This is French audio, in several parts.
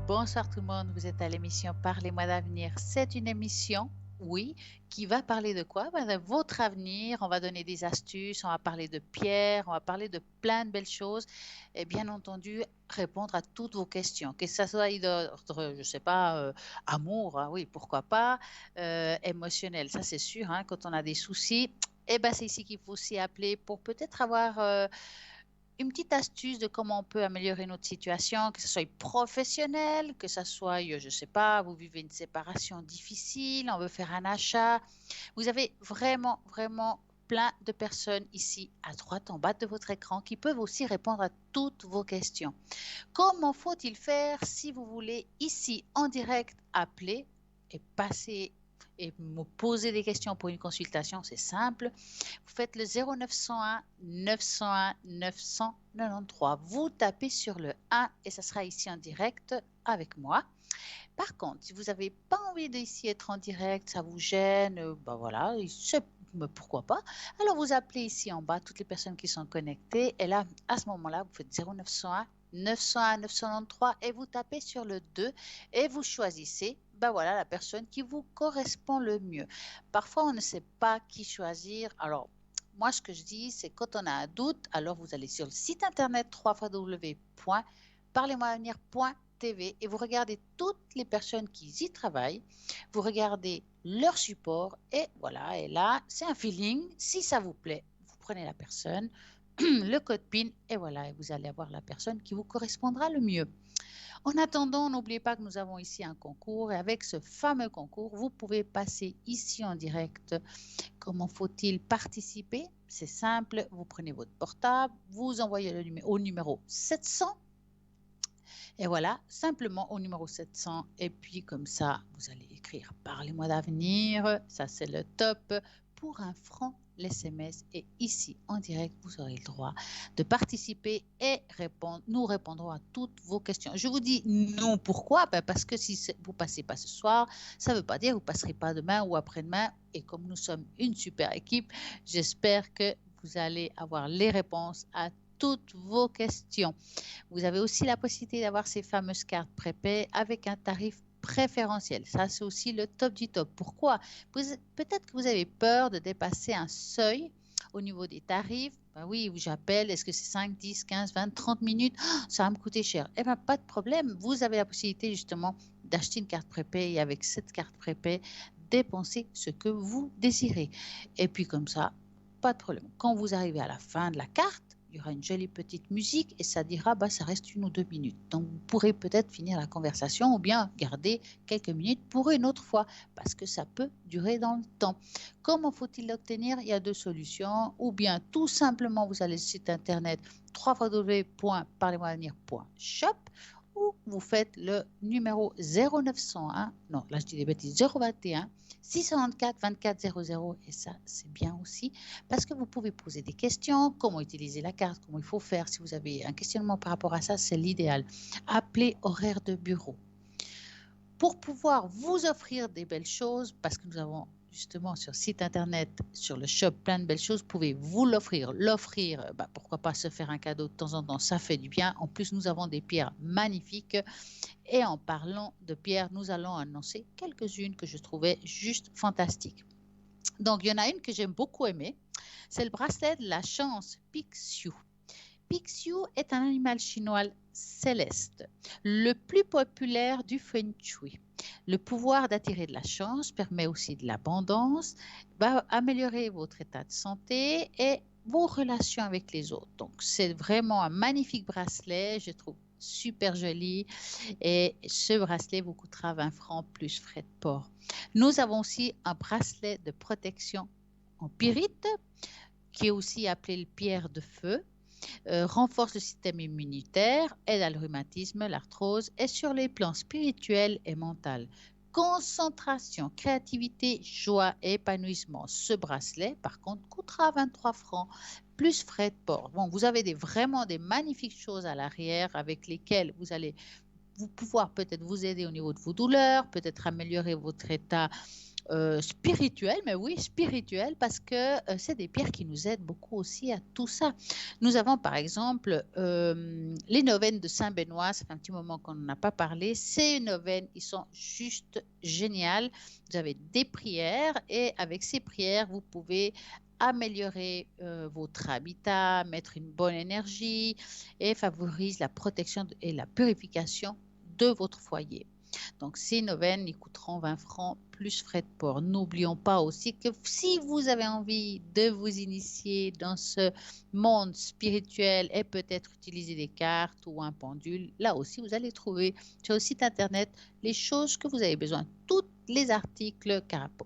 Bonsoir tout le monde, vous êtes à l'émission Parlez-moi d'avenir. C'est une émission, oui, qui va parler de quoi? De votre avenir, on va donner des astuces, on va parler de pierre, on va parler de plein de belles choses et bien entendu répondre à toutes vos questions, que ça soit d'ordre, je ne sais pas, amour, hein, oui, pourquoi pas, émotionnel, ça c'est sûr, hein, quand on a des soucis, eh ben, c'est ici qu'il faut aussi appeler pour peut-être avoir une petite astuce de comment on peut améliorer notre situation, que ce soit professionnel, que ce soit, je ne sais pas, vous vivez une séparation difficile, on veut faire un achat. Vous avez vraiment, vraiment plein de personnes ici à droite en bas de votre écran qui peuvent aussi répondre à toutes vos questions. Comment faut-il faire si vous voulez ici en direct appeler et passer et me poser des questions pour une consultation? C'est simple. Vous faites le 0901 901 993. Vous tapez sur le 1 et ça sera ici en direct avec moi. Par contre, si vous n'avez pas envie d'ici être en direct, ça vous gêne, ben voilà, pourquoi pas. Alors vous appelez ici en bas toutes les personnes qui sont connectées et là, à ce moment-là, vous faites 0901 901 993 et vous tapez sur le 2 et vous choisissez ben voilà, la personne qui vous correspond le mieux. Parfois, on ne sait pas qui choisir. Alors, moi, ce que je dis, c'est quand on a un doute, alors vous allez sur le site internet www.parlez-moi-avenir.tv et vous regardez toutes les personnes qui y travaillent, vous regardez leur support et voilà, et là, c'est un feeling. Si ça vous plaît, vous prenez la personne, le code PIN et voilà, et vous allez avoir la personne qui vous correspondra le mieux. En attendant, n'oubliez pas que nous avons ici un concours et avec ce fameux concours, vous pouvez passer ici en direct. Comment faut-il participer? C'est simple, vous prenez votre portable, vous envoyez au numéro 700 et voilà, simplement au numéro 700 et puis comme ça, vous allez écrire « Parlez-moi d'avenir », ça c'est le top, pour un franc l'SMS et ici en direct, vous aurez le droit de participer et répondre. Nous répondrons à toutes vos questions. Je vous dis non, pourquoi? Ben parce que si vous ne passez pas ce soir, ça ne veut pas dire que vous ne passerez pas demain ou après-demain. Et comme nous sommes une super équipe, j'espère que vous allez avoir les réponses à toutes vos questions. Vous avez aussi la possibilité d'avoir ces fameuses cartes prépaies avec un tarif préférentiel. Ça, c'est aussi le top du top. Pourquoi? Peut-être que vous avez peur de dépasser un seuil au niveau des tarifs. Ben oui, j'appelle, est-ce que c'est 5, 10, 15, 20, 30 minutes? Oh, ça va me coûter cher. Eh bien, pas de problème. Vous avez la possibilité justement d'acheter une carte prépay et avec cette carte prépay, dépenser ce que vous désirez. Et puis comme ça, pas de problème. Quand vous arrivez à la fin de la carte, il y aura une jolie petite musique et ça dira, bah, ça reste 1 ou 2 minutes. Donc, vous pourrez peut-être finir la conversation ou bien garder quelques minutes pour une autre fois parce que ça peut durer dans le temps. Comment faut-il l'obtenir? Il y a 2 solutions. Ou bien, tout simplement, vous allez sur le site internet www.parlez-moi-avenir.shop ou vous faites le numéro 0901, non, là je dis des bêtises, 021 694 24 00 et ça c'est bien aussi parce que vous pouvez poser des questions, comment utiliser la carte, comment il faut faire. Si vous avez un questionnement par rapport à ça, c'est l'idéal. Appelez horaire de bureau. Pour pouvoir vous offrir des belles choses, parce que nous avons justement sur le site internet, sur le shop, plein de belles choses, vous pouvez vous l'offrir. L'offrir, bah, pourquoi pas se faire un cadeau de temps en temps, ça fait du bien. En plus, nous avons des pierres magnifiques. Et en parlant de pierres, nous allons annoncer quelques-unes que je trouvais juste fantastiques. Donc, il y en a une que j'aime beaucoup aimer. C'est le bracelet de la chance Pixiu. Pixiu est un animal chinois céleste, le plus populaire du Feng Shui. Le pouvoir d'attirer de la chance permet aussi de l'abondance, va améliorer votre état de santé et vos relations avec les autres. Donc, c'est vraiment un magnifique bracelet, je trouve super joli et ce bracelet vous coûtera 20 francs plus frais de port. Nous avons aussi un bracelet de protection en pyrite qui est aussi appelé le pierre de feu. Renforce le système immunitaire, aide à le rhumatisme, l'arthrose et sur les plans spirituels et mental. Concentration, créativité, joie et épanouissement. Ce bracelet, par contre, coûtera 23 francs plus frais de port. Bon, vous avez vraiment des magnifiques choses à l'arrière avec lesquelles vous allez pouvoir peut-être vous aider au niveau de vos douleurs, peut-être améliorer votre état spirituelles, mais oui, spirituelles, parce que c'est des pierres qui nous aident beaucoup aussi à tout ça. Nous avons par exemple les neuvaines de Saint-Benoît, ça fait un petit moment qu'on n'en a pas parlé. Ces neuvaines, ils sont juste géniales. Vous avez des prières et avec ces prières, vous pouvez améliorer votre habitat, mettre une bonne énergie et favorise la protection et la purification de votre foyer. Donc, ces neuvaines, ils coûteront 20 francs plus frais de port. N'oublions pas aussi que si vous avez envie de vous initier dans ce monde spirituel et peut-être utiliser des cartes ou un pendule, là aussi, vous allez trouver sur le site internet les choses que vous avez besoin. Tous les articles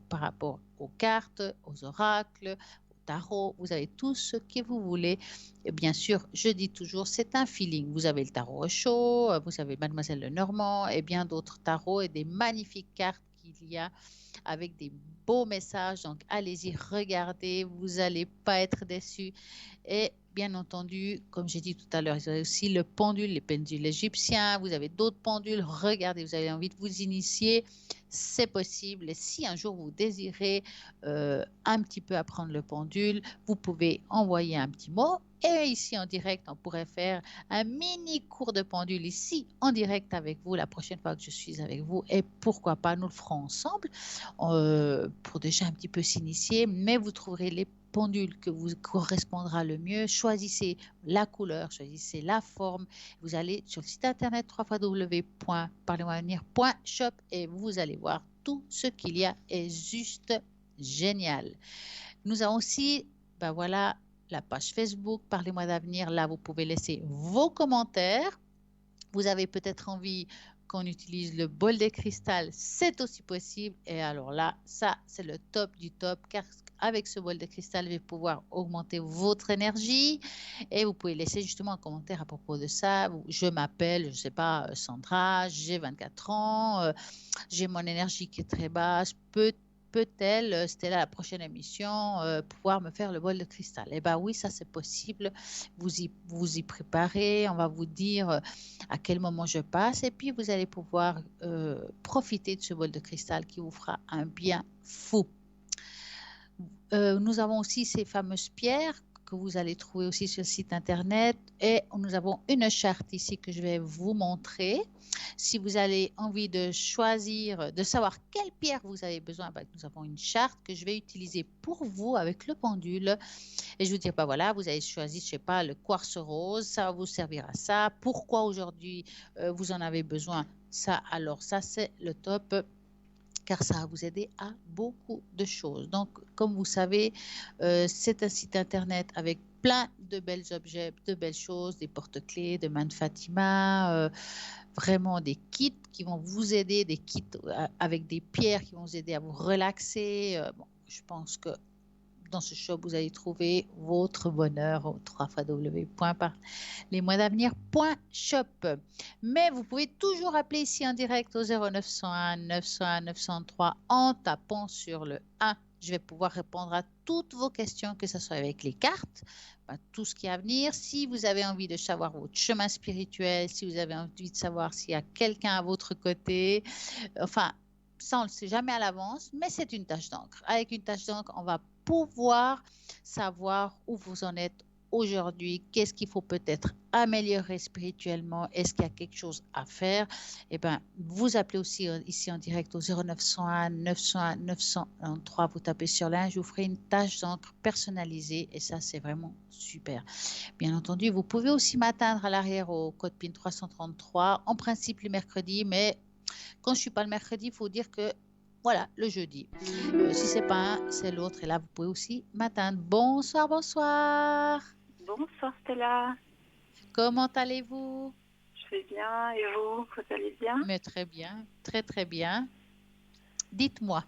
par rapport aux cartes, aux oracles, tarot, vous avez tout ce que vous voulez. Et bien sûr, je dis toujours, c'est un feeling. Vous avez le tarot chaud, vous avez Mademoiselle Lenormand et bien d'autres tarots et des magnifiques cartes qu'il y a avec des beaux messages. Donc, allez-y, regardez, vous n'allez pas être déçus. Et bien entendu, comme j'ai dit tout à l'heure, vous avez aussi le pendule, les pendules égyptiens. Vous avez d'autres pendules. Regardez, vous avez envie de vous initier. C'est possible. Et si un jour vous désirez un petit peu apprendre le pendule, vous pouvez envoyer un petit mot. Et ici en direct, on pourrait faire un mini cours de pendule ici en direct avec vous la prochaine fois que je suis avec vous. Et pourquoi pas, nous le ferons ensemble pour déjà un petit peu s'initier. Mais vous trouverez les pendules que vous correspondra le mieux. Choisissez la couleur, choisissez la forme. Vous allez sur le site internet www.parlez-moi-d'avenir.shop et vous allez voir tout ce qu'il y a est juste génial. Nous avons aussi, ben voilà, la page Facebook Parlez-moi d'avenir. Là, vous pouvez laisser vos commentaires. Vous avez peut-être envie qu'on utilise le bol de cristal, c'est aussi possible. Et alors là, ça, c'est le top du top, car avec ce bol de cristal, je vais pouvoir augmenter votre énergie. Et vous pouvez laisser justement un commentaire à propos de ça. Je m'appelle, je ne sais pas, Sandra, j'ai 24 ans, j'ai mon énergie qui est très basse. Peut-elle, c'était là la prochaine émission, pouvoir me faire le bol de cristal? Eh bien oui, ça c'est possible. Vous y préparez, on va vous dire à quel moment je passe et puis vous allez pouvoir profiter de ce bol de cristal qui vous fera un bien fou. Nous avons aussi ces fameuses pierres que vous allez trouver aussi sur le site internet et nous avons une charte ici que je vais vous montrer. Si vous avez envie de choisir, de savoir quelle pierre vous avez besoin, ben, nous avons une charte que je vais utiliser pour vous avec le pendule. Et je vous dis, ben voilà, vous avez choisi, je ne sais pas, le quartz rose, ça va vous servir à ça. Pourquoi aujourd'hui vous en avez besoin? Ça, alors ça, c'est le top, car ça va vous aider à beaucoup de choses. Donc, comme vous savez, c'est un site internet avec plein de belles objets, de belles choses, des porte-clés, de main de Fatima, vraiment des kits qui vont vous aider, des kits avec des pierres qui vont vous aider à vous relaxer. Bon, je pense que dans ce shop, vous allez trouver votre bonheur au www.parlez-moi-d'avenir.shop. Mais vous pouvez toujours appeler ici en direct au 0901 901 903 en tapant sur le 1. Je vais pouvoir répondre à toutes vos questions, que ce soit avec les cartes, tout ce qui est à venir. Si vous avez envie de savoir votre chemin spirituel, si vous avez envie de savoir s'il y a quelqu'un à votre côté, enfin, ça, on ne le sait jamais à l'avance, mais c'est une tâche d'encre. Avec une tâche d'encre, on va pouvoir savoir où vous en êtes aujourd'hui, qu'est-ce qu'il faut peut-être améliorer spirituellement, est-ce qu'il y a quelque chose à faire? Eh bien, vous appelez aussi ici en direct au 0901 901 903, vous tapez sur l'un, je vous ferai une tâche d'encre personnalisée et ça, c'est vraiment super. Bien entendu, vous pouvez aussi m'atteindre à l'arrière au code PIN 333, en principe le mercredi, mais quand je ne suis pas le mercredi, il faut dire que voilà, le jeudi. Si ce n'est pas un, c'est l'autre. Et là, vous pouvez aussi m'atteindre. Bonsoir, bonsoir. Bonsoir Stella. Comment allez-vous? Je vais bien et vous allez bien? Mais très bien, très très bien. Dites-moi.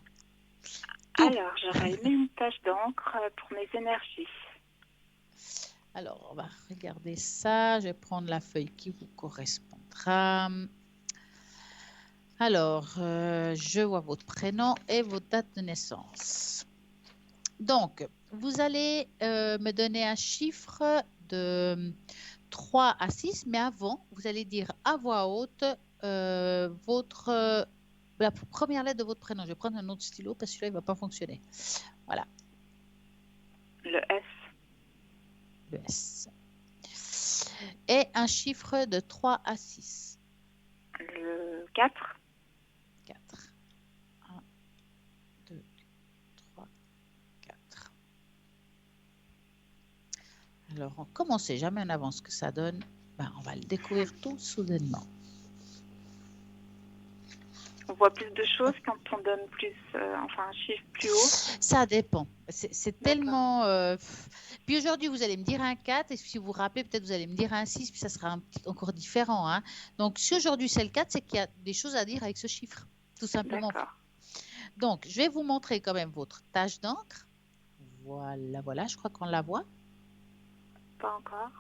Tout. Alors, j'aurais aimé une tache d'encre pour mes énergies. Alors, on va regarder ça. Je vais prendre la feuille qui vous correspondra. Alors, je vois votre prénom et votre date de naissance. Donc, vous allez me donner un chiffre de 3 à 6, mais avant, vous allez dire à voix haute votre la première lettre de votre prénom. Je vais prendre un autre stylo parce que celui-là, il ne va pas fonctionner. Voilà. Le S. Le S. Et un chiffre de 3 à 6. Le 4. 4. 1, 2, 3, 4. Alors, comme on ne sait jamais en avance ce que ça donne, on va le découvrir tout soudainement. On voit plus de choses quand on donne plus, un chiffre plus haut. Ça dépend. C'est tellement... Puis aujourd'hui, vous allez me dire un 4, et si vous vous rappelez, peut-être vous allez me dire un 6, puis ça sera encore différent. Hein. Donc, si aujourd'hui c'est le 4, c'est qu'il y a des choses à dire avec ce chiffre, tout simplement. Donc, je vais vous montrer quand même votre tâche d'encre. Voilà, voilà, je crois qu'on la voit. Pas encore.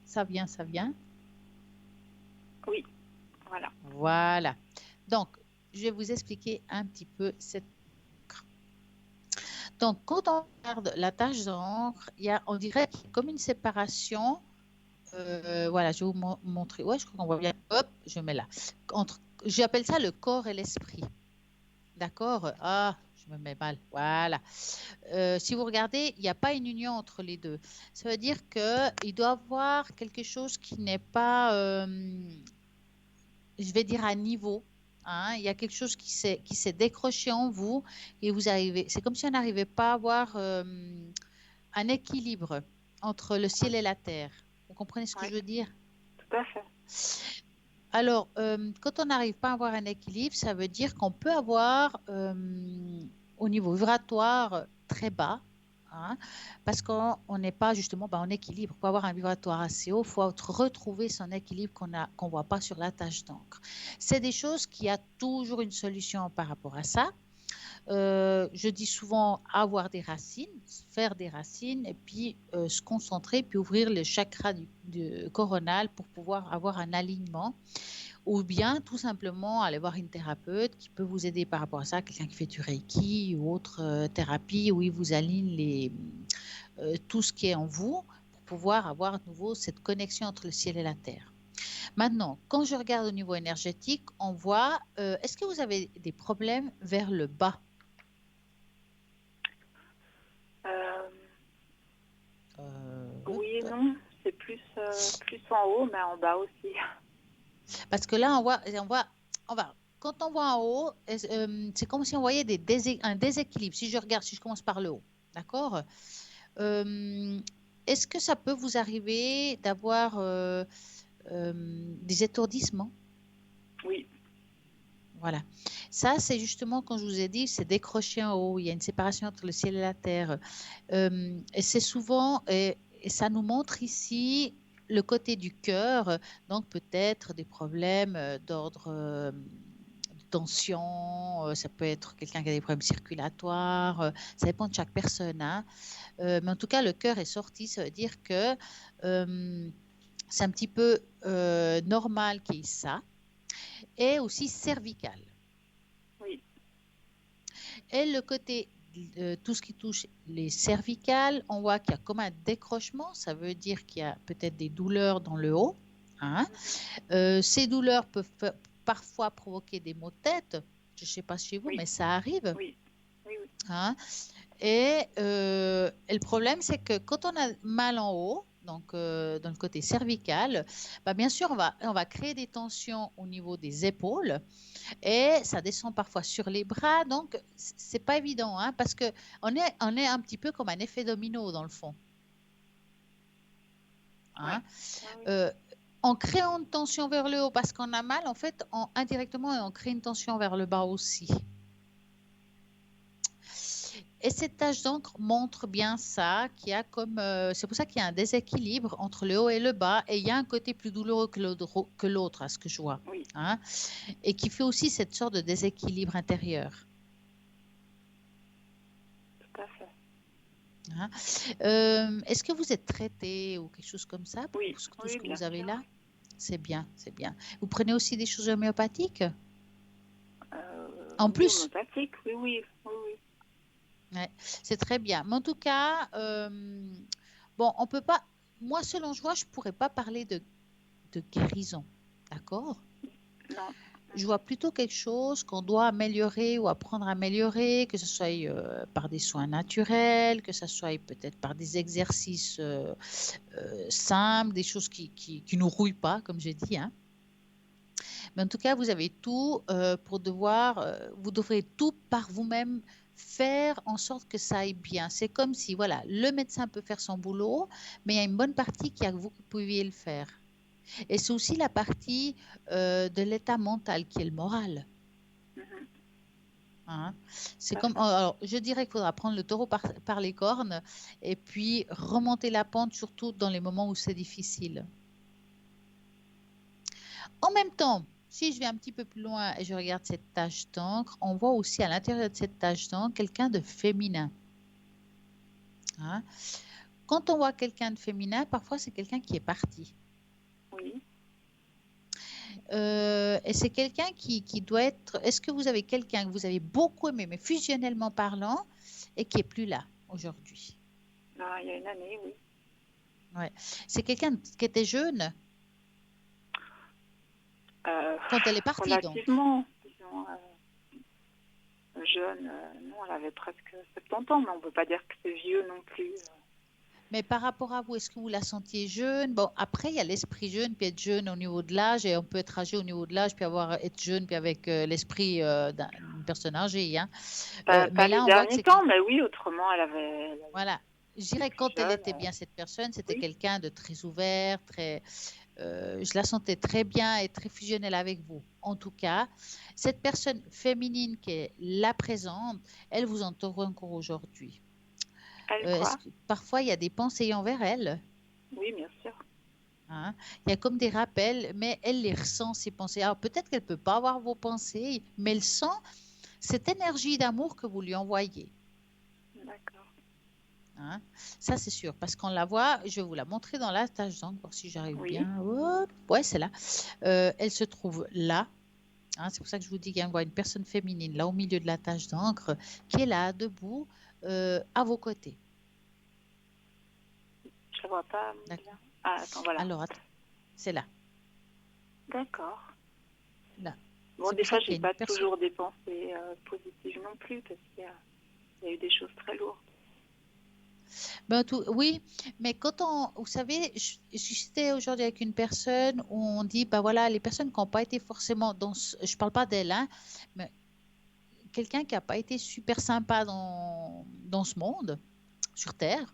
Ça vient, ça vient. Oui, voilà. Voilà. Donc, je vais vous expliquer un petit peu cette encre. Donc, quand on regarde la tâche d'encre, on dirait qu'il y a comme une séparation. Voilà, je vais vous montrer. Ouais, je crois qu'on voit bien. Hop, je mets là. J'appelle ça le corps et l'esprit. D'accord? Ah, je me mets mal. Voilà. Si vous regardez, il n'y a pas une union entre les deux. Ça veut dire qu'il doit y avoir quelque chose qui n'est pas, je vais dire, à niveau. Hein. Il y a quelque chose qui s'est décroché en vous et vous arrivez. C'est comme si on n'arrivait pas à avoir un équilibre entre le ciel et la terre. Vous comprenez ce que je veux dire? Tout à fait. Alors, quand on n'arrive pas à avoir un équilibre, ça veut dire qu'on peut avoir au niveau vibratoire très bas, hein, parce qu'on n'est pas justement en équilibre. Pour avoir un vibratoire assez haut, il faut retrouver son équilibre qu'on ne voit pas sur la tâche d'encre. C'est des choses qui a toujours une solution par rapport à ça. Je dis souvent avoir des racines, faire des racines et puis se concentrer, puis ouvrir le chakra du coronal pour pouvoir avoir un alignement, ou bien tout simplement aller voir une thérapeute qui peut vous aider par rapport à ça, quelqu'un qui fait du Reiki ou autre thérapie où il vous aligne tout ce qui est en vous pour pouvoir avoir à nouveau cette connexion entre le ciel et la terre. Maintenant, quand je regarde au niveau énergétique, on voit, est-ce que vous avez des problèmes vers le bas? Oui et non, c'est plus en haut, mais en bas aussi. Parce que là, quand on voit en haut, c'est comme si on voyait un déséquilibre. Si je commence par le haut, d'accord? Est-ce que ça peut vous arriver d'avoir des étourdissements? Oui. Voilà. Ça, c'est justement, quand je vous ai dit, c'est décroché en haut. Il y a une séparation entre le ciel et la terre. Et c'est souvent, et ça nous montre ici le côté du cœur, donc peut-être des problèmes d'ordre de tension, ça peut être quelqu'un qui a des problèmes circulatoires, ça dépend de chaque personne. Hein. Mais en tout cas, le cœur est sorti, ça veut dire que c'est un petit peu normal qu'il y ait ça. Et aussi cervical. Oui. Et le côté, tout ce qui touche les cervicales, on voit qu'il y a comme un décrochement, ça veut dire qu'il y a peut-être des douleurs dans le haut. Hein. Ces douleurs peuvent parfois provoquer des maux de tête, je ne sais pas chez vous, mais ça arrive. Oui. Oui, oui. Hein. Et le problème, c'est que quand on a mal en haut, donc dans le côté cervical, bien sûr, on va créer des tensions au niveau des épaules et ça descend parfois sur les bras. Donc, c'est pas évident, hein, parce qu'on est un petit peu comme un effet domino dans le fond. Hein. En créant une tension vers le haut parce qu'on a mal, en fait, indirectement, on crée une tension vers le bas aussi. Et cette tache d'encre montre bien ça, c'est pour ça qu'il y a un déséquilibre entre le haut et le bas, et il y a un côté plus douloureux que l'autre, à ce que je vois, hein, et qui fait aussi cette sorte de déséquilibre intérieur. Tout à fait. Hein. Est-ce que vous êtes traité ou quelque chose comme ça pour tout ce que vous avez là? C'est bien, c'est bien. Vous prenez aussi des choses homéopathiques? En plus? Homéopathique, oui. Ouais, c'est très bien. Mais en tout cas, on peut pas. Moi, selon je vois, je pourrais pas parler de guérison, d'accord? Non. Je vois plutôt quelque chose qu'on doit améliorer ou apprendre à améliorer, que ce soit par des soins naturels, que ce soit peut-être par des exercices simples, des choses qui nous rouillent pas, comme j'ai dit, hein. Mais en tout cas, vous avez tout pour vous devrez tout par vous-même faire en sorte que ça aille bien. C'est comme si, voilà, le médecin peut faire son boulot, mais il y a une bonne partie qui a que vous pouviez le faire. Et c'est aussi la partie de l'état mental qui est le moral. Mhm. Hein. C'est Tout à comme, fait. alors, je dirais qu'il faudra prendre le taureau par les cornes et puis remonter la pente, surtout dans les moments où c'est difficile. En même temps, si je vais un petit peu plus loin et je regarde cette tache d'encre, on voit aussi à l'intérieur de cette tache d'encre quelqu'un de féminin. Hein. Quand on voit quelqu'un de féminin, parfois c'est quelqu'un qui est parti. Oui. Et c'est quelqu'un qui doit être. Est-ce que vous avez quelqu'un que vous avez beaucoup aimé, mais fusionnellement parlant, et qui est plus là aujourd'hui? Ah, il y a une année, oui. Ouais. C'est quelqu'un qui était jeune Euh, quand elle est partie, donc. Relativement, disons, jeune. Non, elle avait presque 70 ans, mais on ne peut pas dire que c'est vieux non plus. Mais par rapport à vous, est-ce que vous la sentiez jeune? Bon, après, il y a l'esprit jeune, puis être jeune au niveau de l'âge, et on peut être âgé au niveau de l'âge, puis être jeune, puis avec l'esprit d'une personne âgée. Hein. Pas Mais les là, on voit que derniers c'est temps, quelqu'un. mais oui, autrement, elle avait Voilà. Je été dirais que plus quand elle jeune. était bien, cette personne, c'était Oui, quelqu'un de très ouvert, je la sentais très bien et très fusionnelle avec vous. En tout cas, cette personne féminine qui est la présente, elle vous entoure encore aujourd'hui. elle Est-ce quoi? que parfois il y a des pensées envers elle? Oui, bien sûr. Hein. Il y a comme des rappels, mais elle les ressent, ces pensées. Alors peut-être qu'elle ne peut pas avoir vos pensées, mais elle sent cette énergie d'amour que vous lui envoyez. D'accord. Hein. Ça, c'est sûr, parce qu'on la voit, je vais vous la montrer dans la tâche d'encre, voir si j'arrive Oui, bien. Hop. Ouais, c'est là. Elle se trouve là. Hein, c'est pour ça que je vous dis qu'il y a une personne féminine là au milieu de la tâche d'encre qui est là, debout, à vos côtés. je la vois pas bien. D'accord. Ah, attends, voilà. Alors, c'est là. D'accord. Là. Bon, C'est des pour ça fois, qu'il j'ai y a une pas personne. toujours des pensées positives non plus, parce qu'il y a eu des choses très lourdes. Ben, oui, mais vous savez, j'étais aujourd'hui avec une personne où on dit, ben voilà, les personnes qui n'ont pas été forcément je parle pas d'elle, hein, mais quelqu'un qui n'a pas été super sympa dans ce monde, sur Terre,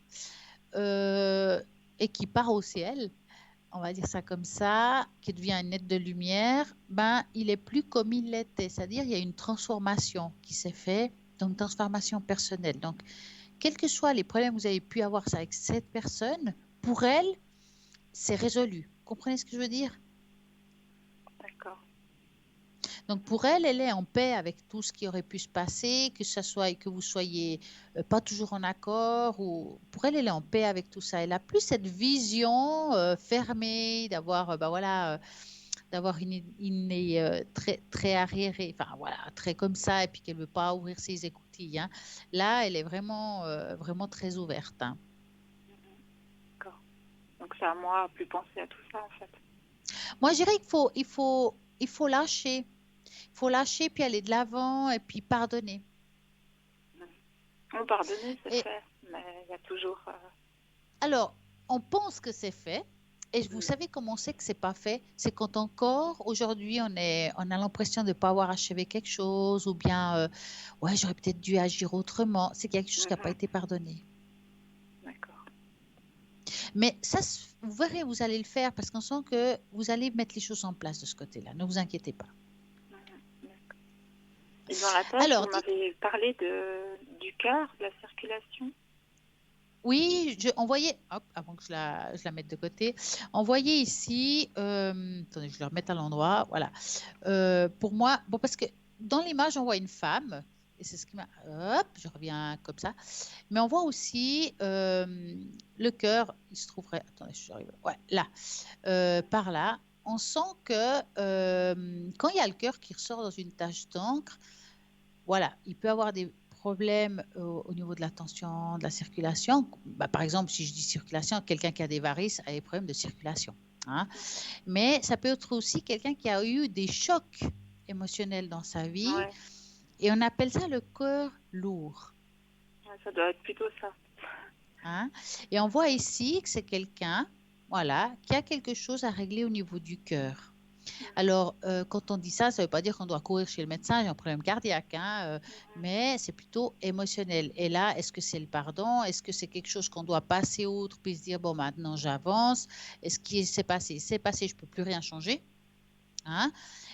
euh, et qui part au ciel, on va dire ça comme ça, qui devient un être de lumière, ben, il est plus comme il l'était. C'est-à-dire, il y a une transformation qui s'est faite, donc transformation personnelle. Donc, quels que soient les problèmes que vous avez pu avoir avec cette personne, pour elle, c'est résolu. Vous comprenez ce que je veux dire? D'accord. Donc pour elle, elle est en paix avec tout ce qui aurait pu se passer, que ça soit que vous soyez pas toujours en accord, ou pour elle, elle est en paix avec tout ça. Elle a plus cette vision fermée, d'avoir bah voilà, d'avoir une très très arriérée, enfin voilà, très comme ça, et puis qu'elle veut pas ouvrir ses écoutilles. Hein. Là, elle est vraiment très ouverte. Hein. D'accord. Donc c'est à moi à plus penser à tout ça, en fait. Moi, je dirais qu'il faut lâcher. Il faut lâcher, puis aller de l'avant, et puis pardonner. Bon, pardonner, c'est Et fait, mais il y a toujours... alors, on pense que c'est fait, et vous savez comment on sait que c'est pas fait? C'est quand encore aujourd'hui on a l'impression de ne pas avoir achevé quelque chose, ou bien ouais, j'aurais peut-être dû agir autrement. C'est quelque chose qui n'a pas été pardonné. D'accord. Mais ça, vous verrez, vous allez le faire parce qu'on sent que vous allez mettre les choses en place de ce côté-là. Ne vous inquiétez pas. D'accord. Et dans la tâche, vous Alors, dites, m'avez parlé du cœur, de la circulation. oui, on voyait, hop, avant que je la mette de côté, on voyait ici, attendez, je vais le remettre à l'endroit, voilà. Pour moi, bon, parce que dans l'image, on voit une femme, et c'est ce qui m'a, hop, je reviens comme ça, mais on voit aussi le cœur, il se trouverait, attendez, je suis arrivée, ouais, là, par là. On sent que quand il y a le cœur qui ressort dans une tache d'encre, voilà, il peut avoir des problèmes au niveau de la tension, de la circulation. Bah, par exemple, si je dis circulation, quelqu'un qui a des varices a des problèmes de circulation. Hein. Mais ça peut être aussi quelqu'un qui a eu des chocs émotionnel dans sa vie Ouais, et on appelle ça le cœur lourd. ouais, ça doit être plutôt ça. Hein. Et on voit ici que c'est quelqu'un, voilà, qui a quelque chose à régler au niveau du cœur. Alors, quand on dit ça, ça ne veut pas dire qu'on doit courir chez le médecin, j'ai un problème cardiaque, hein, mais c'est plutôt émotionnel. Et là, est-ce que c'est le pardon? Est-ce que c'est quelque chose qu'on doit passer outre, puis se dire, bon, maintenant j'avance. Est-ce qui s'est passé? C'est passé, je ne peux plus rien changer. Hein?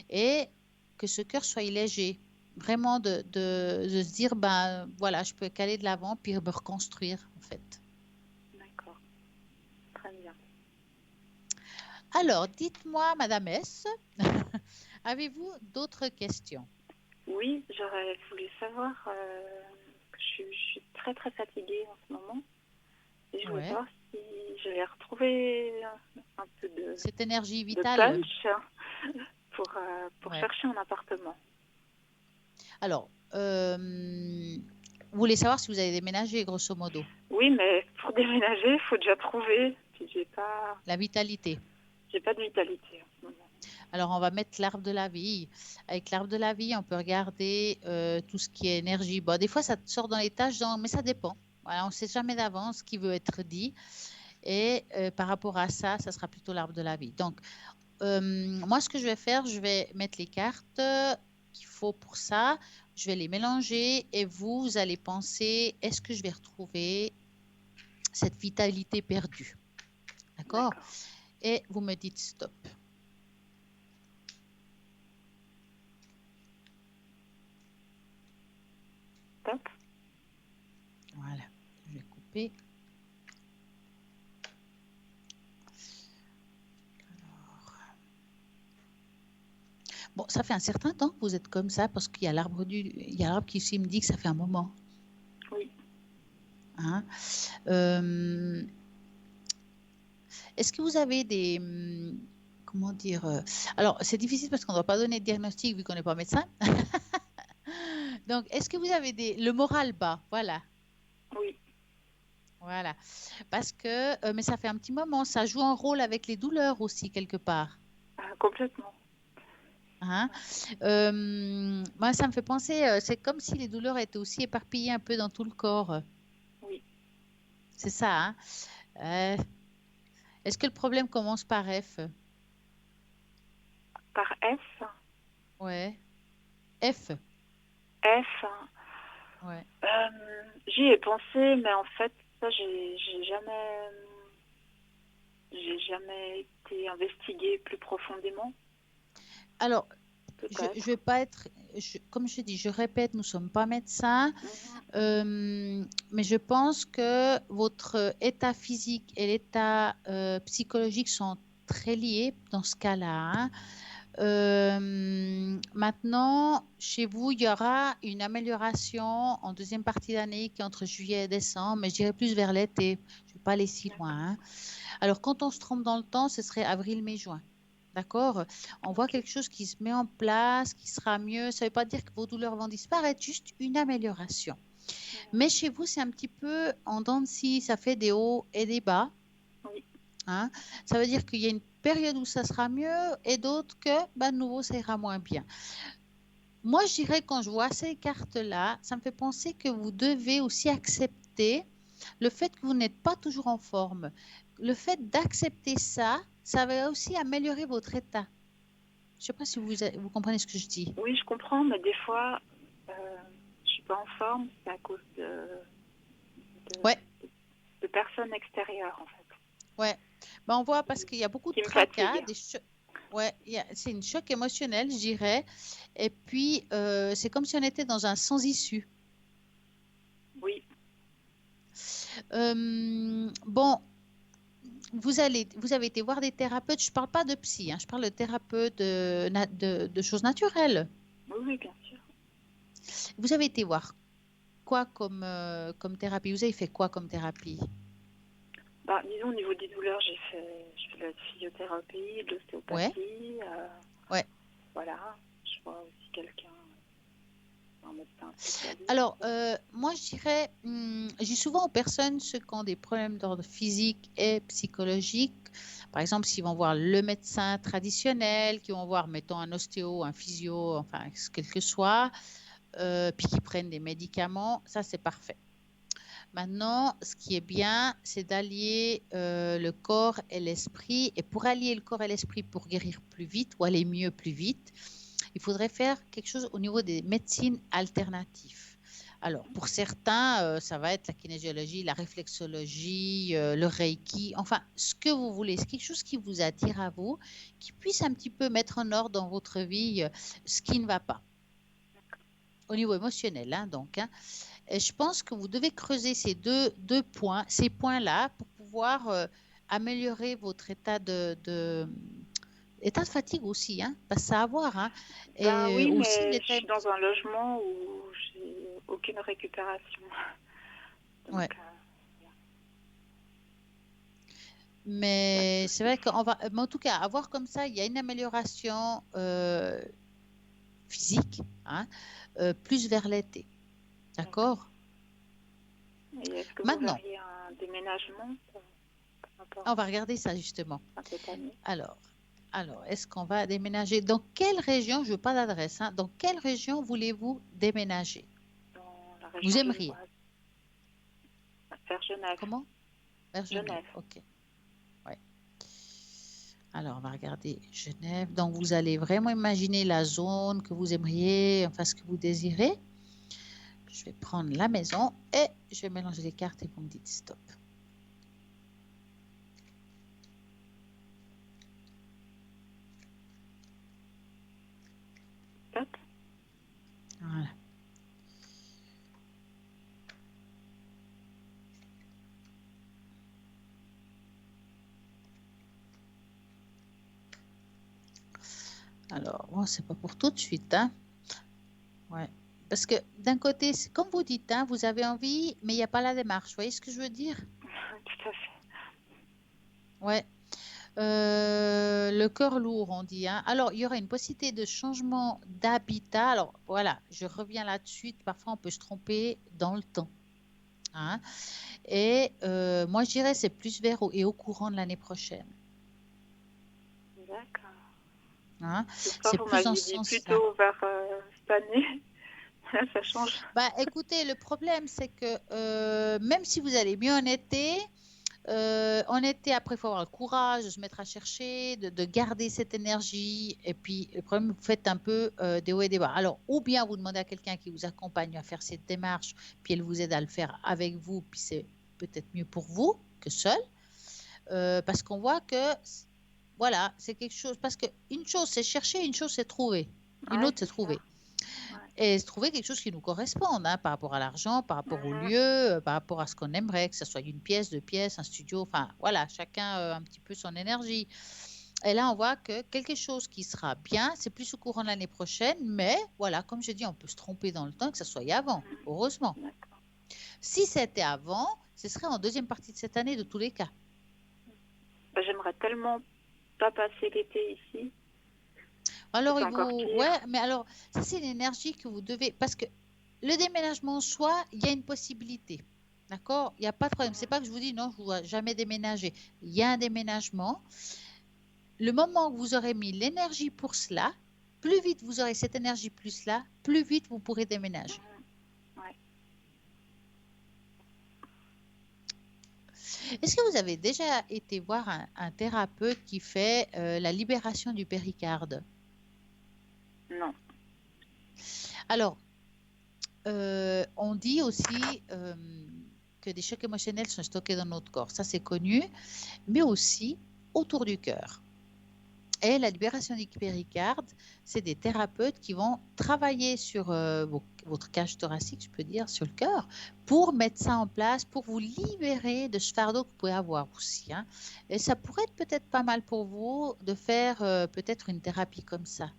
Et que ce cœur soit léger. Vraiment de se dire, ben voilà, je peux aller de l'avant, puis me reconstruire, en fait. D'accord, très bien. Alors, dites-moi, Madame S, avez-vous d'autres questions? Oui, j'aurais voulu savoir, je suis très très fatiguée en ce moment et je voulais Ouais. savoir si je vais retrouver un peu Cette énergie de vitale. punch pour Ouais. chercher un appartement. Alors, vous voulez savoir si vous avez déménagé, grosso modo, Oui, mais pour déménager, il faut déjà trouver. Puis la vitalité. j'ai pas de vitalité en ce moment. Alors, on va mettre l'arbre de la vie. Avec l'arbre de la vie, on peut regarder tout ce qui est énergie. Bon, des fois, ça sort dans les tâches, mais ça dépend. Voilà, on ne sait jamais d'avance ce qui veut être dit. Et par rapport à ça, ça sera plutôt l'arbre de la vie. Donc, moi, ce que je vais faire, je vais mettre les cartes qu'il faut pour ça. Je vais les mélanger et vous allez penser, est-ce que je vais retrouver cette vitalité perdue? D'accord? D'accord. Et vous me dites stop. Top. Voilà, je vais couper. Bon, ça fait un certain temps que vous êtes comme ça parce qu'il y a il y a l'arbre qui ici me dit que ça fait un moment. Oui. Hein? Est-ce que vous avez des, comment dire, alors c'est difficile parce qu'on ne doit pas donner de diagnostic vu qu'on n'est pas médecin. Donc, est-ce que vous avez le moral bas? Voilà. Oui. Voilà. Parce que, mais ça fait un petit moment, ça joue un rôle avec les douleurs aussi quelque part. Complètement. Hein? Moi, ça me fait penser, c'est comme si les douleurs étaient aussi éparpillées un peu dans tout le corps. Oui. C'est ça, hein? Est-ce que le problème commence par F? Par F. Ouais. F. F. Ouais. J'y ai pensé, mais en fait, ça, j'ai jamais été investiguée plus profondément. Alors, je ne Peut-être. vais pas être, comme je dis, je répète, nous ne sommes pas médecins, mais je pense que votre état physique et l'état psychologique sont très liés dans ce cas-là. Hein. Maintenant, chez vous, il y aura une amélioration en deuxième partie d'année qui est entre juillet et décembre, mais je dirais plus vers l'été. Je ne vais pas aller si loin. Hein. Alors, quand on se trompe dans le temps, ce serait avril, mai, juin. D'accord? On voit quelque chose qui se met en place, qui sera mieux. Ça ne veut pas dire que vos douleurs vont disparaître, juste une amélioration. Mais chez vous, c'est un petit peu en dents de scie, ça fait des hauts et des bas. Oui. Hein? Ça veut dire qu'il y a une période où ça sera mieux et d'autres que, de nouveau, ça ira moins bien. Moi, je dirais, quand je vois ces cartes-là, ça me fait penser que vous devez aussi accepter le fait que vous n'êtes pas toujours en forme. Le fait d'accepter ça, ça va aussi améliorer votre état. Je ne sais pas si vous comprenez ce que je dis. Oui, je comprends, mais des fois, je suis pas en forme, c'est à cause Ouais, de personnes extérieures, en fait, ouais. Ben, on voit parce qu'il y a beaucoup de qui me tracas, fatiguent. ouais, c'est une choc émotionnel, je dirais. Et puis, c'est comme si on était dans un sans-issue. Oui. Bon, vous avez été voir des thérapeutes. Je ne parle pas de psy, hein, je parle de thérapeutes de choses naturelles. Oui, oui, bien sûr. Vous avez été voir quoi comme thérapie? Vous avez fait quoi comme thérapie? Bah, disons, au niveau des douleurs, je fais de la physiothérapie, de Ouais, l'ostéopathie. ouais. Voilà. Je vois aussi quelqu'un, un médecin spécialiste. Alors, moi, je dirais, je dis souvent aux personnes, ceux qui ont des problèmes d'ordre physique et psychologique, Par exemple, s'ils vont voir le médecin traditionnel, qu'ils vont voir, mettons, un ostéo, un physio, enfin, quel que soit, puis qu'ils prennent des médicaments, ça, c'est parfait. Maintenant, ce qui est bien, c'est d'allier le corps et l'esprit. Et pour allier le corps et l'esprit pour guérir plus vite ou aller mieux plus vite, il faudrait faire quelque chose au niveau des médecines alternatives. Alors, pour certains, ça va être la kinésiologie, la réflexologie, le reiki, enfin, ce que vous voulez. C'est quelque chose qui vous attire à vous, qui puisse un petit peu mettre en ordre dans votre vie ce qui ne va pas. Au niveau émotionnel, hein, donc. Hein. Et je pense que vous devez creuser ces deux points, ces points-là, pour pouvoir améliorer votre état de fatigue aussi, hein, parce que ça a à voir, hein, Ben et oui, aussi mais je l'état suis dans émotionnel. un logement où j'ai aucune récupération. Ouais. Donc, pas de Mais c'est souci. vrai qu'on va, mais en tout cas, à voir comme ça, il y a une amélioration physique, hein, plus vers l'été. D'accord. D'accord? Et est-ce que vous Maintenant, verriez un déménagement par rapport on va regarder ça justement. à cette année Alors, est-ce qu'on va déménager? Dans quelle région, je veux pas d'adresse, hein, dans quelle région voulez-vous déménager? dans la Vous région aimeriez? genevoise, vers Genève? Comment? Vers Genève. Genève. OK. Ouais. Alors, on va regarder Genève. Donc, vous allez vraiment imaginer la zone que vous aimeriez, enfin, ce que vous désirez. Je vais prendre la maison et je vais mélanger les cartes et vous me dites stop. Top. Voilà. Alors, bon, c'est pas pour tout de suite, hein. Ouais. Parce que d'un côté, c'est comme vous dites, hein, vous avez envie, mais il n'y a pas la démarche. Vous voyez ce que je veux dire? Tout à fait. Ouais. Le cœur lourd, on dit. Hein. Alors, il y aura une possibilité de changement d'habitat. Alors, voilà, je reviens là-dessus. Parfois, on peut se tromper dans le temps. Hein. Et moi, je dirais c'est plus vers et au courant de l'année prochaine. D'accord. Hein. Pourquoi C'est vous plus dans m'aviez ce dit sens-là. plutôt vers cette année? Ça change. Bah, écoutez, le problème, c'est que même si vous allez mieux en été, après, il faut avoir le courage de se mettre à chercher, de garder cette énergie. Et puis, le problème, vous faites un peu des hauts et des bas. Alors, ou bien vous demandez à quelqu'un qui vous accompagne à faire cette démarche, puis elle vous aide à le faire avec vous, puis c'est peut-être mieux pour vous que seul. Parce qu'on voit que, voilà, c'est quelque chose. Parce qu'une chose, c'est chercher, une chose, c'est trouver. Une Ouais, autre, c'est c'est ça. trouver. Ouais. Et trouver quelque chose qui nous corresponde hein, par rapport à l'argent, par rapport au Mhm. lieu, par rapport à ce qu'on aimerait, que ce soit une pièce, deux pièces, un studio, enfin voilà, chacun un petit peu son énergie. Et là, on voit que quelque chose qui sera bien, c'est plus au courant de l'année prochaine, mais voilà, comme je dis, on peut se tromper dans le temps, que ce soit avant, heureusement. D'accord. Si c'était avant, ce serait en deuxième partie de cette année de tous les cas. Bah, j'aimerais tellement pas passer l'été ici. Alors, C'est encore ouais, pire. mais alors, ça, c'est l'énergie que vous devez, parce que le déménagement en soi, il y a une possibilité. D'accord? Il n'y a pas de problème. C'est pas que je vous dis non, je ne dois jamais déménager. Il y a un déménagement. Le moment où vous aurez mis l'énergie pour cela, plus vite vous aurez cette énergie plus cela, plus vite vous pourrez déménager. Ouais. Est-ce que vous avez déjà été voir un thérapeute qui fait la libération du péricarde? Non. Alors, on dit aussi que des chocs émotionnels sont stockés dans notre corps. Ça, c'est connu, mais aussi autour du cœur. Et la libération du péricarde, c'est des thérapeutes qui vont travailler sur votre cage thoracique, je peux dire, sur le cœur, pour mettre ça en place, pour vous libérer de ce fardeau que vous pouvez avoir aussi. Hein. Et ça pourrait être peut-être pas mal pour vous de faire peut-être une thérapie comme ça.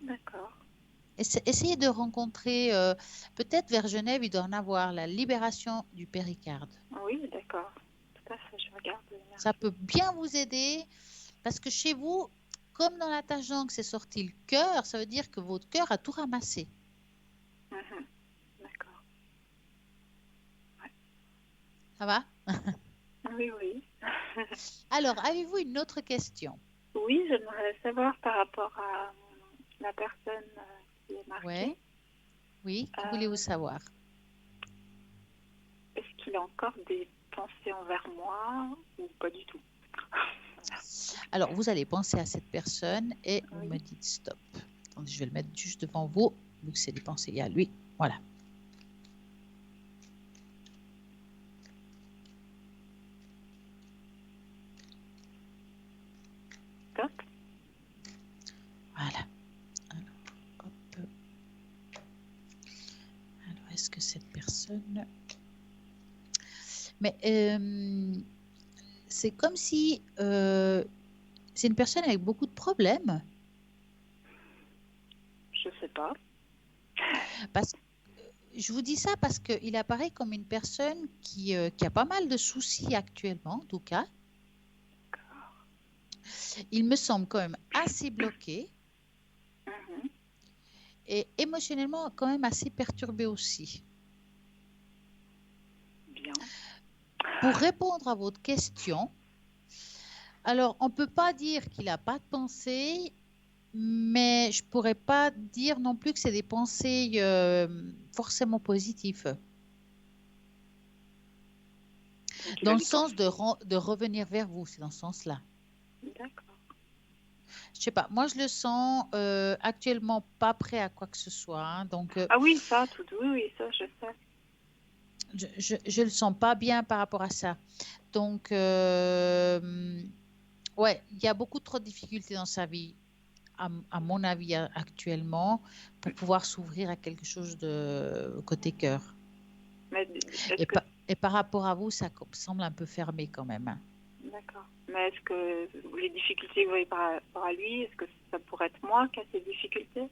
D'accord. Essayez de rencontrer, peut-être vers Genève, il doit en avoir la libération du péricarde. Oui, d'accord. Tout à fait, je regarde Ça l'énergie. peut bien vous aider parce que chez vous, comme dans la tâche d'angle, c'est sorti le cœur, ça veut dire que votre cœur a tout ramassé. D'accord. Ouais. Ça va? Oui, oui. Alors, avez-vous une autre question? Oui, j'aimerais savoir par rapport à la personne qui est Ouais, marquée. oui, que voulez-vous Euh, savoir? Est-ce qu'il a encore des pensées envers moi ou pas du tout? Alors, vous allez penser à cette personne et vous me Oui, dites stop. Attendez, je vais le mettre juste devant vous, vu que c'est des pensées à lui. Voilà. top. Voilà. Alors, hop. Alors, est-ce que cette personne... Mais c'est comme si c'est une personne avec beaucoup de problèmes. Je sais pas. Parce, je vous dis ça parce qu'il apparaît comme une personne qui a pas mal de soucis actuellement, en tout cas. Il me semble quand même assez bloqué Mhm, et émotionnellement quand même assez perturbé aussi. bien. Pour répondre à votre question, alors on ne peut pas dire qu'il n'a pas de pensée, mais je ne pourrais pas dire non plus que c'est des pensées forcément positives. Donc il Dans a le des sens pensées. de revenir vers vous, c'est dans ce sens-là. D'accord. Je sais pas, moi je le sens actuellement pas prêt à quoi que ce soit, hein, donc Ah oui, ça, tout. Oui, oui, ça, je sais. je le sens pas bien par rapport à ça. Donc ouais, il y a beaucoup trop de difficultés dans sa vie, à mon avis actuellement, pour pouvoir s'ouvrir à quelque chose de côté cœur. Mais est-ce Et, que... et par rapport à vous, ça semble un peu fermé quand même, hein. D'accord. Mais est-ce que les difficultés que vous voyez par rapport à lui, est-ce que ça pourrait être moi qui a ces difficultés?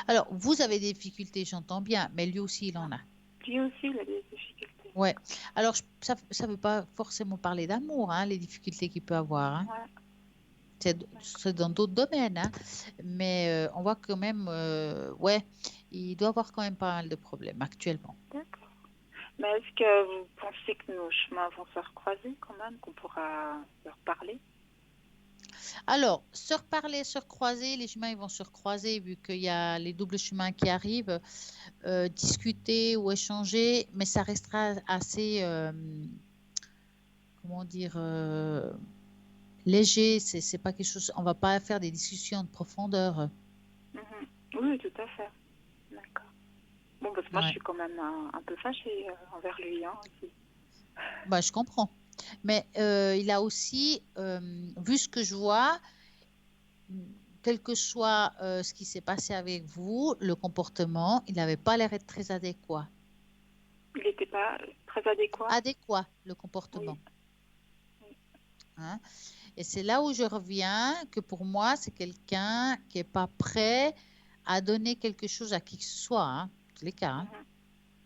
Alors, vous avez des difficultés, j'entends bien, mais lui aussi, il en a. Lui aussi, il a des difficultés. Ouais. Alors, ça ne veut pas forcément parler d'amour, hein, les difficultés qu'il peut avoir, hein. Ouais, C'est dans d'autres domaines, hein. Mais on voit quand même, ouais, il doit avoir quand même pas mal de problèmes actuellement. d'accord. Mais est-ce que vous pensez que nos chemins vont se recroiser quand même, qu'on pourra leur parler? Alors, se reparler, se recroiser, les chemins ils vont se recroiser vu qu'il y a les doubles chemins qui arrivent, discuter ou échanger, mais ça restera assez, comment dire, léger. C'est pas quelque chose, on va pas faire des discussions de profondeur. Mhm. Oui, tout à fait. D'accord. Bon, parce que moi, je Ouais. suis quand même un peu fâchée envers lui, hein, aussi. Bah, je comprends. Mais il a aussi, vu ce que je vois, quel que soit ce qui s'est passé avec vous, le comportement, il n'avait pas l'air d'être très adéquat. Il n'était pas très adéquat. Adéquat, le Oui, comportement, oui. hein. Et c'est là où je reviens que pour moi, c'est quelqu'un qui n'est pas prêt à donner quelque chose à qui que ce soit, hein, dans tous les cas, hein, Mhm.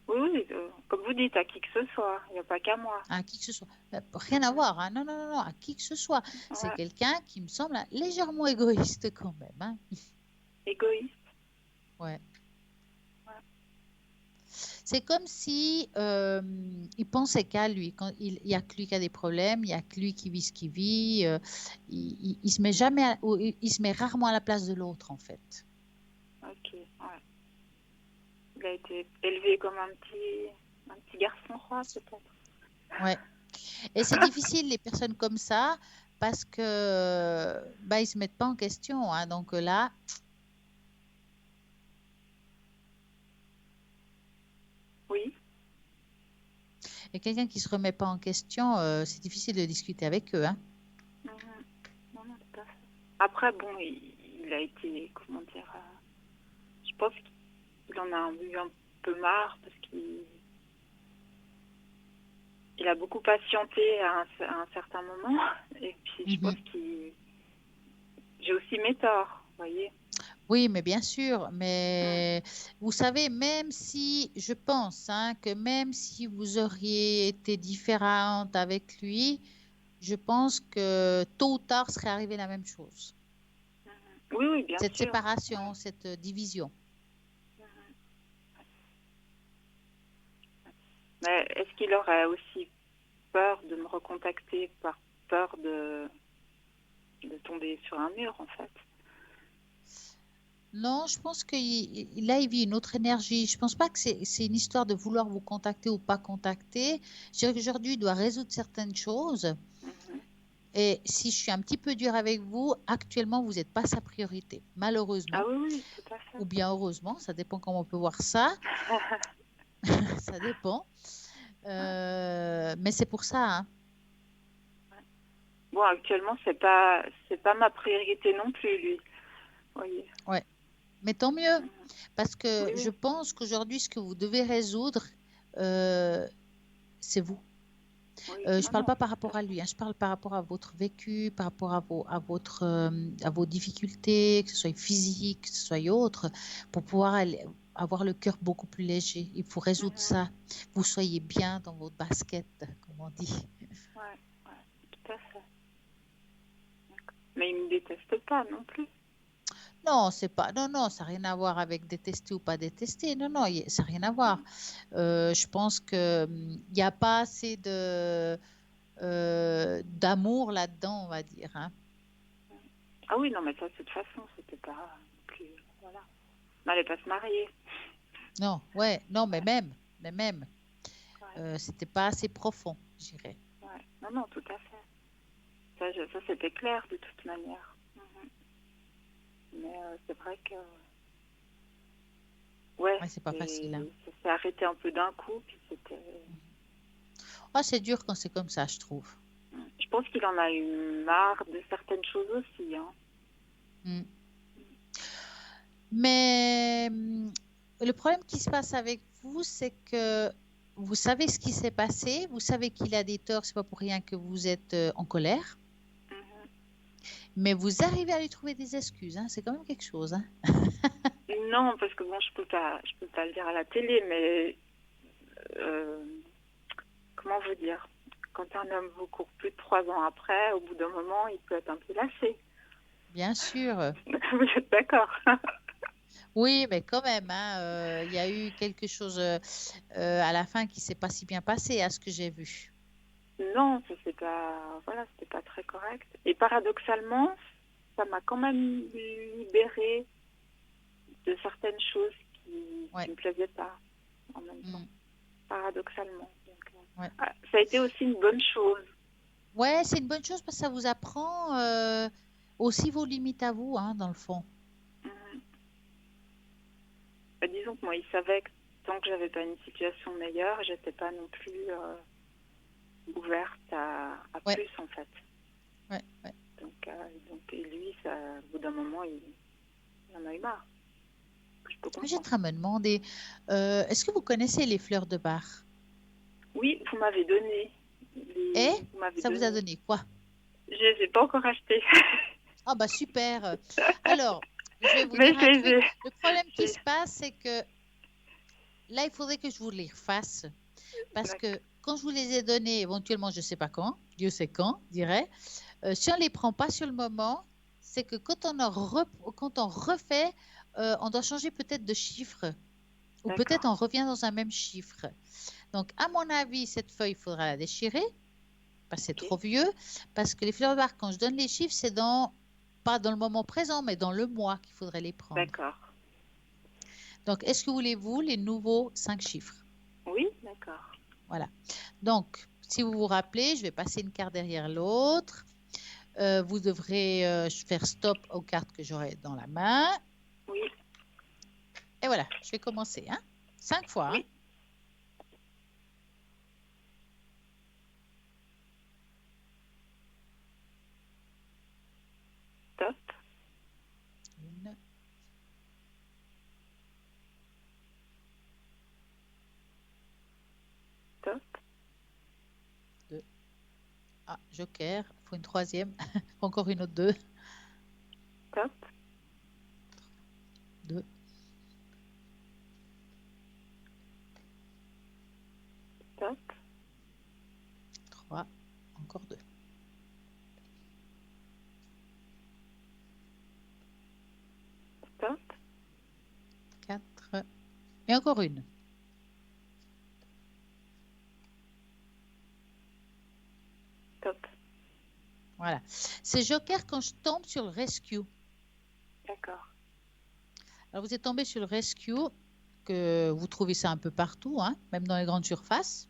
Oui, oui, comme vous dites, à qui que ce soit. Il n'y a pas qu'à moi. à qui que ce soit. Rien à Mhm. voir, hein. Non, non, non, non, à qui que ce soit. C'est Ouais. quelqu'un qui me semble légèrement égoïste quand même, hein. Égoïste. Ouais. Ouais. C'est comme si il pensait qu'à lui. Quand il y a que lui qui a des problèmes, il y a que lui qui vit ce qu'il vit. Il se met jamais, ou il se met rarement à la place de l'autre en fait. Ok, ouais. Il a été élevé comme un petit garçon roi, peut-être. Ouais. Et c'est difficile les personnes comme ça parce que bah ils se mettent pas en question, hein. Donc là, Oui. et quelqu'un qui se remet pas en question, c'est difficile de discuter avec eux, hein. Mhm. Non, non, tout à fait. Après, bon, il a été, comment dire, je pense qu'il en a eu un peu marre parce qu'il a beaucoup patienté à un certain moment. Et puis, je pense Mhm. qu'il... J'ai aussi mes torts, vous voyez. Oui, mais bien sûr, Mm. mais vous savez, même si je pense hein, que même si vous auriez été différente avec lui, je pense que tôt ou tard serait arrivé la même chose. Mhm. Oui, oui, bien Cette sûr. Ouais. séparation, cette division. Mhm. Mais est-ce qu'il aurait aussi peur de me recontacter, par peur de tomber sur un mur, en fait. Non, je pense que là, il vit une autre énergie. Je pense pas que c'est une histoire de vouloir vous contacter ou pas contacter. Je dirais qu'aujourd'hui, il doit résoudre certaines choses. Mhm. Et si je suis un petit peu dure avec vous, actuellement, vous n'êtes pas sa priorité, Ah malheureusement, oui, oui, tout à fait. ou bien heureusement, ça dépend comment on peut voir ça. Ça dépend. Mais c'est pour ça, hein. Bon, actuellement, c'est pas ma priorité non plus, lui. Vous voyez. Ouais. Mais tant mieux, Mhm. parce que Oui, je oui. pense qu'aujourd'hui, ce que vous devez résoudre, euh, c'est vous. Oui, Je non, parle non, pas ça par tout à rapport à fait. lui, hein, je parle par rapport à votre vécu, par rapport à vos difficultés, que ce soit physiques, que ce soit autres, pour pouvoir avoir le cœur beaucoup plus léger. Il faut résoudre Mhm. ça. Vous soyez bien dans votre basket, comme on dit. Ouais, ouais, tout à fait. Mais il me déteste pas non plus. Non, c'est pas, non, non, ça n'a rien à voir avec détester ou pas détester. Non, non, ça n'a rien à voir. Je pense que il n'y a pas assez d'amour là-dedans, on va dire, hein. Ah oui, non, mais ça, de toute façon, c'était pas plus. Voilà. On n'allait pas se marier. Non, ouais, non, mais même, Ouais, c'était pas assez profond, je dirais. ouais. Non, non, tout à fait. Ça c'était clair de toute manière. Mhm. Mais c'est vrai que, ouais, Ouais, c'est pas facile, hein. ça s'est arrêté un peu d'un coup, puis c'était. Ah, c'est dur quand c'est comme ça, je trouve. Je pense qu'il en a eu marre de certaines choses aussi, hein. Mm. Mais le problème qui se passe avec vous, c'est que vous savez ce qui s'est passé, vous savez qu'il a des torts, c'est pas pour rien que vous êtes en colère, Mhm. mais vous arrivez à lui trouver des excuses, hein. C'est quand même quelque chose, hein. Non, parce que bon, je peux pas le dire à la télé, mais euh, comment vous dire, quand un homme vous court plus de 3 ans après, au bout d'un moment, il peut être un peu lassé. Bien sûr. Vous êtes d'accord? Oui, mais quand même, hein, il y a eu quelque chose à la fin qui s'est pas si bien passé, à ce que j'ai vu. Non, ça c'est pas, voilà, c'était pas très correct. Et paradoxalement, ça m'a quand même libérée de certaines choses qui Ouais. me plaisaient pas en même temps, Mm. paradoxalement. Donc, Ouais. ça a été aussi une bonne chose. Ouais, c'est une bonne chose parce que ça vous apprend aussi vos limites à vous, hein, dans le fond. Mhm. Disons que moi, il savait que tant que j'avais pas une situation meilleure, j'étais pas non plus ouverte à Ouais, plus en fait. ouais, ouais. Donc et lui, ça, au bout d'un moment, il en a eu marre. Je peux J'ai en comprendre. train de me demander, est-ce que vous connaissez les fleurs de Bach? Oui, vous m'avez donné. Eh, Vous m'avez ça vous a donné. donné quoi? Je les ai pas encore achetés. Ah bah super. Alors, je vais vous Mais dire un je les truc. ai. Le problème qui j'ai- se passe, c'est que là, il faudrait que je vous les refasse. Parce D'accord. que quand je vous les ai donnés, éventuellement, je ne sais pas quand, Dieu sait quand, je dirais, si on ne les prend pas sur le moment, c'est que quand on refait, on doit changer peut-être de chiffre. Ou peut-être D'accord. on revient dans un même chiffre. Donc, à mon avis, cette feuille, il faudra la déchirer, parce que c'est Ok. trop vieux. Parce que les fleurs de bar, quand je donne les chiffres, c'est pas dans le moment présent, mais dans le mois qu'il faudrait les prendre. D'accord. Donc, est-ce que voulez-vous les nouveaux 5 chiffres? Oui, d'accord. Voilà. Donc, si vous vous rappelez, je vais passer une carte derrière l'autre. Vous devrez faire stop aux cartes que j'aurai dans la main. Oui, Et voilà, je vais commencer. Hein? 5 fois. Hein? oui. Top, Une, top, deux. Ah, joker. Il faut une troisième. Encore une autre deux. top, Deux, top, trois. Encore deux. top, Quatre. Et encore une. Voilà. C'est joker quand je tombe sur le rescue. D'accord. Alors, vous êtes tombé sur le rescue, que vous trouvez ça un peu partout, hein, même dans les grandes surfaces.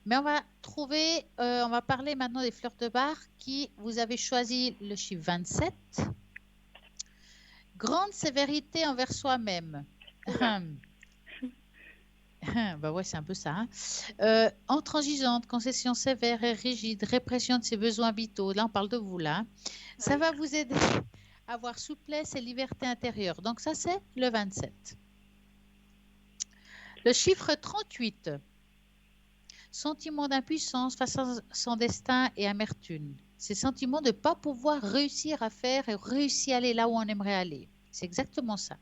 Mais on va parler maintenant des fleurs de bar qui, vous avez choisi le chiffre 27. Grande sévérité envers soi-même. Oula. Bah ouais, c'est un peu ça. Hein. Intransigeante, concession sévère et rigide, répression de ses besoins vitaux. Là, on parle de vous, là. Ça Oui. va vous aider à avoir souplesse et liberté intérieure. Donc, ça, c'est le 27. Le chiffre 38. Sentiment d'impuissance face à son destin et amertume. C'est sentiment de ne pas pouvoir réussir à faire et réussir à aller là où on aimerait aller. C'est exactement ça.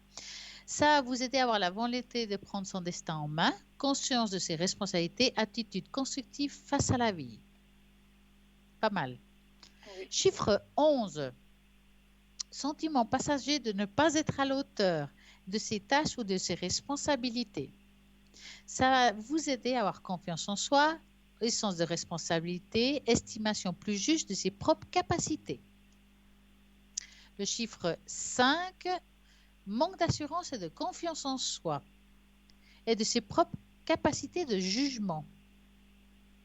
Ça va vous aider à avoir la volonté de prendre son destin en main, conscience de ses responsabilités, attitude constructive face à la vie. Pas mal. Oui. Chiffre 11. Sentiment passager de ne pas être à la hauteur de ses tâches ou de ses responsabilités. Ça va vous aider à avoir confiance en soi, et sens de responsabilité, estimation plus juste de ses propres capacités. Le chiffre 5. Manque d'assurance et de confiance en soi et de ses propres capacités de jugement.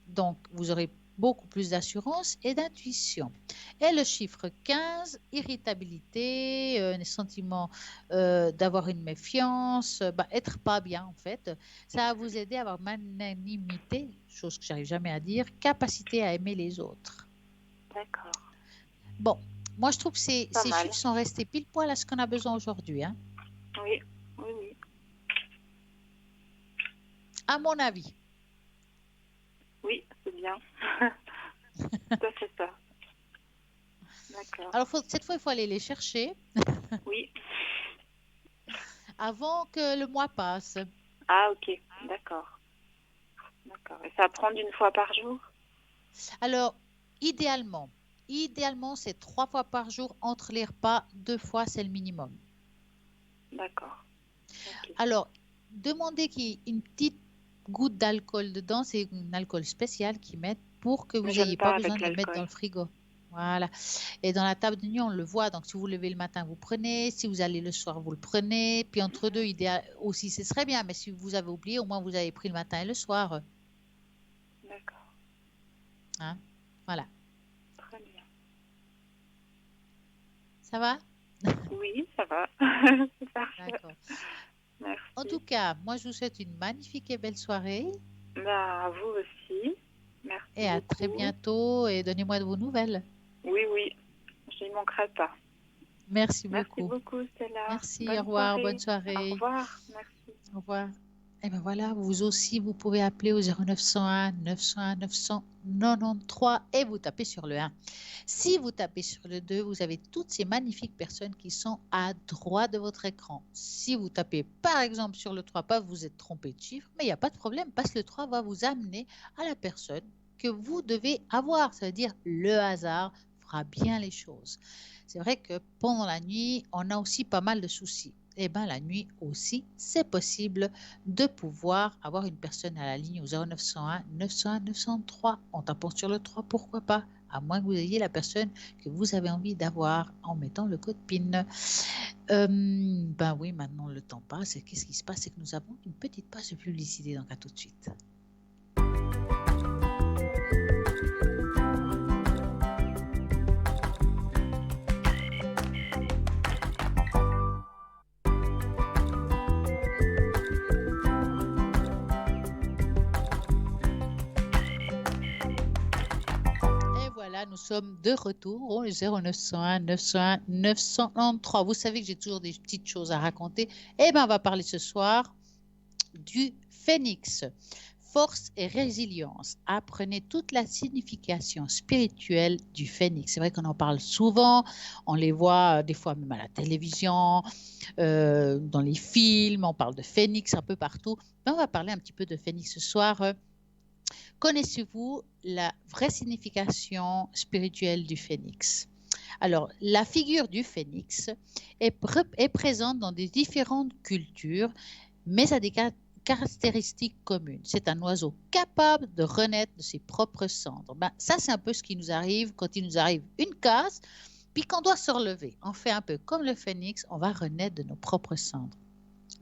Donc, vous aurez beaucoup plus d'assurance et d'intuition. Et le chiffre 15, irritabilité, les sentiments d'avoir une méfiance, être pas bien en fait. Ça va vous aider à avoir magnanimité, chose que j'arrive jamais à dire, capacité à aimer les autres. D'accord. Bon, moi je trouve que ces Pas mal. chiffres sont restés pile poil à ce qu'on a besoin aujourd'hui. Hein. Oui, oui, oui. À mon avis. Oui, c'est bien. Ça, c'est ça. D'accord. Alors, cette fois, il faut aller les chercher Oui. avant que le mois passe. Ah, ok. D'accord. D'accord. Et ça prend une fois par jour? Alors, idéalement, c'est 3 fois par jour entre les repas, 2 fois, c'est le minimum. D'accord. Okay. Alors, demandez qu'il y ait une petite goutte d'alcool dedans, c'est un alcool spécial qu'ils mettent pour que vous n'ayez pas besoin de le mettre dans le frigo. Voilà. Et dans la table de nuit, on le voit. Donc, si vous levez le matin, vous prenez. Si vous allez le soir, vous le prenez. Puis entre deux, idéal aussi, ce serait bien. Mais si vous avez oublié, au moins, vous avez pris le matin et le soir. D'accord. Hein? Voilà. Très bien. Ça va? Oui, ça va. C'est parfait. D'accord. Merci. En tout cas, moi, je vous souhaite une magnifique et belle soirée. À vous aussi. Merci. Et à très bientôt. Et donnez-moi de vos nouvelles. Oui, oui. Je n'y manquerai pas. Merci beaucoup. Merci beaucoup, Stella. Merci. Au revoir. Bonne soirée. Au revoir. Merci. Au revoir. Et bien voilà, vous aussi, vous pouvez appeler au 0901 901 993 et vous tapez sur le 1. Si vous tapez sur le 2, vous avez toutes ces magnifiques personnes qui sont à droite de votre écran. Si vous tapez par exemple sur le 3, pas vous êtes trompé de chiffre, mais il n'y a pas de problème parce que le 3 va vous amener à la personne que vous devez avoir. Ça veut dire le hasard fera bien les choses. C'est vrai que pendant la nuit, on a aussi pas mal de soucis. Eh bien, la nuit aussi, c'est possible de pouvoir avoir une personne à la ligne au 0901 901 903. On tape sur le 3, pourquoi pas, à moins que vous ayez la personne que vous avez envie d'avoir en mettant le code PIN. Ben oui, maintenant le temps passe. Et qu'est-ce qui se passe? C'est que nous avons une petite page de publicité, donc à tout de suite. Nous sommes de retour au 0901 901 993. Vous savez que j'ai toujours des petites choses à raconter. Eh bien, on va parler ce soir du phénix. Force et résilience. Apprenez toute la signification spirituelle du phénix. C'est vrai qu'on en parle souvent. On les voit des fois même à la télévision, dans les films. On parle de phénix un peu partout. Mais on va parler un petit peu de phénix ce soir. Connaissez-vous la vraie signification spirituelle du phénix? Alors, la figure du phénix est présente dans des différentes cultures, mais a des caractéristique commune. C'est un oiseau capable de renaître de ses propres cendres. Ça, c'est un peu ce qui nous arrive quand il nous arrive une casse, puis qu'on doit se relever. On fait un peu comme le phénix, on va renaître de nos propres cendres.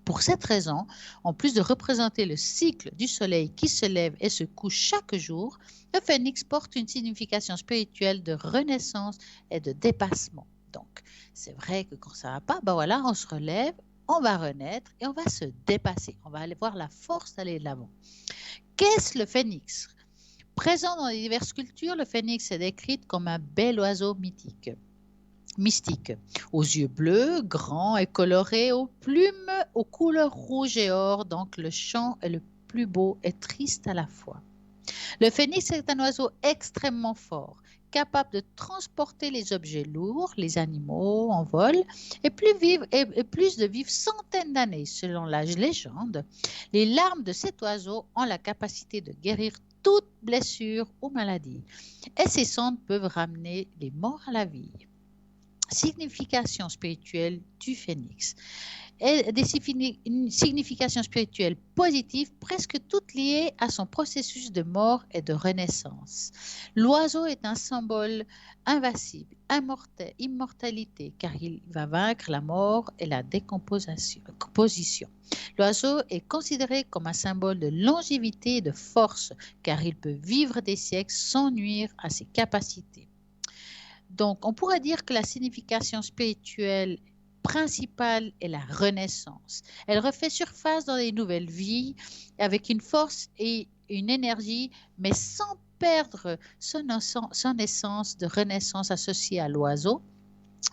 Pour cette raison, en plus de représenter le cycle du soleil qui se lève et se couche chaque jour, le phénix porte une signification spirituelle de renaissance et de dépassement. Donc, c'est vrai que quand ça ne va pas, voilà, on se relève, on va renaître et on va se dépasser. On va aller voir la force d'aller de l'avant. Qu'est-ce le phénix? Présent dans les diverses cultures, le phénix est décrit comme un bel oiseau mystique, aux yeux bleus, grands et colorés, aux plumes aux couleurs rouge et or. Donc le chant est le plus beau et triste à la fois. Le phénix est un oiseau extrêmement fort, capable de transporter les objets lourds, les animaux en vol, et plus de vivre centaines d'années. Selon la légende, les larmes de cet oiseau ont la capacité de guérir toute blessure ou maladie, et ses cendres peuvent ramener les morts à la vie. Signification spirituelle du phénix. Et une signification spirituelle positive, presque toutes liées à son processus de mort et de renaissance. L'oiseau est un symbole invincible, immortalité, car il va vaincre la mort et la décomposition. L'oiseau est considéré comme un symbole de longévité et de force, car il peut vivre des siècles sans nuire à ses capacités. Donc, on pourrait dire que la signification spirituelle principale est la renaissance. Elle refait surface dans les nouvelles vies avec une force et une énergie, mais sans perdre son essence de renaissance associée à l'oiseau,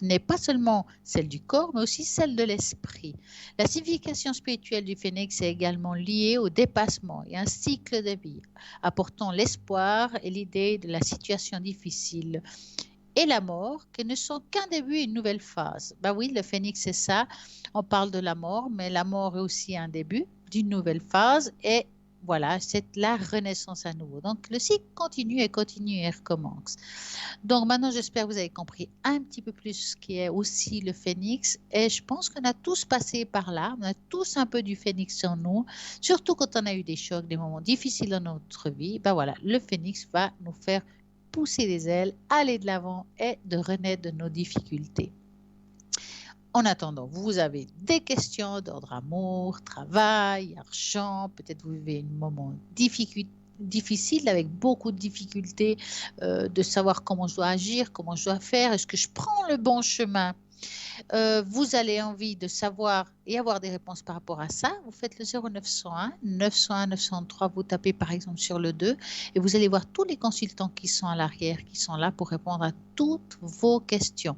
n'est pas seulement celle du corps, mais aussi celle de l'esprit. La signification spirituelle du phénix est également liée au dépassement et un cycle de vie, apportant l'espoir et l'idée de la situation difficile et la mort, qui ne sont qu'un début et une nouvelle phase. Oui, le phénix, c'est ça. On parle de la mort, mais la mort est aussi un début d'une nouvelle phase. Et voilà, c'est la renaissance à nouveau. Donc, le cycle continue et recommence. Donc, maintenant, j'espère que vous avez compris un petit peu plus ce qui est aussi le phénix. Et je pense qu'on a tous passé par là. On a tous un peu du phénix en nous, surtout quand on a eu des chocs, des moments difficiles dans notre vie. Voilà, le phénix va nous faire pousser les ailes, aller de l'avant et de renaître de nos difficultés. En attendant, vous avez des questions d'ordre amour, travail, argent, peut-être vous vivez un moment difficile avec beaucoup de difficultés de savoir comment je dois agir, comment je dois faire, est-ce que je prends le bon chemin? Vous avez envie de savoir et avoir des réponses par rapport à ça, vous faites le 0901 901 903, vous tapez par exemple sur le 2 et vous allez voir tous les consultants qui sont à l'arrière, qui sont là pour répondre à toutes vos questions.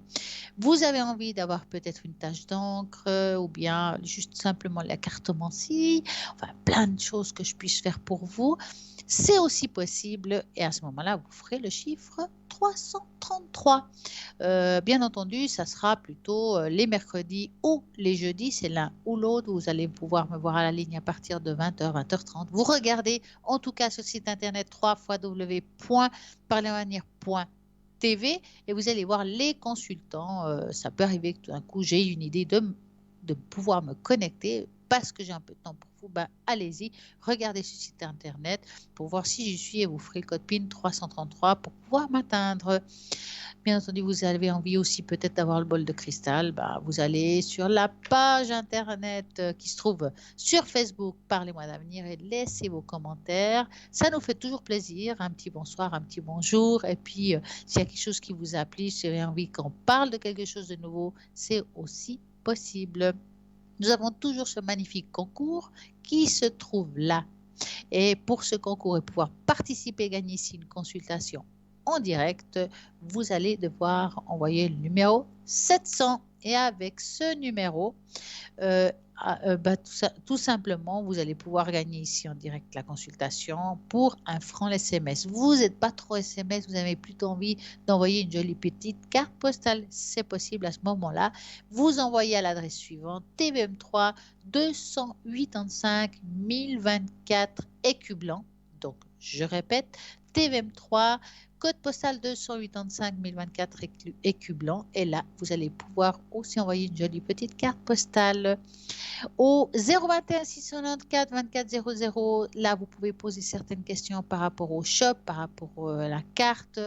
Vous avez envie d'avoir peut-être une tache d'encre ou bien juste simplement la cartomancie, enfin plein de choses que je puisse faire pour vous. C'est aussi possible et à ce moment-là, vous ferez le chiffre 333. Bien entendu, ça sera plutôt les mercredis ou les jeudis, c'est l'un ou l'autre. Vous allez pouvoir me voir à la ligne à partir de 20h, 20h30. Vous regardez en tout cas sur le site internet www.parlesavenir.tv et vous allez voir les consultants. Ça peut arriver que tout d'un coup, j'ai une idée de pouvoir me connecter parce que j'ai un peu de temps pour vous, allez-y, regardez ce site internet pour voir si j'y suis et vous ferez le code PIN 333 pour pouvoir m'atteindre. Bien entendu, vous avez envie aussi peut-être d'avoir le bol de cristal, vous allez sur la page internet qui se trouve sur Facebook, Parlez-moi d'avenir et laissez vos commentaires. Ça nous fait toujours plaisir, un petit bonsoir, un petit bonjour. Et puis, s'il y a quelque chose qui vous a plu, si vous avez envie qu'on parle de quelque chose de nouveau, c'est aussi possible. Nous avons toujours ce magnifique concours qui se trouve là. Et pour ce concours et pouvoir participer et gagner ici une consultation en direct, vous allez devoir envoyer le numéro 700. Et avec ce numéro, tout simplement, vous allez pouvoir gagner ici en direct la consultation pour un franc SMS. Vous n'êtes pas trop SMS, vous avez plutôt envie d'envoyer une jolie petite carte postale. C'est possible à ce moment-là. Vous envoyez à l'adresse suivante TVM3 285 1024 écus blancs. Donc, je répète, TVM3, code postal 285 024 écu blanc. Et là, vous allez pouvoir aussi envoyer une jolie petite carte postale. Au 021 694 24 00, là, vous pouvez poser certaines questions par rapport au shop, par rapport à la carte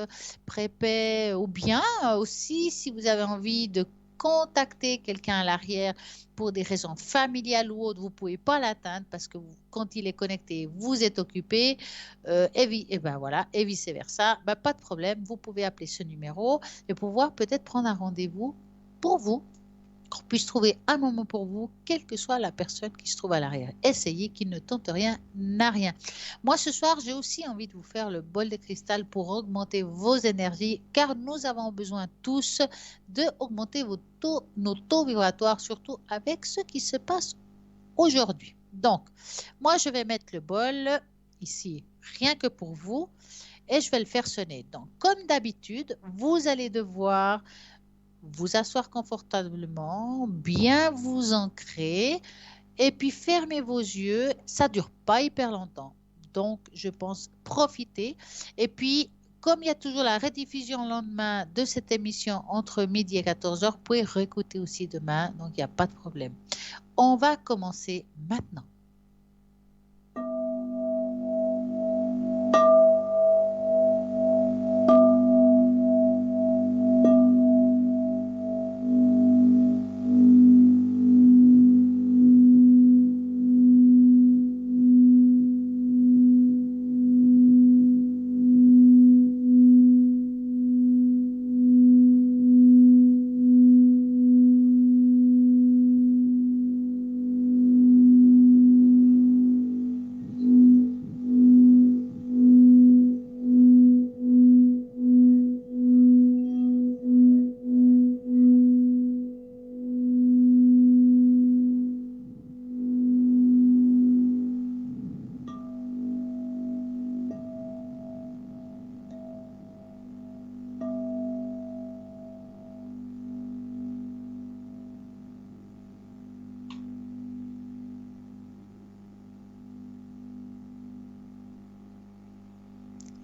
prépay, ou bien aussi si vous avez envie de contacter quelqu'un à l'arrière pour des raisons familiales ou autres, vous ne pouvez pas l'atteindre parce que quand il est connecté, vous êtes occupé et ben voilà, et vice-versa. Ben, pas de problème, vous pouvez appeler ce numéro et pouvoir peut-être prendre un rendez-vous pour vous, qu'on puisse trouver un moment pour vous, quelle que soit la personne qui se trouve à l'arrière. Essayez, qu'il ne tente rien, n'a rien. Moi, ce soir, j'ai aussi envie de vous faire le bol de cristal pour augmenter vos énergies, car nous avons besoin tous d'augmenter nos taux vibratoires, surtout avec ce qui se passe aujourd'hui. Donc, moi, je vais mettre le bol ici, rien que pour vous, et je vais le faire sonner. Donc, comme d'habitude, vous allez devoir vous asseoir confortablement, bien vous ancrer et puis fermez vos yeux. Ça ne dure pas hyper longtemps. Donc, je pense profiter. Et puis, comme il y a toujours la rediffusion le lendemain de cette émission entre midi et 14 heures, vous pouvez réécouter aussi demain. Donc, il n'y a pas de problème. On va commencer maintenant.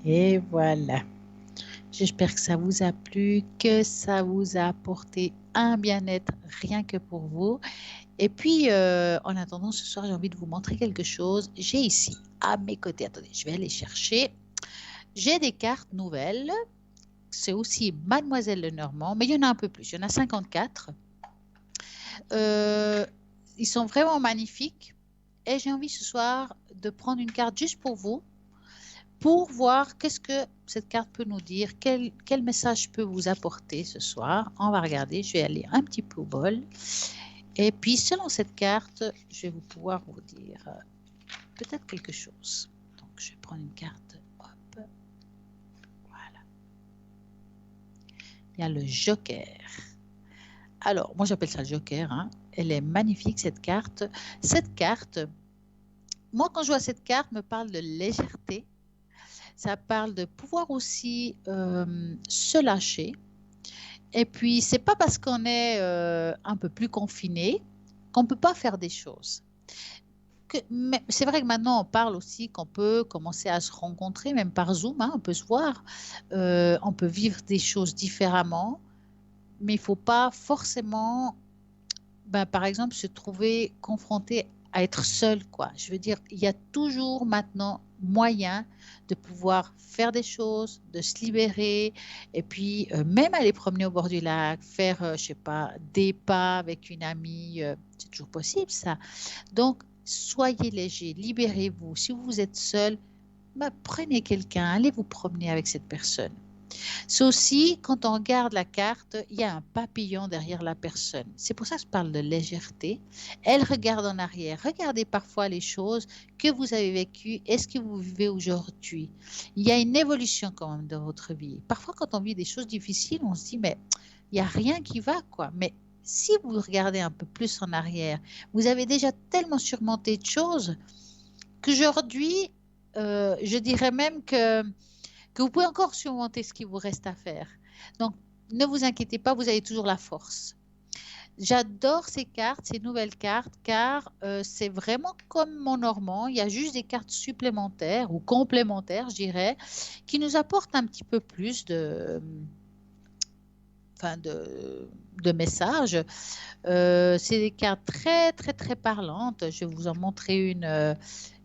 Et voilà. J'espère que ça vous a plu, que ça vous a apporté un bien-être rien que pour vous. Et puis, en attendant, ce soir, j'ai envie de vous montrer quelque chose. J'ai ici, à mes côtés, attendez, je vais aller chercher. J'ai des cartes nouvelles. C'est aussi Mademoiselle Lenormand, mais il y en a un peu plus. Il y en a 54. Ils sont vraiment magnifiques. Et j'ai envie ce soir de prendre une carte juste pour vous, pour voir qu'est-ce que cette carte peut nous dire, quel message peut vous apporter ce soir. On va regarder, je vais aller un petit peu au bol. Et puis, selon cette carte, je vais vous pouvoir vous dire peut-être quelque chose. Donc, je vais prendre une carte. Hop. Voilà. Il y a le Joker. Alors, moi, j'appelle ça le Joker. Hein. Elle est magnifique, cette carte. Cette carte, moi, quand je vois cette carte, me parle de légèreté. Ça parle de pouvoir aussi se lâcher. Et puis, ce n'est pas parce qu'on est un peu plus confiné qu'on ne peut pas faire des choses. Mais c'est vrai que maintenant, on parle aussi qu'on peut commencer à se rencontrer, même par Zoom, hein, on peut se voir, on peut vivre des choses différemment, mais il ne faut pas forcément, par exemple, se trouver confronté à être seul, quoi. Je veux dire, il y a toujours maintenant moyen de pouvoir faire des choses, de se libérer, et puis même aller promener au bord du lac, faire, je sais pas, des pas avec une amie, c'est toujours possible ça. Donc, soyez léger, libérez-vous. Si vous êtes seul, prenez quelqu'un, allez vous promener avec cette personne. C'est aussi, quand on regarde la carte, il y a un papillon derrière la personne. C'est pour ça que je parle de légèreté. Elle regarde en arrière. Regardez parfois les choses que vous avez vécues et ce que vous vivez aujourd'hui. Il y a une évolution quand même dans votre vie. Parfois, quand on vit des choses difficiles, on se dit, mais il n'y a rien qui va, quoi. Mais si vous regardez un peu plus en arrière, vous avez déjà tellement surmonté de choses qu'aujourd'hui, je dirais même que vous pouvez encore surmonter ce qui vous reste à faire. Donc, ne vous inquiétez pas, vous avez toujours la force. J'adore ces cartes, ces nouvelles cartes, car c'est vraiment comme mon normand. Il y a juste des cartes supplémentaires ou complémentaires, je dirais, qui nous apportent un petit peu plus enfin de messages. C'est des cartes très, très, très parlantes. Je vais vous en montrer une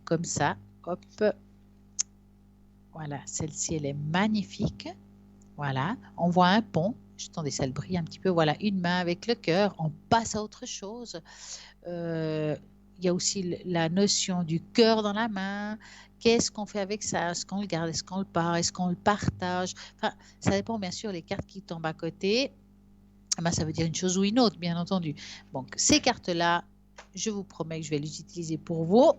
comme ça. Hop, voilà, celle-ci, elle est magnifique. Voilà, on voit un pont. Attendez, ça le brille un petit peu. Voilà, une main avec le cœur. On passe à autre chose. Il y a aussi la notion du cœur dans la main. Qu'est-ce qu'on fait avec ça? Est-ce qu'on le garde? Est-ce qu'on le part? Est-ce qu'on le partage? Enfin, ça dépend bien sûr les cartes qui tombent à côté. Ben, ça veut dire une chose ou une autre, bien entendu. Donc, ces cartes-là, je vous promets que je vais les utiliser pour vous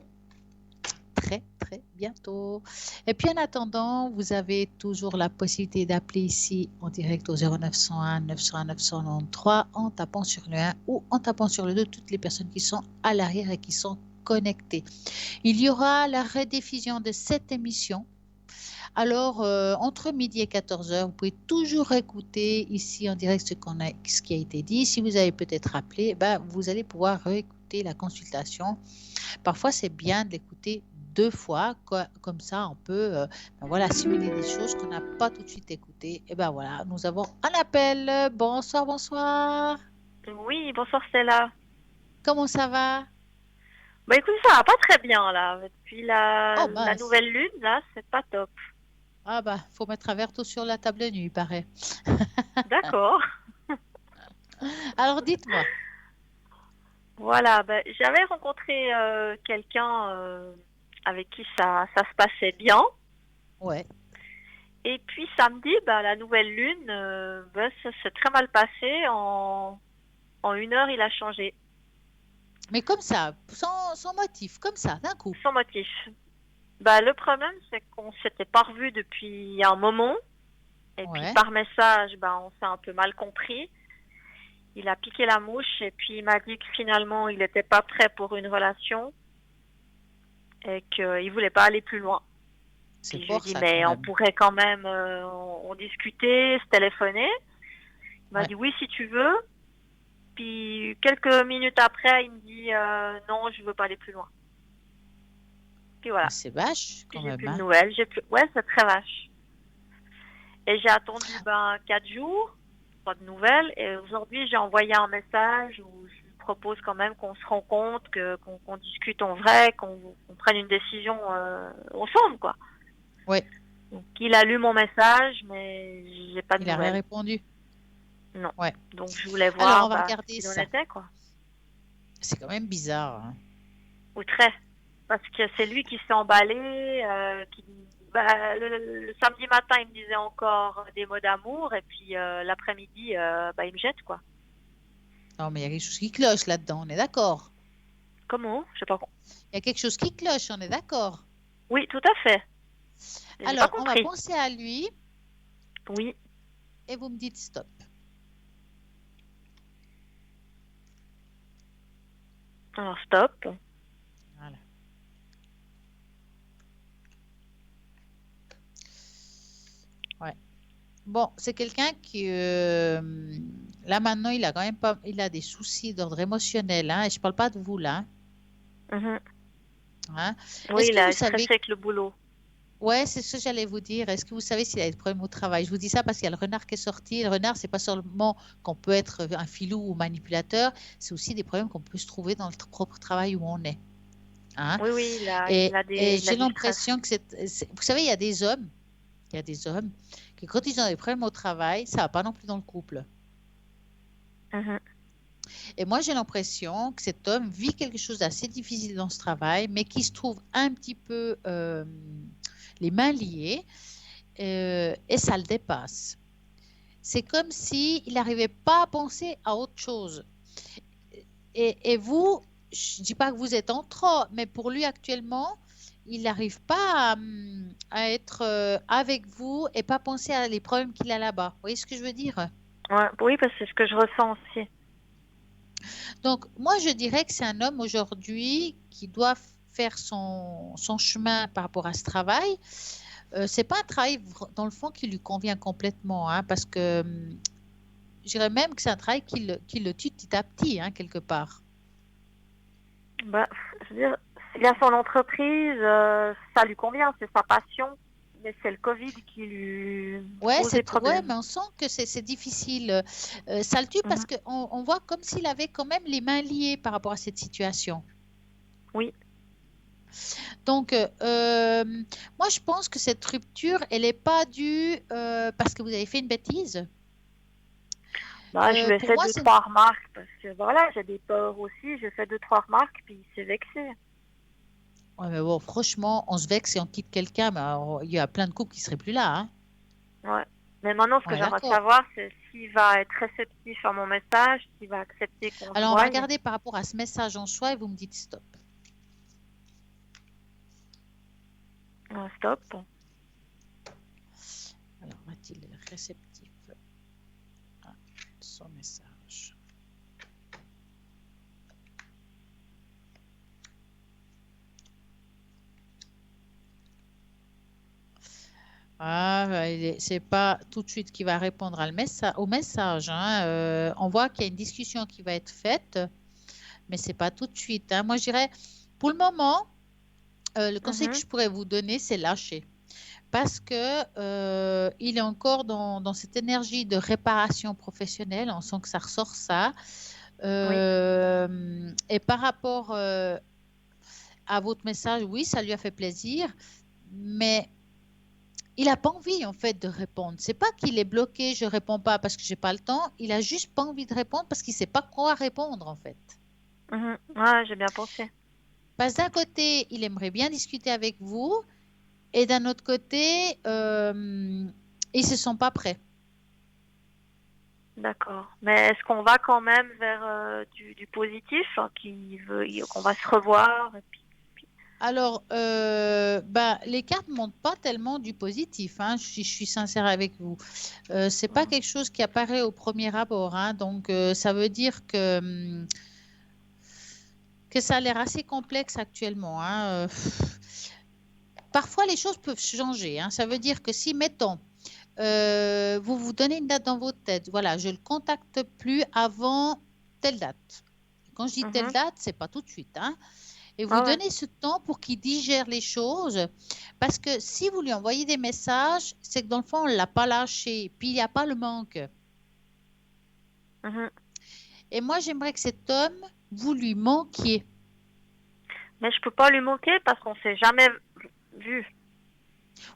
très, très bientôt. Et puis, en attendant, vous avez toujours la possibilité d'appeler ici en direct au 0901 901 993 en tapant sur le 1 ou en tapant sur le 2, toutes les personnes qui sont à l'arrière et qui sont connectées. Il y aura la rediffusion de cette émission. Alors, entre midi et 14 heures, vous pouvez toujours écouter ici en direct ce qui a été dit. Si vous avez peut-être appelé, ben, vous allez pouvoir réécouter la consultation. Parfois, c'est bien de l'écouter 2 fois, comme ça, on peut ben voilà, simuler des choses qu'on n'a pas tout de suite écoutées. Et ben voilà, nous avons un appel. Bonsoir, bonsoir. Oui, bonsoir Stella. Comment ça va? Bah écoute, ça va pas très bien là. Depuis Oh la mince. nouvelle lune, là, c'est pas top. Ah bah, faut mettre un verre sur la table de nuit, il paraît. D'accord. Alors, dites-moi. Voilà, bah, j'avais rencontré quelqu'un avec qui ça se passait bien. Ouais. Et puis samedi, bah, la nouvelle lune, bah, ça s'est très mal passé. En 1 heure, il a changé. Mais comme ça, sans motif, comme ça, d'un coup. Sans motif. Bah, le problème, c'est qu'on s'était pas revus depuis un moment. Et puis Ouais. par message, bah, on s'est un peu mal compris. Il a piqué la mouche et puis il m'a dit que finalement, il n'était pas prêt pour une relation et qu'il voulait pas aller plus loin. C'est Puis je lui ai fort dit, ça quand mais on même. pourrait quand même on discuter, se téléphoner. Il m'a Ouais. dit, oui, si tu veux. Puis quelques minutes après, il me dit, non, je veux pas aller plus loin. Puis voilà. Mais c'est vache Puis quand j'ai même, plus de hein. nouvelles. Ouais, c'est très vache. Et j'ai attendu 4 jours, pas de nouvelles. Et aujourd'hui, j'ai envoyé un message où je lui propose quand même qu'on se rencontre, qu'on discute en vrai, qu'on prenne une décision ensemble, quoi. Ouais. Donc, il a lu mon message, mais j'ai pas de Il a rien nouvelles. répondu. Non. Ouais. Donc, je voulais Alors, on voir va regarder ce qu'il en ça. était, quoi. C'est quand même bizarre, hein. Ou très. Parce que c'est lui qui s'est emballé, le samedi matin, il me disait encore des mots d'amour, et puis l'après-midi, il me jette, quoi. Non, mais il y a quelque chose qui cloche là-dedans, on est d'accord. Comment? Je sais pas. Il y a quelque chose qui cloche, on est d'accord. Oui, tout à fait. J'ai pas Alors, on va compris. penser à lui Oui. et vous me dites stop. Alors, stop. Voilà. Ouais. Bon, c'est quelqu'un qui, là maintenant, il a quand même pas, il a des soucis d'ordre émotionnel, hein, et je parle pas de vous là, Mhm. hein. Oui, Est-ce il que vous est stressé savez, avec le boulot. ouais, c'est ce que j'allais vous dire. Est-ce que vous savez s'il a des problèmes au travail? Je vous dis ça parce qu'il y a le renard qui est sorti. Le renard, c'est pas seulement qu'on peut être un filou ou manipulateur, c'est aussi des problèmes qu'on peut se trouver dans le propre travail où on est, hein. Oui, Et, et il a j'ai du stress. l'impression que vous savez, il y a des hommes qui, quand ils ont des problèmes au travail, ça va pas non plus dans le couple. Mhm. Et moi, j'ai l'impression que cet homme vit quelque chose d'assez difficile dans ce travail, mais qui se trouve un petit peu les mains liées et ça le dépasse. C'est comme s'il n'arrivait pas à penser à autre chose. Et vous, je ne dis pas que vous êtes en trop, mais pour lui actuellement, il n'arrive pas à être avec vous et pas penser à les problèmes qu'il a là-bas. Vous voyez ce que je veux dire? Ouais, oui, parce que c'est ce que je ressens aussi. Donc, moi, je dirais que c'est un homme aujourd'hui qui doit faire son chemin par rapport à ce travail. C'est pas un travail dans le fond qui lui convient complètement, hein, parce que je dirais même que c'est un travail qui le tue petit à petit, hein, quelque part. Bah, je veux dire, il a son entreprise, ça lui convient, c'est sa passion, mais c'est le Covid qui lui Ouais, pose des ouais, problèmes. mais on sent que c'est difficile. Ça le tue parce Mhm. qu'on voit comme s'il avait quand même les mains liées par rapport à cette situation. Oui, Donc, moi, je pense que cette rupture, elle n'est pas due parce que vous avez fait une bêtise. bah, je lui ai Pour fait moi, deux, trois remarques, parce que voilà, j'ai des peurs aussi, j'ai fait deux, trois remarques, puis il s'est vexé. ouais, mais bon, franchement, on se vexe et on quitte quelqu'un, mais alors, il y a plein de couples qui ne seraient plus là, hein. Ouais. Mais maintenant, ce que Ouais, j'aimerais d'accord. savoir, c'est s'il va être réceptif à mon message, s'il va accepter qu'on se Alors, on va voie. regarder par rapport à ce message en soi et vous me dites stop. Stop. Alors, va-t-il être réceptif à son message? Ah, c'est pas tout de suite qu'il va répondre au message, hein. On voit qu'il y a une discussion qui va être faite, mais c'est pas tout de suite, hein. Moi, je dirais, pour le moment, le conseil que Mhm. je pourrais vous donner, c'est lâcher. Parce que il est encore dans cette énergie de réparation professionnelle. On sent que ça ressort ça. Oui. Et par rapport à votre message, oui, ça lui a fait plaisir, mais il n'a pas envie en fait de répondre. C'est pas qu'il est bloqué, je réponds pas parce que j'ai pas le temps. Il a juste pas envie de répondre parce qu'il sait pas quoi répondre en fait. Mhm. Ouais, j'ai bien pensé. Parce que d'un côté, il aimerait bien discuter avec vous, et d'un autre côté, ils se sont pas prêts. D'accord. Mais est-ce qu'on va quand même vers du positif, hein, qu'on va se revoir et puis- Alors, bah, les cartes ne montrent pas tellement du positif, hein, je suis sincère avec vous. C'est pas Mhm. quelque chose qui apparaît au premier abord, hein, donc ça veut dire que ça a l'air assez complexe actuellement, hein. Parfois, les choses peuvent changer, hein. Ça veut dire que si, mettons, vous vous donnez une date dans votre tête, voilà, je ne le contacte plus avant telle date. Quand je dis telle Mhm. date, c'est pas tout de suite, hein. Et vous Ah ouais. donnez ce temps pour qu'il digère les choses. Parce que si vous lui envoyez des messages, c'est que dans le fond, on ne l'a pas lâché. Puis il n'y a pas le manque. Mhm. Et moi, j'aimerais que cet homme, vous lui manquiez. Mais je peux pas lui manquer parce qu'on s'est jamais vu.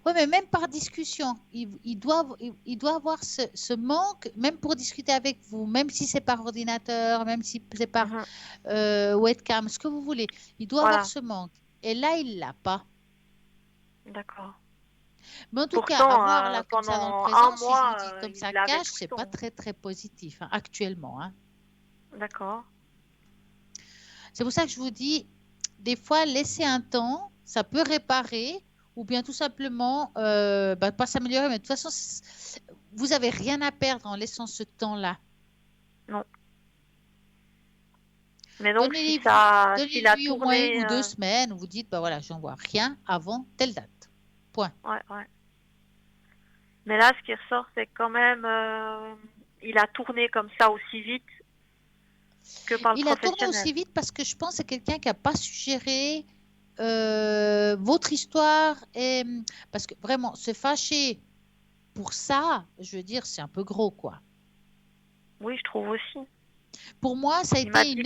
Oui, mais même par discussion, il doit avoir ce manque, même pour discuter avec vous, même si c'est par ordinateur, même si c'est par Mhm. webcam, ce que vous voulez. Il doit avoir Voilà. ce manque. Et là, il ne l'a pas. D'accord. Mais en tout cas, Pourtant, avoir là comme ça dans le pendant un présent, si je vous mois, dis comme il ça l'avait cache, tout le c'est pas temps. très très positif, hein, actuellement, hein. D'accord. C'est pour ça que je vous dis, des fois, laisser un temps, ça peut réparer, ou bien tout simplement, bah, pas s'améliorer, mais de toute façon, vous avez rien à perdre en laissant ce temps-là. Non. Mais donc, s'il a Donnez-lui au moins une tourné, ou deux semaines où vous dites, bah voilà, j'en vois rien avant telle date. Point. ouais, ouais. Mais là, ce qui ressort, c'est quand même, il a tourné comme ça aussi vite que par le Il a tourné professionnel. aussi vite parce que je pense que c'est quelqu'un qui n'a pas suggéré votre histoire. Parce que vraiment, se fâcher pour ça, je veux dire, c'est un peu gros, quoi. Oui, je trouve aussi. Pour moi, ça a Il m'a été dit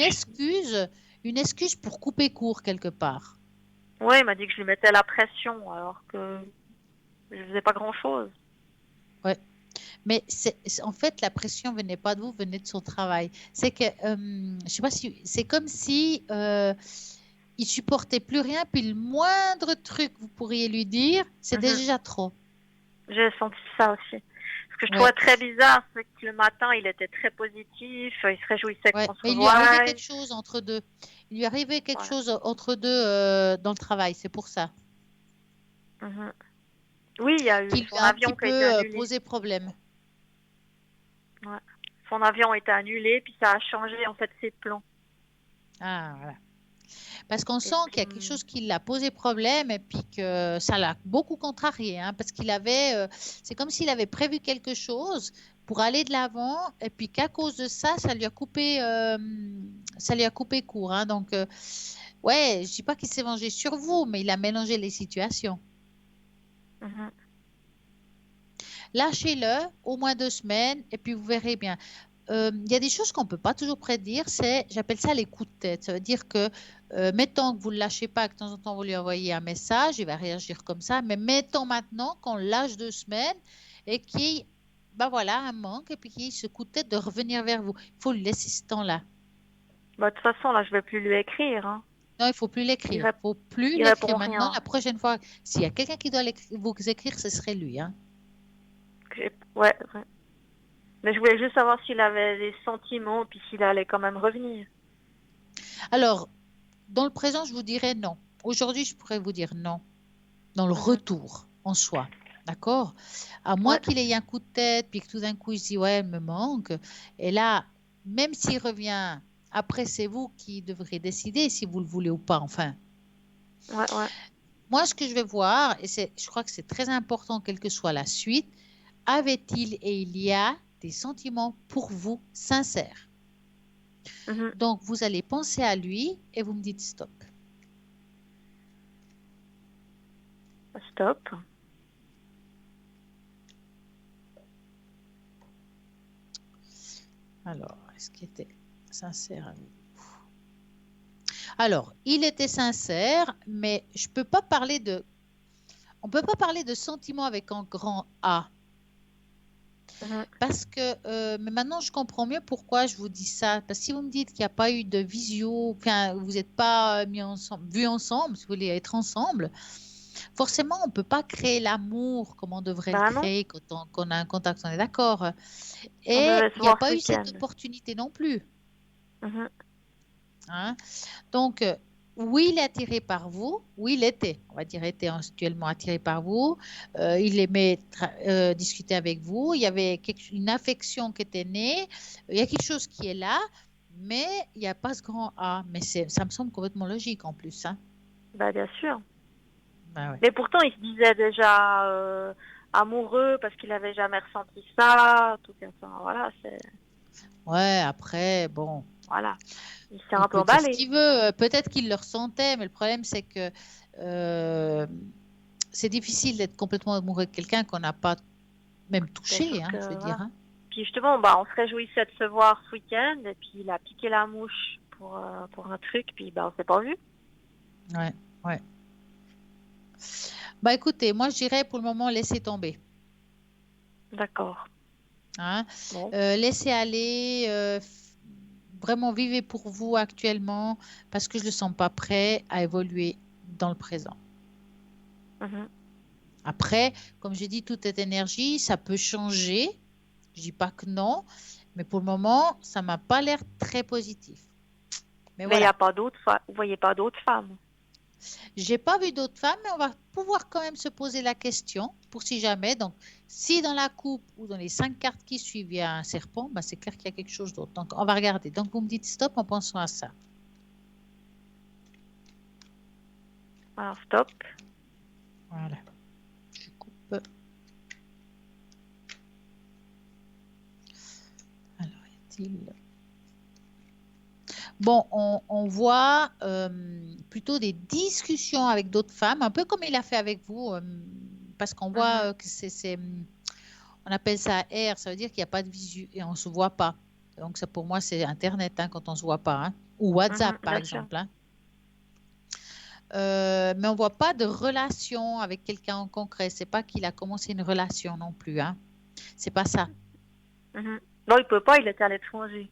une excuse pour couper court quelque part. ouais, il m'a dit que je lui mettais la pression alors que je faisais pas grand-chose. Ouais. Mais en fait, la pression venait pas de vous, venait de son travail. C'est que, je sais pas si, c'est comme si il supportait plus rien, puis le moindre truc que vous pourriez lui dire, c'est Mhm. déjà trop. J'ai senti ça aussi. Ce que je trouvais Ouais, très bizarre, c'est que le matin, il était très positif, il se réjouissait ouais. qu'on se Mais il lui arrivait revoie. quelque chose entre deux. Il lui arrivait quelque Ouais. chose entre deux dans le travail, c'est pour ça. Mhm. Oui, il y a Qui eu lui son a un petit avion qui a été peu annulé. posé problème. Ouais. Son avion a été annulé, puis ça a changé en fait ses plans. Ah, voilà. Parce qu'on Et sent qu'il y a quelque puis, chose qui l'a posé problème et puis que ça l'a beaucoup contrarié, hein, parce qu'il avait, c'est comme s'il avait prévu quelque chose pour aller de l'avant et puis qu'à cause de ça, ça lui a coupé court, hein. Donc, ouais, je dis pas qu'il s'est vengé sur vous, mais il a mélangé les situations. mhm, Lâchez-le au moins 2 semaines et puis vous verrez bien. Il y a des choses qu'on ne peut pas toujours prédire, j'appelle ça les coups de tête. Ça veut dire que, mettons que vous ne le lâchez pas, que de temps en temps vous lui envoyez un message, il va réagir comme ça, mais mettons maintenant qu'on le lâche 2 semaines et qu'il ben voilà, un manque et puis qu'il ait ce coup de tête de revenir vers vous. Il faut lui laisser ce temps-là. bah, de toute façon, là, je vais plus lui écrire, hein. Non, il ne faut plus Il, l'écrire. rép- Il ne faut plus il l'écrire répond maintenant. rien. La prochaine fois, s'il y a quelqu'un qui doit vous écrire, ce serait lui, hein. Ouais, ouais. Mais je voulais juste savoir s'il avait des sentiments, puis s'il allait quand même revenir. Alors, dans le présent, je vous dirais non. Aujourd'hui, je pourrais vous dire non. Dans le Mhm. retour en soi. D'accord? À moins Ouais, qu'il ait un coup de tête, puis que tout d'un coup, il se dit, ouais, elle me manque. Et là, même s'il revient, après, c'est vous qui devrez décider si vous le voulez ou pas. Enfin, ouais, ouais. moi, ce que je vais voir, et je crois que c'est très important, quelle que soit la suite, avait-il et il y a des sentiments pour vous sincères. Mhm. Donc, vous allez penser à lui et vous me dites stop. Stop. Alors, est-ce qu'il était sincère avec vous? Alors, il était sincère, mais je peux pas parler on peut pas parler de sentiments avec un grand A. Mhm. Parce que, mais maintenant je comprends mieux pourquoi je vous dis ça. Parce que si vous me dites qu'il n'y a pas eu de visio, enfin, vous n'êtes pas mis ensemble, vus ensemble, si vous voulez être ensemble, forcément, on ne peut pas créer l'amour comme on devrait le Bah non, créer quand on a un contact, on est d'accord. on Et devait se il n'y a voir ce pas eu cette week-end. opportunité non plus, Mhm. hein. Donc, oui, il est attiré par vous. Oui, il était, on va dire, était actuellement attiré par vous. Il aimait discuter avec vous. Il y avait une affection qui était née. Il y a quelque chose qui est là, mais il n'y a pas ce grand A. Mais ça me semble complètement logique en plus, hein. Bah bien sûr. Ben ouais. Mais pourtant, il se disait déjà amoureux parce qu'il avait jamais ressenti ça. Tout ça. Enfin, voilà, Ouais, après, bon. voilà. Il s'est Il un peu peut dire ce emballé. qu'il veut. Peut-être qu'il le ressentait, mais le problème, c'est que euh, c'est difficile d'être complètement amoureux de quelqu'un qu'on n'a pas même Ben, sauf touché, hein, que, je veux dire, voilà. hein. Puis justement, bah, on se réjouissait de se voir ce week-end, et puis il a piqué la mouche pour un truc, puis bah, on s'est pas vu. Ouais, ouais. Bah écoutez, moi je dirais pour le moment laissez tomber, D'accord. hein. Bon. Laissez aller, vraiment vivez pour vous actuellement parce que je ne le sens pas prêt à évoluer dans le présent. Mhm. Après, comme j'ai dit, toute cette énergie, ça peut changer. Je dis pas que non, mais pour le moment, ça m'a pas l'air très positif. Mais Mais il n'y voilà, a pas d'autres vous voyez pas d'autres femmes. j'ai pas vu d'autres femmes, mais on va pouvoir quand même se poser la question pour si jamais. Donc, si dans la coupe ou dans les 5 cartes qui suivent, il y a un serpent, ben c'est clair qu'il y a quelque chose d'autre. Donc, on va regarder. Donc, vous me dites stop en pensant à ça. Alors, stop. Voilà. Je coupe. Alors, y a-t-il... Bon, on voit plutôt des discussions avec d'autres femmes, un peu comme il a fait avec vous, parce qu'on voit Mhm. que on appelle ça R, ça veut dire qu'il n'y a pas de visu et on ne se voit pas. Donc, ça pour moi, c'est Internet hein, quand on ne se voit pas, hein. Ou WhatsApp, Mhm, par bien sûr. exemple, hein. Mais on ne voit pas de relation avec quelqu'un en concret. C'est pas qu'il a commencé une relation non plus, hein. C'est pas ça. Mhm. Non, il peut pas, il était à l'étranger.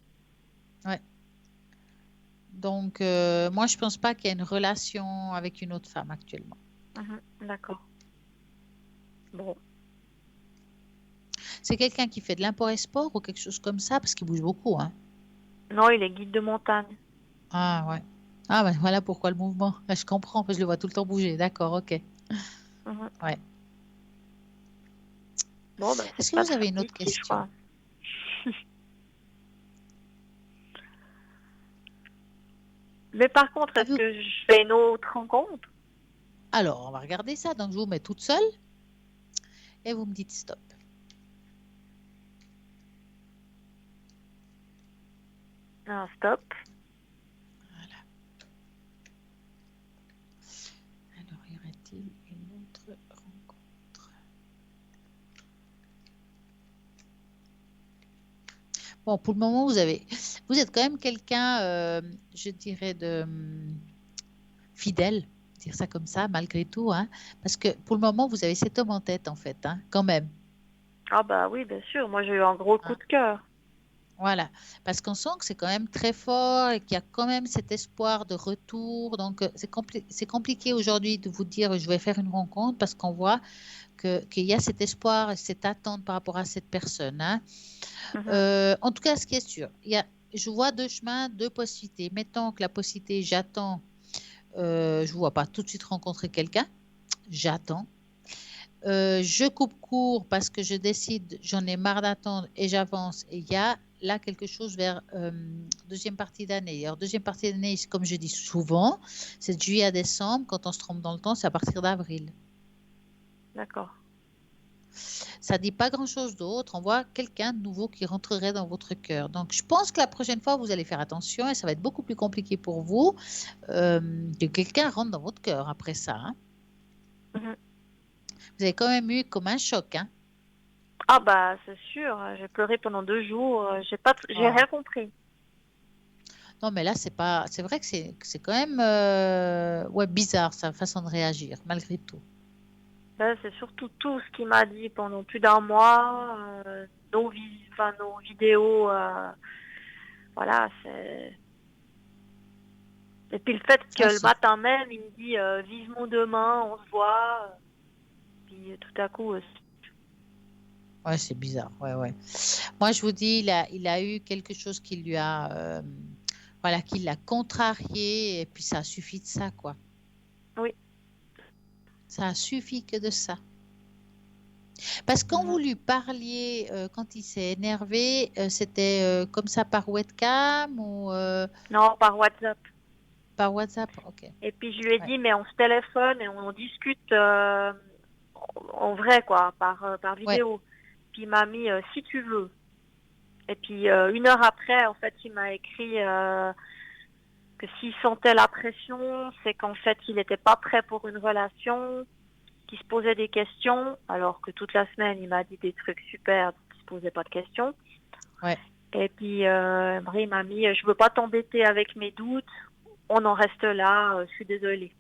Ouais. Donc, moi, je pense pas qu'il y ait une relation avec une autre femme actuellement. Mhm. D'accord. Bon. C'est quelqu'un qui fait de l'import-export ou quelque chose comme ça, parce qu'il bouge beaucoup, hein. Non, il est guide de montagne. Ah, ouais. Ah, ben voilà pourquoi le mouvement. Ah, je comprends, parce que je le vois tout le temps bouger. D'accord, ok. Mhm. Ouais. Bon, ben, Est-ce c'est que pas vous très avez une autre positif, question? quoi. Mais par contre, est-ce Avez-vous- que je fais une autre rencontre? Alors, on va regarder ça. Donc, je vous mets toute seule et vous me dites stop. Ah, stop. Voilà. Alors, y aurait-il une autre rencontre? Bon, pour le moment, vous êtes quand même quelqu'un, je dirais, de fidèle, dire ça comme ça, malgré tout, hein, parce que pour le moment, vous avez cet homme en tête, en fait, hein, quand même. Ah bah oui, bien sûr. Moi, j'ai eu un gros coup Hein. de cœur. Voilà, parce qu'on sent que c'est quand même très fort et qu'il y a quand même cet espoir de retour. Donc, c'est compliqué aujourd'hui de vous dire je vais faire une rencontre parce qu'on voit qu'il y a cet espoir et cette attente par rapport à cette personne. Hein. Mhm. En tout cas, ce qui est sûr, je vois deux chemins, deux possibilités. Mettons que la possibilité j'attends, je ne vois pas tout de suite rencontrer quelqu'un, j'attends. Je coupe court parce que je décide, j'en ai marre d'attendre et j'avance. Et il y a là quelque chose vers deuxième partie d'année. Alors, deuxième partie d'année, comme je dis souvent, c'est de juillet à décembre. Quand on se trompe dans le temps, c'est à partir d'avril. D'accord. Ça ne dit pas grand-chose d'autre. On voit quelqu'un de nouveau qui rentrerait dans votre cœur. Donc, je pense que la prochaine fois, vous allez faire attention et ça va être beaucoup plus compliqué pour vous que quelqu'un rentre dans votre cœur après ça. Hein. Mhm. Vous avez quand même eu comme un choc. Hein. Ah bah c'est sûr. J'ai pleuré pendant 2 jours. J'ai Oh. rien compris. Non, mais là, c'est vrai que c'est quand même ouais, bizarre sa façon de réagir, malgré tout. Là, c'est surtout tout ce qu'il m'a dit pendant plus d'un mois. Nos vidéos. Voilà, c'est. Et puis le fait que Ouais, le matin même, il me dit vivement demain, on se voit. Puis tout à coup, ouais, c'est bizarre. Ouais, ouais. Moi, je vous dis, il a eu quelque chose qui lui a, voilà, qui l'a contrarié, et puis ça a suffi de ça, quoi. oui. Ça a suffi que de ça. Parce que quand vous Mhm. lui parliez, quand il s'est énervé, c'était comme ça par webcam ou Non, par WhatsApp. par WhatsApp? Ok. Et puis je lui ai Ouais. dit, mais on se téléphone et on discute en vrai, quoi, par Ouais. vidéo. Puis il m'a mis si tu veux. Et puis 1 heure après, en fait, il m'a écrit que s'il sentait la pression, c'est qu'en fait, il n'était pas prêt pour une relation, qu'il se posait des questions, alors que toute la semaine, il m'a dit des trucs super, donc il se posait pas de questions. Ouais. Et puis après, il m'a mis, je veux pas t'embêter avec mes doutes, on en reste là, je suis désolée.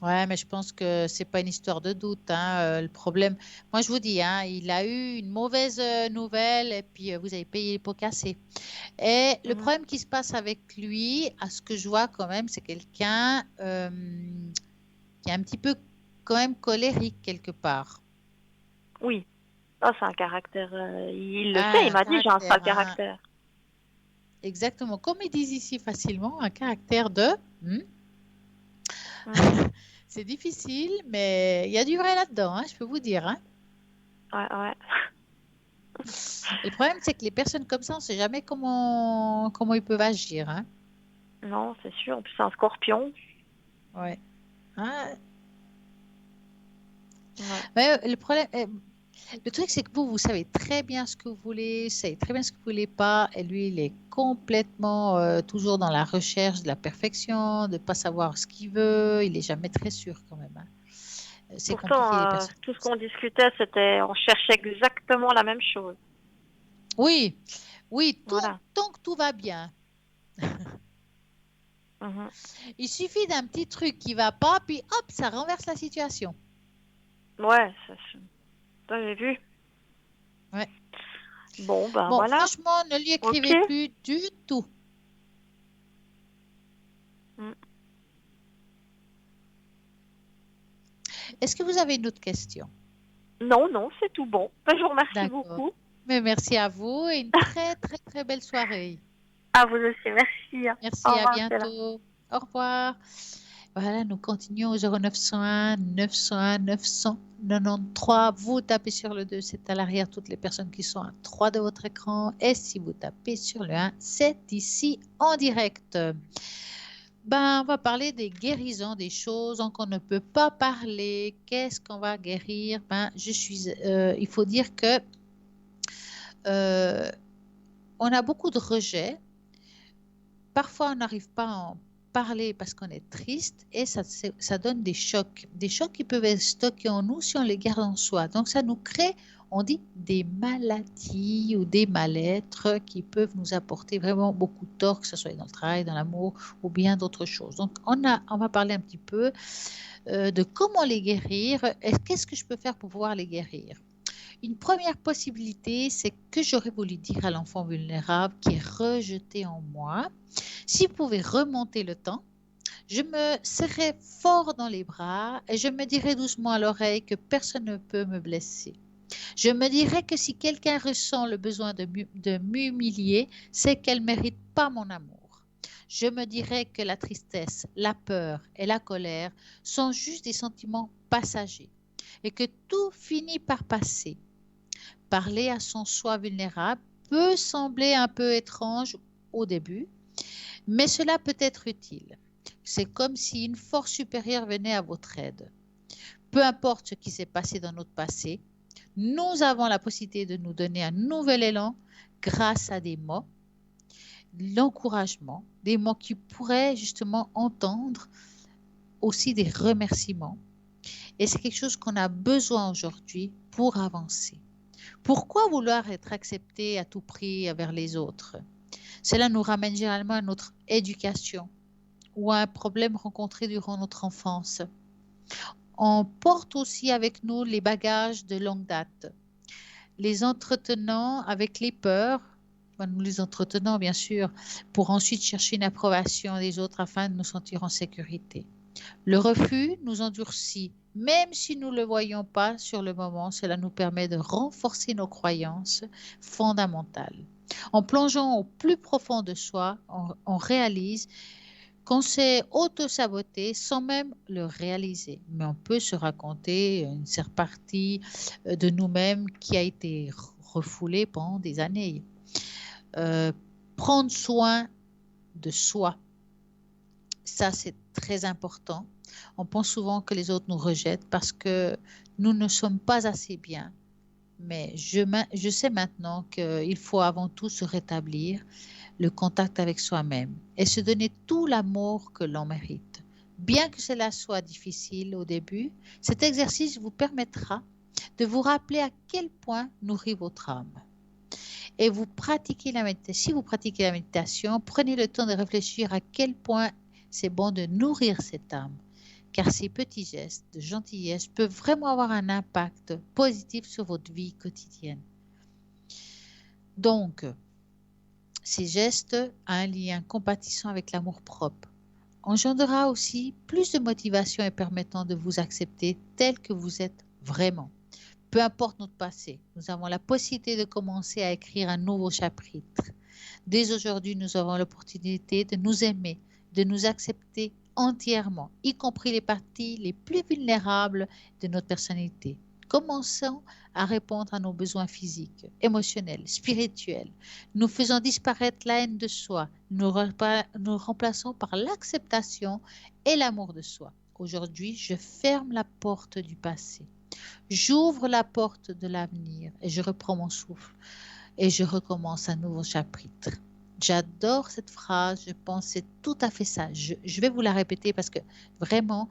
Ouais, mais je pense que c'est pas une histoire de doute, hein, le problème, moi je vous dis, hein, il a eu une mauvaise nouvelle et puis vous avez payé les pots cassés. Et le Mhm. problème qui se passe avec lui, à ce que je vois quand même, c'est quelqu'un qui est un petit peu quand même colérique quelque part. Oui, ça c'est un caractère, il le sait, Ah, il un m'a dit j'ai un caractère, sale hein, caractère. exactement, comme ils disent ici facilement, un caractère de... hmm, Mhm. c'est difficile, mais il y a du vrai là-dedans, hein, je peux vous dire. Hein. Ouais, ouais. Et le problème, c'est que les personnes comme ça, on ne sait jamais comment ils peuvent agir. Hein. Non, c'est sûr, en plus c'est un scorpion. Ouais. Ah, Ouais. ouais, le problème, le truc, c'est que vous savez très bien ce que vous voulez, vous savez très bien ce que vous voulez pas, et lui, il est complètement toujours dans la recherche de la perfection, de ne pas savoir ce qu'il veut, il est jamais très sûr quand même. Hein. C'est Pourtant, compliqué les personnes tout comme ce ça. qu'on discutait, c'était, on cherchait exactement la même chose. Oui, oui, Voilà. tant que tout va bien. Mhm. Il suffit d'un petit truc qui va pas, puis hop, ça renverse la situation. Ouais, ça, j'ai vu. Ouais. Bon, ben Bon, voilà. franchement, ne lui Ok. écrivez plus du tout. Mm. Est-ce que vous avez une autre question? Non, non, c'est tout bon. Ben, je vous remercie D'accord. beaucoup. Mais merci à vous et une très, très, très belle soirée. À vous aussi, merci. Au Merci, à revoir, Stella. bientôt. Au revoir. Voilà, nous continuons au 0901 901 993. Vous tapez sur le 2, c'est à l'arrière toutes les personnes qui sont à 3 de votre écran. Et si vous tapez sur le 1, c'est ici en direct. Ben, on va parler des guérisons, des choses dont on ne peut pas parler. Qu'est-ce qu'on va guérir? Il faut dire que euh, on a beaucoup de rejets. Parfois, on n'arrive pas à en parler parce qu'on est triste et ça donne des chocs qui peuvent être stockés en nous si on les garde en soi. Donc, ça nous crée, on dit, des maladies ou des mal-être qui peuvent nous apporter vraiment beaucoup de tort, que ce soit dans le travail, dans l'amour ou bien d'autres choses. Donc, on va parler un petit peu de comment les guérir et qu'est-ce que je peux faire pour pouvoir les guérir. Une première possibilité, c'est que j'aurais voulu dire à l'enfant vulnérable qui est rejeté en moi, s'il pouvait remonter le temps, je me serrais fort dans les bras et je me dirais doucement à l'oreille que personne ne peut me blesser. Je me dirais que si quelqu'un ressent le besoin de m'humilier, c'est qu'elle ne mérite pas mon amour. Je me dirais que la tristesse, la peur et la colère sont juste des sentiments passagers et que tout finit par passer. Parler à son soi vulnérable peut sembler un peu étrange au début, mais cela peut être utile. C'est comme si une force supérieure venait à votre aide. Peu importe ce qui s'est passé dans notre passé, nous avons la possibilité de nous donner un nouvel élan grâce à des mots, l'encouragement, des mots qui pourraient justement entendre aussi des remerciements. Et c'est quelque chose qu'on a besoin aujourd'hui pour avancer. Pourquoi vouloir être accepté à tout prix vers les autres? Cela nous ramène généralement à notre éducation ou à un problème rencontré durant notre enfance. On porte aussi avec nous les bagages de longue date, les entretenant avec les peurs. Nous les entretenons bien sûr pour ensuite chercher une approbation des autres afin de nous sentir en sécurité. Le refus nous endurcit, même si nous ne le voyons pas sur le moment, cela nous permet de renforcer nos croyances fondamentales. En plongeant au plus profond de soi, on réalise qu'on s'est auto-saboté sans même le réaliser. Mais on peut se raconter une certaine partie de nous-mêmes qui a été refoulée pendant des années. Euh, Prendre soin de soi, ça c'est très important. On pense souvent que les autres nous rejettent parce que nous ne sommes pas assez bien. Mais je sais maintenant qu'il faut avant tout se rétablir le contact avec soi-même et se donner tout l'amour que l'on mérite. Bien que cela soit difficile au début, cet exercice vous permettra de vous rappeler à quel point nourrit votre âme. Et si vous pratiquez la méditation, prenez le temps de réfléchir à quel point c'est bon de nourrir cette âme, car ces petits gestes de gentillesse peuvent vraiment avoir un impact positif sur votre vie quotidienne. Donc, ces gestes ont un lien compatissant avec l'amour-propre engendrera aussi plus de motivation et permettant de vous accepter tel que vous êtes vraiment. Peu importe notre passé, nous avons la possibilité de commencer à écrire un nouveau chapitre. Dès aujourd'hui, nous avons l'opportunité de nous aimer, de nous accepter entièrement, y compris les parties les plus vulnérables de notre personnalité. Commençons à répondre à nos besoins physiques, émotionnels, spirituels. Nous faisons disparaître la haine de soi. Nous remplaçons par l'acceptation et l'amour de soi. Aujourd'hui, je ferme la porte du passé. J'ouvre la porte de l'avenir et je reprends mon souffle et je recommence un nouveau chapitre. J'adore cette phrase, je pense que c'est tout à fait ça. Je vais vous la répéter parce que vraiment,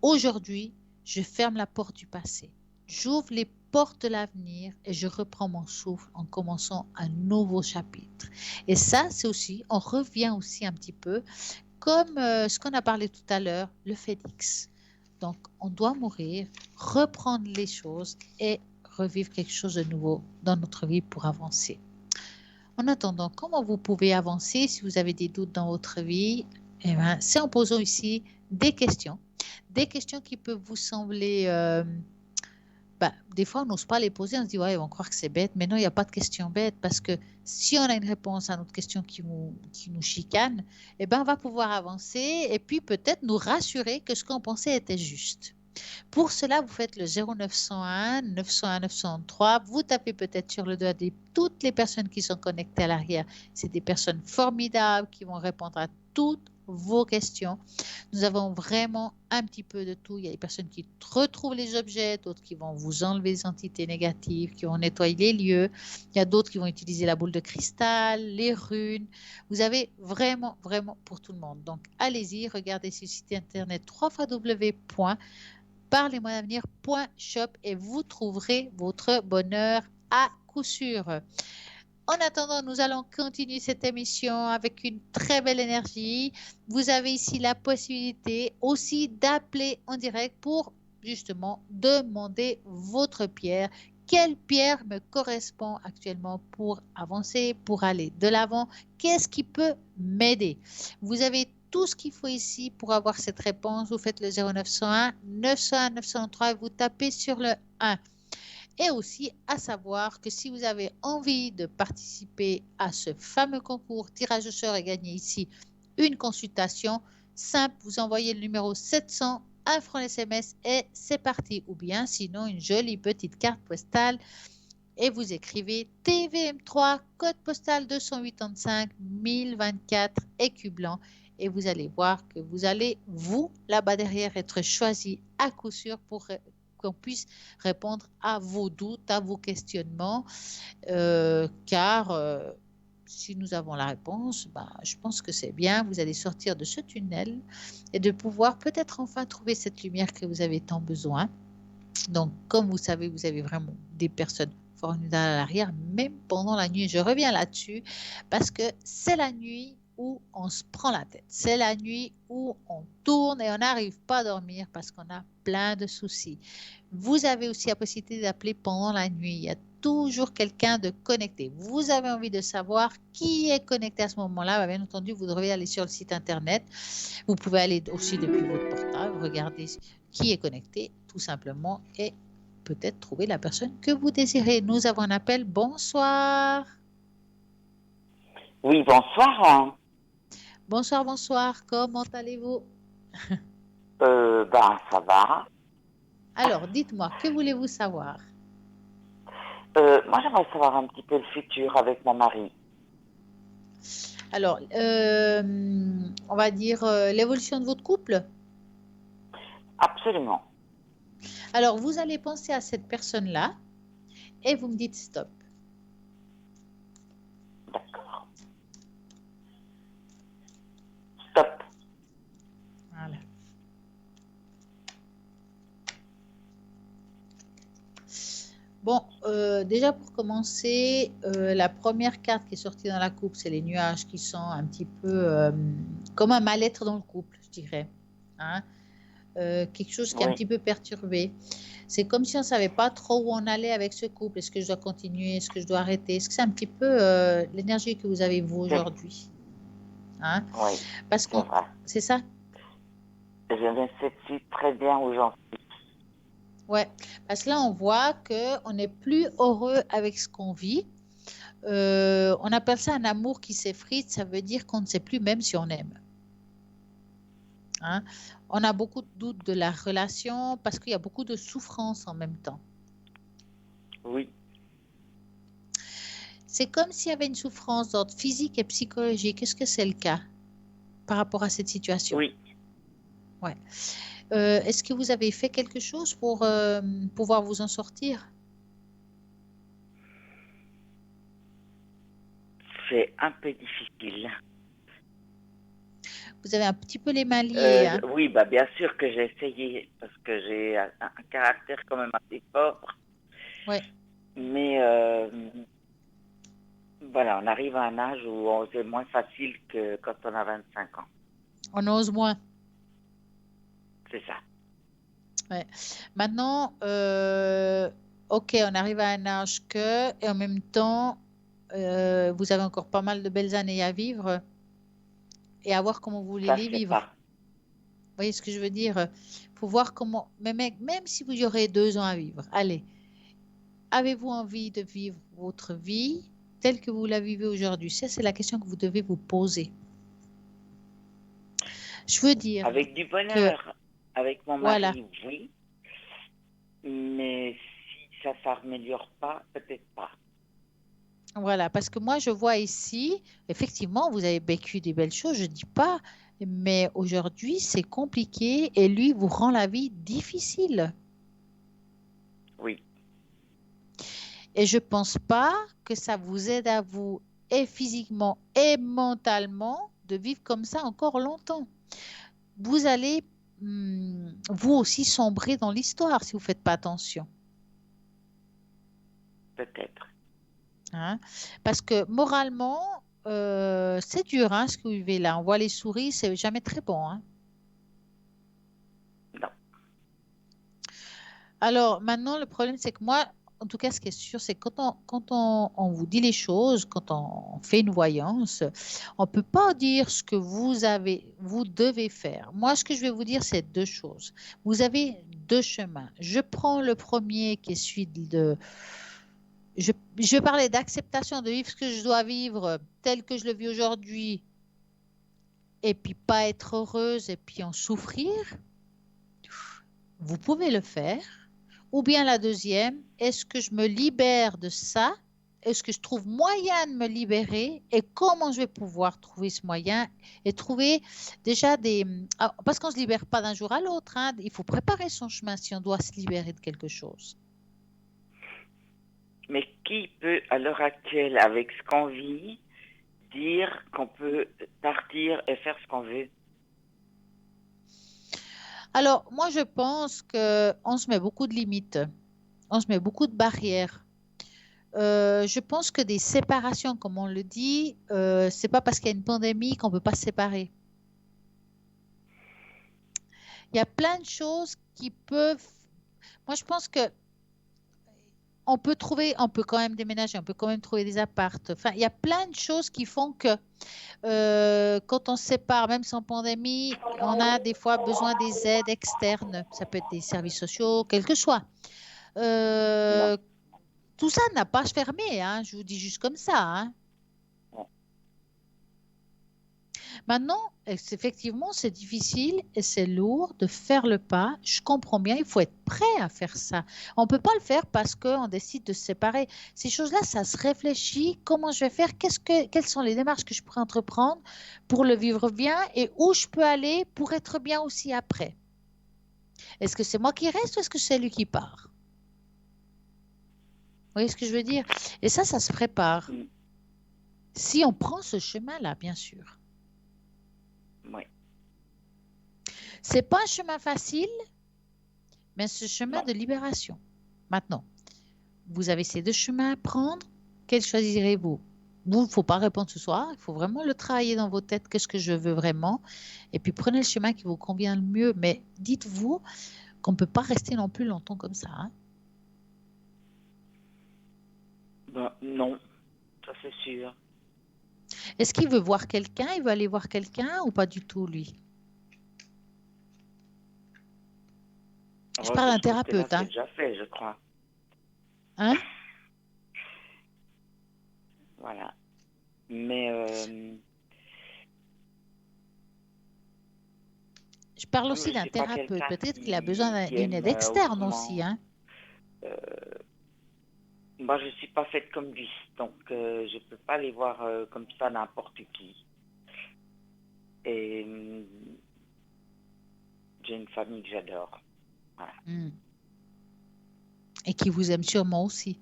aujourd'hui, je ferme la porte du passé. J'ouvre les portes de l'avenir et je reprends mon souffle en commençant un nouveau chapitre. Et ça, c'est aussi, on revient aussi un petit peu comme ce qu'on a parlé tout à l'heure, le phénix. Donc, on doit mourir, reprendre les choses et revivre quelque chose de nouveau dans notre vie pour avancer. En attendant, comment vous pouvez avancer si vous avez des doutes dans votre vie? Eh bien, c'est en posant ici des questions qui peuvent vous sembler... des fois, on n'ose pas les poser, on se dit, ouais, ils vont croire que c'est bête, mais non, il n'y a pas de question bête, parce que si on a une réponse à notre question qui nous chicane, eh ben, on va pouvoir avancer et puis peut-être nous rassurer que ce qu'on pensait était juste. Pour cela, vous faites le 0901 901 903. Vous tapez peut-être sur le doigt de toutes les personnes qui sont connectées à l'arrière. C'est des personnes formidables qui vont répondre à toutes vos questions. Nous avons vraiment un petit peu de tout. Il y a des personnes qui retrouvent les objets, d'autres qui vont vous enlever les entités négatives, qui vont nettoyer les lieux. Il y a d'autres qui vont utiliser la boule de cristal, les runes. Vous avez vraiment, vraiment pour tout le monde. Donc, allez-y, regardez sur le site internet www.parlez-moi-d'avenir.shop et vous trouverez votre bonheur à coup sûr. En attendant, nous allons continuer cette émission avec une très belle énergie. Vous avez ici la possibilité aussi d'appeler en direct pour justement demander votre pierre. Quelle pierre me correspond actuellement pour avancer, pour aller de l'avant? Qu'est-ce qui peut m'aider? Vous avez tout ce qu'il faut ici pour avoir cette réponse. Vous faites le 0901 901 903 et vous tapez sur le 1. Et aussi à savoir que si vous avez envie de participer à ce fameux concours tirage au sort et gagner ici une consultation, simple, vous envoyez le numéro 700, 1 franc SMS et c'est parti. Ou bien sinon une jolie petite carte postale et vous écrivez TVM3, code postal 285 1024 écu blanc. Et vous allez voir que vous allez, vous, là-bas derrière, être choisi à coup sûr pour qu'on puisse répondre à vos doutes, à vos questionnements, car si nous avons la réponse, je pense que c'est bien, vous allez sortir de ce tunnel et de pouvoir peut-être enfin trouver cette lumière que vous avez tant besoin. Donc, comme vous savez, vous avez vraiment des personnes formidables à l'arrière, même pendant la nuit. Je reviens là-dessus parce que c'est la nuit où on se prend la tête. C'est la nuit où on tourne et on n'arrive pas à dormir parce qu'on a plein de soucis. Vous avez aussi la possibilité d'appeler pendant la nuit. Il y a toujours quelqu'un de connecté. Vous avez envie de savoir qui est connecté à ce moment-là. Bien entendu, vous devez aller sur le site internet. Vous pouvez aller aussi depuis votre portable, regarder qui est connecté tout simplement et peut-être trouver la personne que vous désirez. Nous avons un appel. Bonsoir. Oui, bonsoir. Bonsoir, bonsoir. Comment allez-vous? Ça va. Alors, dites-moi, que voulez-vous savoir? Moi, j'aimerais savoir un petit peu le futur avec mon mari. Alors, on va dire l'évolution de votre couple? Absolument. Alors, vous allez penser à cette personne-là et vous me dites stop. D'accord. Stop. Voilà. Bon, déjà pour commencer, la première carte qui est sortie dans la coupe, c'est les nuages qui sont un petit peu comme un mal-être dans le couple, je dirais. Hein? Quelque chose qui est un petit peu perturbé. C'est comme si on ne savait pas trop où on allait avec ce couple. Est-ce que je dois continuer? Est-ce que je dois arrêter? Est-ce que c'est un petit peu l'énergie que vous avez vous aujourd'hui? Hein? Oui, parce que c'est ça? Je ne sais plus très bien où j'en suis. Ouais, parce que là, on voit qu'on n'est plus heureux avec ce qu'on vit. On appelle ça un amour qui s'effrite. Ça veut dire qu'on ne sait plus même si on aime. Hein? On a beaucoup de doutes de la relation parce qu'il y a beaucoup de souffrance en même temps. Oui. C'est comme s'il y avait une souffrance d'ordre physique et psychologique. Est-ce que c'est le cas par rapport à cette situation? Oui. Ouais. Est-ce que vous avez fait quelque chose pour pouvoir vous en sortir? C'est un peu difficile. Vous avez un petit peu les mains liées. Hein? Oui, bien sûr que j'ai essayé parce que j'ai un caractère quand même assez fort. Ouais. Mais voilà, on arrive à un âge où c'est moins facile que quand on a 25 ans. On ose moins. C'est ça. Ouais. Maintenant, ok, on arrive à un âge et en même temps, vous avez encore pas mal de belles années à vivre et à voir comment vous voulez les vivre. Vous voyez ce que je veux dire? Il faut voir comment, même si vous y aurez 2 ans à vivre, allez, avez-vous envie de vivre votre vie telle que vous la vivez aujourd'hui? Ça, c'est la question que vous devez vous poser. Je veux dire... Avec du bonheur, avec mon mari, oui. Mais si ça ne s'améliore pas, peut-être pas. Voilà, parce que moi, je vois ici, effectivement, vous avez vécu des belles choses, je ne dis pas, mais aujourd'hui, c'est compliqué et lui vous rend la vie difficile. Oui, Et je ne pense pas que ça vous aide à vous, et physiquement et mentalement, de vivre comme ça encore longtemps. Vous allez, vous aussi, sombrer dans l'histoire si vous ne faites pas attention. peut-être. Hein. Parce que moralement, c'est dur hein, ce que vous vivez là. On voit les souris, c'est jamais très bon. Hein. Non. Alors maintenant, le problème, c'est que moi, en tout cas, ce qui est sûr, c'est que quand on vous dit les choses, quand on fait une voyance, on ne peut pas dire ce que vous devez faire. Moi, ce que je vais vous dire, c'est deux choses. Vous avez deux chemins. Je prends le premier qui est celui de je parlais d'acceptation, de vivre ce que je dois vivre tel que je le vis aujourd'hui et puis pas être heureuse et puis en souffrir. Vous pouvez le faire. Ou bien la deuxième, est-ce que je me libère de ça? Est-ce que je trouve moyen de me libérer? Et comment je vais pouvoir trouver ce moyen? Et trouver déjà des... Parce qu'on ne se libère pas d'un jour à l'autre. Hein. Il faut préparer son chemin si on doit se libérer de quelque chose. Mais qui peut, à l'heure actuelle, avec ce qu'on vit, dire qu'on peut partir et faire ce qu'on veut? Alors, moi, je pense qu'on se met beaucoup de limites. On se met beaucoup de barrières. Je pense que des séparations, comme on le dit, c'est pas parce qu'il y a une pandémie qu'on peut pas se séparer. Il y a plein de choses qui peuvent. Moi, je pense que on peut quand même déménager, on peut quand même trouver des appartes. Enfin, il y a plein de choses qui font que quand on se sépare, même sans pandémie, on a des fois besoin des aides externes. Ça peut être des services sociaux, quel que soit. Non. Tout ça n'a pas à se fermer, hein, je vous dis juste comme ça. Hein. Non. Maintenant, effectivement, c'est difficile et c'est lourd de faire le pas. Je comprends bien, il faut être prêt à faire ça. On ne peut pas le faire parce qu'on décide de se séparer. Ces choses-là, ça se réfléchit. Comment je vais faire? Quelles sont les démarches que je pourrais entreprendre pour le vivre bien et où je peux aller pour être bien aussi après? Est-ce que c'est moi qui reste ou est-ce que c'est lui qui part? Vous voyez ce que je veux dire? Et ça se prépare. Mm. Si on prend ce chemin-là, bien sûr. Oui. C'est pas un chemin facile, mais c'est un chemin Non. de libération. Maintenant, vous avez ces deux chemins à prendre. Quel choisirez-vous? Vous, il ne faut pas répondre ce soir. Il faut vraiment le travailler dans vos têtes. Qu'est-ce que je veux vraiment? Et puis prenez le chemin qui vous convient le mieux. Mais dites-vous qu'on ne peut pas rester non plus longtemps comme ça. Hein? Ben, non, ça c'est sûr. Est-ce qu'il veut voir quelqu'un? Il veut aller voir quelqu'un ou pas du tout, lui? Je parle d'un thérapeute. Hein? C'est déjà fait, je crois. Hein? Voilà. Mais je parle aussi d'un thérapeute. Peut-être qu'il a besoin d'une aide externe aussi. Hein? Moi, je ne suis pas faite comme lui, donc je ne peux pas aller voir comme ça n'importe qui. Et j'ai une famille que j'adore. Voilà. Et qui vous aime sûrement aussi.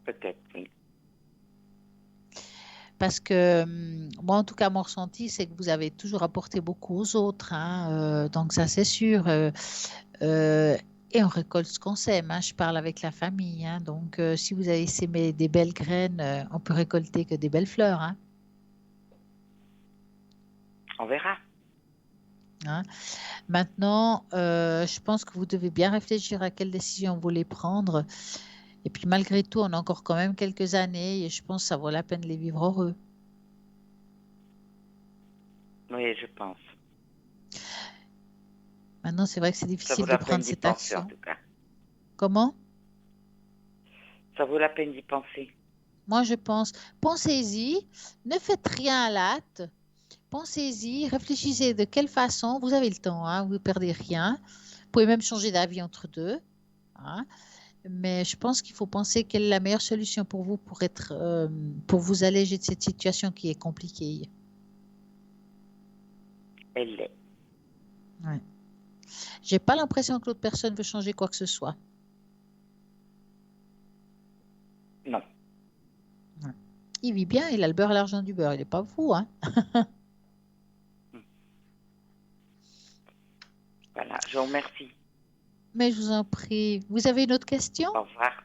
Peut-être, oui. Parce que moi, en tout cas, mon ressenti, c'est que vous avez toujours apporté beaucoup aux autres. Hein, donc ça, c'est sûr. Et on récolte ce qu'on sème. Hein, je parle avec la famille. Hein, donc, si vous avez sémé des belles graines, on peut récolter que des belles fleurs. Hein. On verra. Hein. Maintenant, je pense que vous devez bien réfléchir à quelle décision vous voulez prendre. Et puis malgré tout, on a encore quand même quelques années et je pense que ça vaut la peine de les vivre heureux. Oui, je pense. Maintenant, c'est vrai que c'est difficile de prendre cette action. En tout cas. Comment? Ça vaut la peine d'y penser. Moi, je pense, pensez-y, ne faites rien à la hâte. Pensez-y, réfléchissez de quelle façon. Vous avez le temps, hein, vous ne perdez rien. Vous pouvez même changer d'avis entre deux. Hein. Mais je pense qu'il faut penser quelle est la meilleure solution pour vous pour vous alléger de cette situation qui est compliquée. Elle l'est. Ouais. J'ai pas l'impression que l'autre personne veut changer quoi que ce soit. Non. Ouais. Il vit bien, il a le beurre et l'argent du beurre. Il n'est pas fou, hein? Voilà, je vous remercie. Mais je vous en prie. Vous avez une autre question? Au revoir.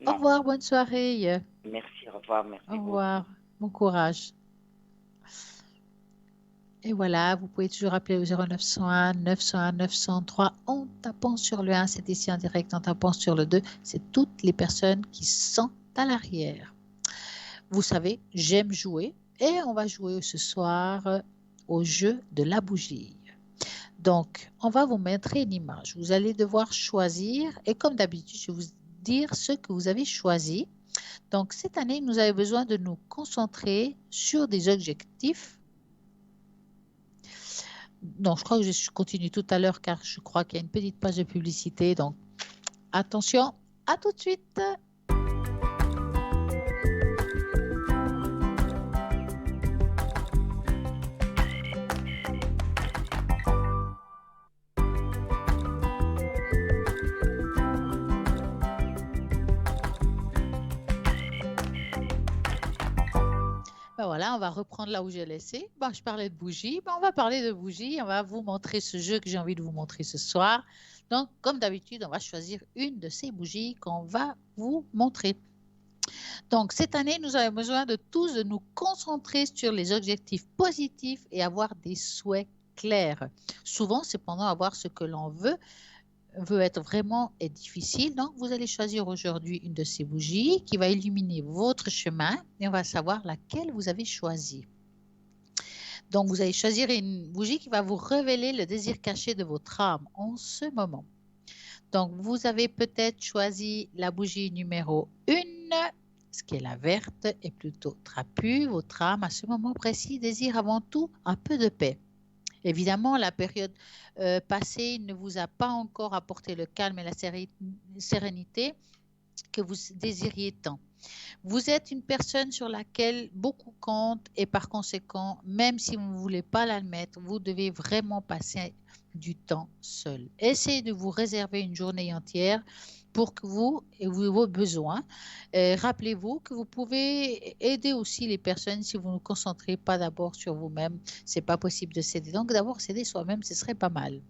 Au Non, revoir, bonne soirée. merci, au revoir, merci Au beaucoup. revoir, bon courage. Et voilà, vous pouvez toujours appeler au 0901 901 903 en tapant sur le 1, c'est ici en direct, en tapant sur le 2, c'est toutes les personnes qui sont à l'arrière. Vous savez, j'aime jouer et on va jouer ce soir au jeu de la bougie. Donc, on va vous mettre une image. Vous allez devoir choisir et comme d'habitude, je vais vous dire ce que vous avez choisi. Donc, cette année, nous avons besoin de nous concentrer sur des objectifs. Non, je crois que je continue tout à l'heure car je crois qu'il y a une petite page de publicité. Donc, attention, à tout de suite. Ben voilà, on va reprendre là où j'ai laissé. Ben, je parlais de bougies. Ben, on va parler de bougies. On va vous montrer ce jeu que j'ai envie de vous montrer ce soir. Donc, comme d'habitude, on va choisir une de ces bougies qu'on va vous montrer. Donc, cette année, nous avons besoin de tous de nous concentrer sur les objectifs positifs et avoir des souhaits clairs. Souvent, cependant, avoir ce que l'on veut être vraiment est difficile. Donc, vous allez choisir aujourd'hui une de ces bougies qui va illuminer votre chemin et on va savoir laquelle vous avez choisi. Donc, vous allez choisir une bougie qui va vous révéler le désir caché de votre âme en ce moment. Donc, vous avez peut-être choisi la bougie numéro 1, ce qui est la verte est plutôt trapue. Votre âme, à ce moment précis, désire avant tout un peu de paix. Évidemment, la période passée ne vous a pas encore apporté le calme et la sérénité que vous désiriez tant. Vous êtes une personne sur laquelle beaucoup compte et par conséquent, même si vous ne voulez pas l'admettre, vous devez vraiment passer du temps seul. Essayez de vous réserver une journée entière pour que vous et vos besoins. Rappelez-vous que vous pouvez aider aussi les personnes si vous ne vous concentrez pas d'abord sur vous-même. Ce n'est pas possible de s'aider. Donc d'abord, s'aider soi-même, ce serait pas mal.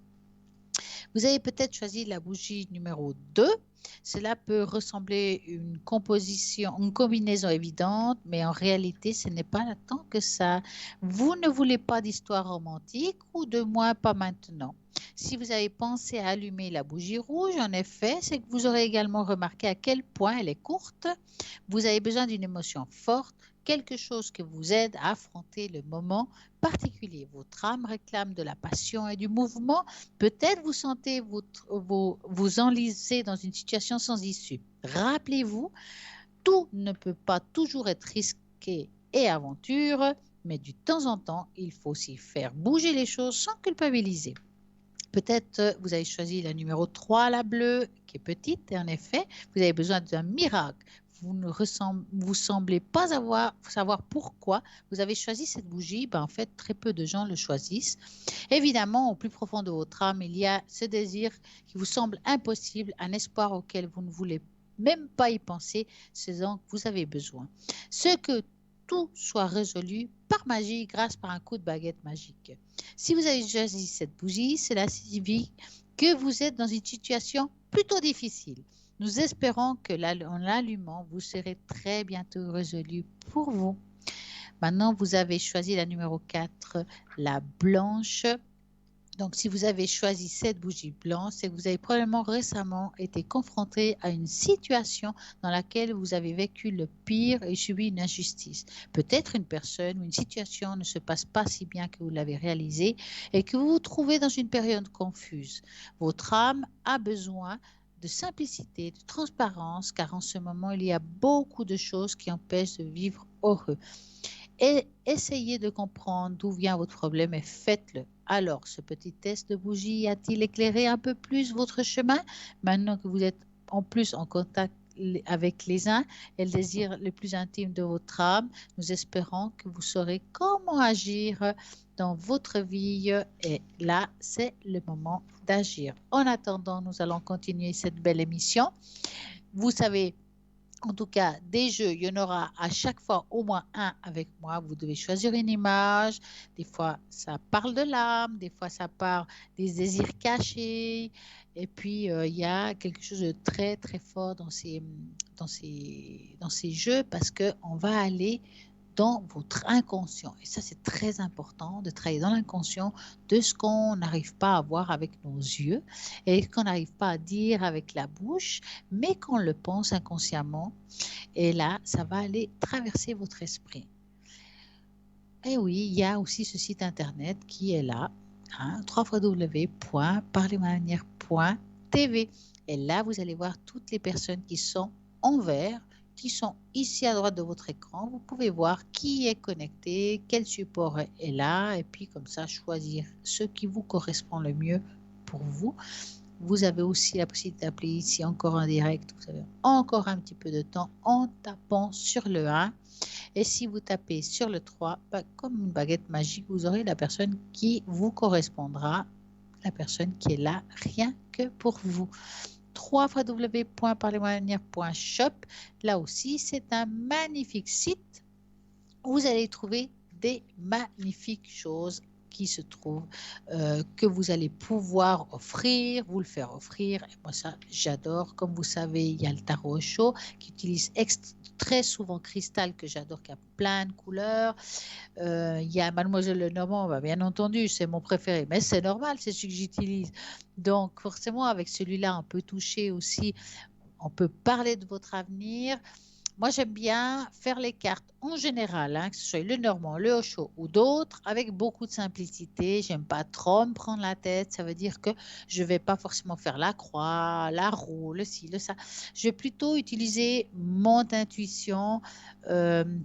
Vous avez peut-être choisi la bougie numéro 2. Cela peut ressembler à une combinaison évidente, mais en réalité, ce n'est pas tant que ça. Vous ne voulez pas d'histoire romantique ou de moins pas maintenant. Si vous avez pensé à allumer la bougie rouge, en effet, c'est que vous aurez également remarqué à quel point elle est courte. Vous avez besoin d'une émotion forte, quelque chose qui vous aide à affronter le moment particulier. Votre âme réclame de la passion et du mouvement. Peut-être vous sentez vous enliser dans une situation sans issue. Rappelez-vous, tout ne peut pas toujours être risqué et aventure, mais de temps en temps, il faut aussi faire bouger les choses sans culpabiliser. Peut-être vous avez choisi la numéro 3, la bleue, qui est petite, et en effet, vous avez besoin d'un miracle. Vous semblez pas savoir pourquoi vous avez choisi cette bougie. En fait, très peu de gens le choisissent. Évidemment, au plus profond de votre âme, il y a ce désir qui vous semble impossible, un espoir auquel vous ne voulez même pas y penser, ce dont vous avez besoin. Ce que tout soit résolu par magie grâce par un coup de baguette magique. Si vous avez choisi cette bougie, cela signifie que vous êtes dans une situation plutôt difficile. Nous espérons que en l'allumant, vous serez très bientôt résolu pour vous. Maintenant, vous avez choisi la numéro 4, la blanche. Donc, si vous avez choisi cette bougie blanche, c'est que vous avez probablement récemment été confronté à une situation dans laquelle vous avez vécu le pire et subi une injustice. Peut-être une personne ou une situation ne se passe pas si bien que vous l'avez réalisé et que vous vous trouvez dans une période confuse. Votre âme a besoin de simplicité, de transparence, car en ce moment, il y a beaucoup de choses qui empêchent de vivre heureux. Et essayez de comprendre d'où vient votre problème et faites-le. Alors, ce petit test de bougie a-t-il éclairé un peu plus votre chemin? Maintenant que vous êtes en plus en contact avec les uns et le désir le plus intime de votre âme. Nous espérons que vous saurez comment agir dans votre vie et là, c'est le moment d'agir. En attendant, nous allons continuer cette belle émission. Vous savez, en tout cas, des jeux, il y en aura à chaque fois au moins un avec moi. Vous devez choisir une image. Des fois, ça parle de l'âme. Des fois, ça parle des désirs cachés. Et puis, il y a quelque chose de très, très fort dans ces jeux parce qu'on va aller dans votre inconscient. Et ça, c'est très important de travailler dans l'inconscient de ce qu'on n'arrive pas à voir avec nos yeux et qu'on n'arrive pas à dire avec la bouche, mais qu'on le pense inconsciemment. Et là, ça va aller traverser votre esprit. Et oui, il y a aussi ce site internet qui est là, hein, www.parlermanière.tv. Et là, vous allez voir toutes les personnes qui sont en vert, qui sont ici à droite de votre écran. Vous pouvez voir qui est connecté, quel support est là, et puis comme ça, choisir ce qui vous correspond le mieux pour vous. Vous avez aussi la possibilité d'appeler ici encore en direct. Vous avez encore un petit peu de temps en tapant sur le 1. Et si vous tapez sur le 3, comme une baguette magique, vous aurez la personne qui vous correspondra, la personne qui est là, rien que pour vous. www.parlermanière.shop. Là aussi, c'est un magnifique site où vous allez trouver des magnifiques choses qui se trouvent, que vous allez pouvoir offrir, vous le faire offrir. Et moi, ça, j'adore. Comme vous savez, il y a le tarot chaud qui utilise très souvent cristal, que j'adore, qui a plein de couleurs. Il y a Mademoiselle Lenormand, bien entendu, c'est mon préféré, mais c'est normal, c'est celui que j'utilise. Donc, forcément, avec celui-là, on peut toucher aussi, on peut parler de votre avenir. Moi, j'aime bien faire les cartes en général, hein, que ce soit le Normand, le Osho ou d'autres, avec beaucoup de simplicité. J'aime pas trop me prendre la tête. Ça veut dire que je vais pas forcément faire la croix, la roue, le ci, le ça. Je vais plutôt utiliser mon intuition,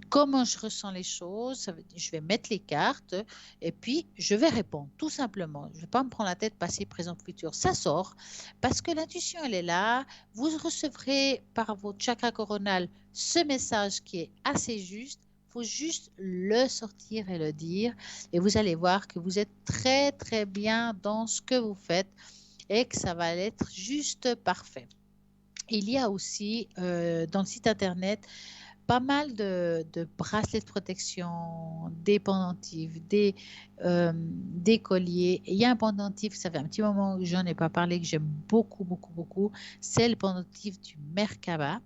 comment je ressens les choses. Ça veut dire, je vais mettre les cartes et puis je vais répondre, tout simplement. Je vais pas me prendre la tête, passé, présent, futur. Ça sort parce que l'intuition, elle est là. Vous recevrez par votre chakra coronal ce message qui est assez juste. Il faut juste le sortir et le dire. Et vous allez voir que vous êtes très, très bien dans ce que vous faites et que ça va être juste parfait. Il y a aussi dans le site internet pas mal de bracelets de protection, des pendentifs, des colliers. Et il y a un pendentif, ça fait un petit moment que je n'en ai pas parlé, que j'aime beaucoup, beaucoup, beaucoup. C'est le pendentif du Merkaba,